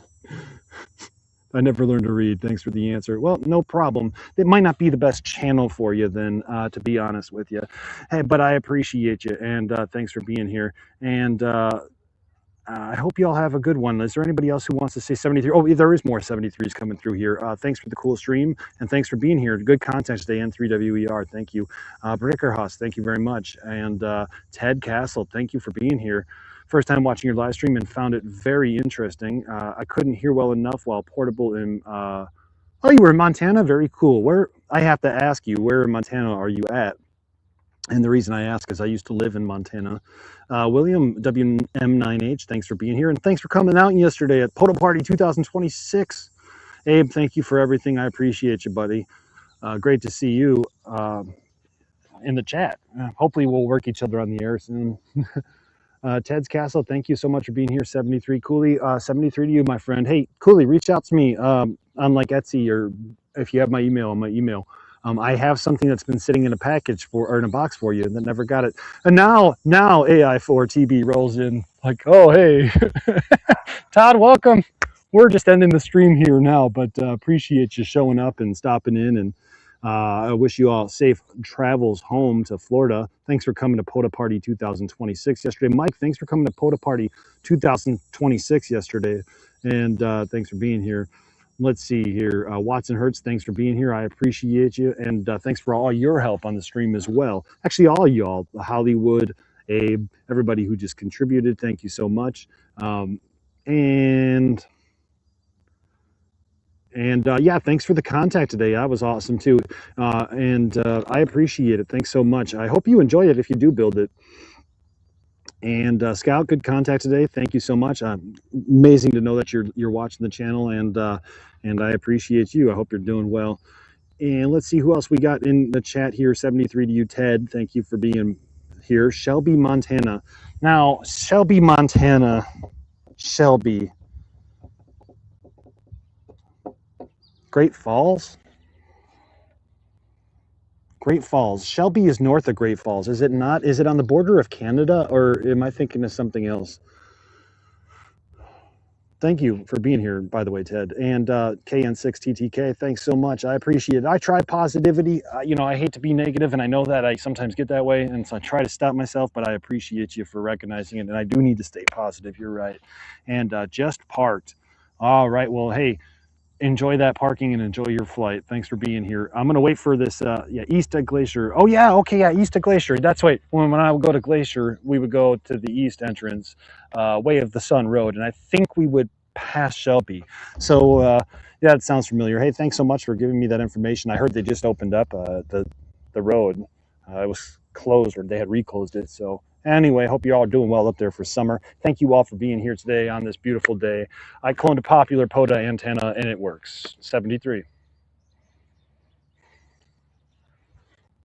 I never learned to read. Thanks for the answer. Well, no problem. It might not be the best channel for you then, to be honest with you. Hey, but I appreciate you, and thanks for being here. And I hope you all have a good one. Is there anybody else who wants to say 73? Oh, there is more 73s coming through here. Thanks for the cool stream, and thanks for being here. Good content today, N3WER. Thank you. Brickerhaus, thank you very much. And Ted Castle, thank you for being here. First time watching your live stream and found it very interesting. I couldn't hear well enough while portable in, oh, you were in Montana? Very cool. Where, I have to ask you, where in Montana are you at? And the reason I ask is I used to live in Montana. William WM9H, thanks for being here. And thanks for coming out yesterday at POTA Party 2026. Abe, thank you for everything. I appreciate you, buddy. Great to see you in the chat. Hopefully we'll work each other on the air soon. Ted's Castle, thank you so much for being here. 73 Cooley, 73 to you, my friend. Hey, Cooley, reach out to me on like Etsy, or if you have my email, on my email. I have something that's been sitting in a package or in a box for you that never got it. And now AI4TB rolls in like, oh, hey, Todd, welcome. We're just ending the stream here now, but appreciate you showing up and stopping in. And I wish you all safe travels home to Florida. Thanks for coming to POTA Party 2026 yesterday. Mike, thanks for coming to POTA Party 2026 yesterday. And thanks for being here. Let's see here. Watson Hertz, thanks for being here. I appreciate you. And thanks for all your help on the stream as well. Actually, all y'all, Hollywood, Abe, everybody who just contributed, thank you so much. And yeah, thanks for the contact today. That was awesome too. I appreciate it. Thanks so much. I hope you enjoy it if you do build it. And Scout, good contact today. Thank you so much. Amazing to know that you're watching the channel, and I appreciate you. I hope you're doing well. And let's see who else we got in the chat here. 73 to you, Ted. Thank you for being here. Shelby, Montana. Now, Shelby, Montana. Shelby. Great Falls? Great Falls. Shelby is north of Great Falls, is it not? Is it on the border of Canada, or am I thinking of something else? Thank you for being here, by the way, Ted. And KN6TTK, thanks so much. I appreciate it. I try positivity. You know, I hate to be negative, and I know that I sometimes get that way, and so I try to stop myself, but I appreciate you for recognizing it, and I do need to stay positive. You're right. And just parked. All right. Well, hey, enjoy that parking and enjoy your flight. Thanks for being here. I'm gonna wait for this. Yeah, East at Glacier. Oh yeah, okay, yeah, East at Glacier. That's right. When I would go to Glacier, we would go to the east entrance, Way of the Sun Road, and I think we would pass Shelby. So yeah, it sounds familiar. Hey, thanks so much for giving me that information. I heard they just opened up the road. It was closed, or they had reclosed it. So anyway, hope you're all doing well up there for summer. Thank you all for being here today on this beautiful day. I cloned a popular POTA antenna and it works. 73.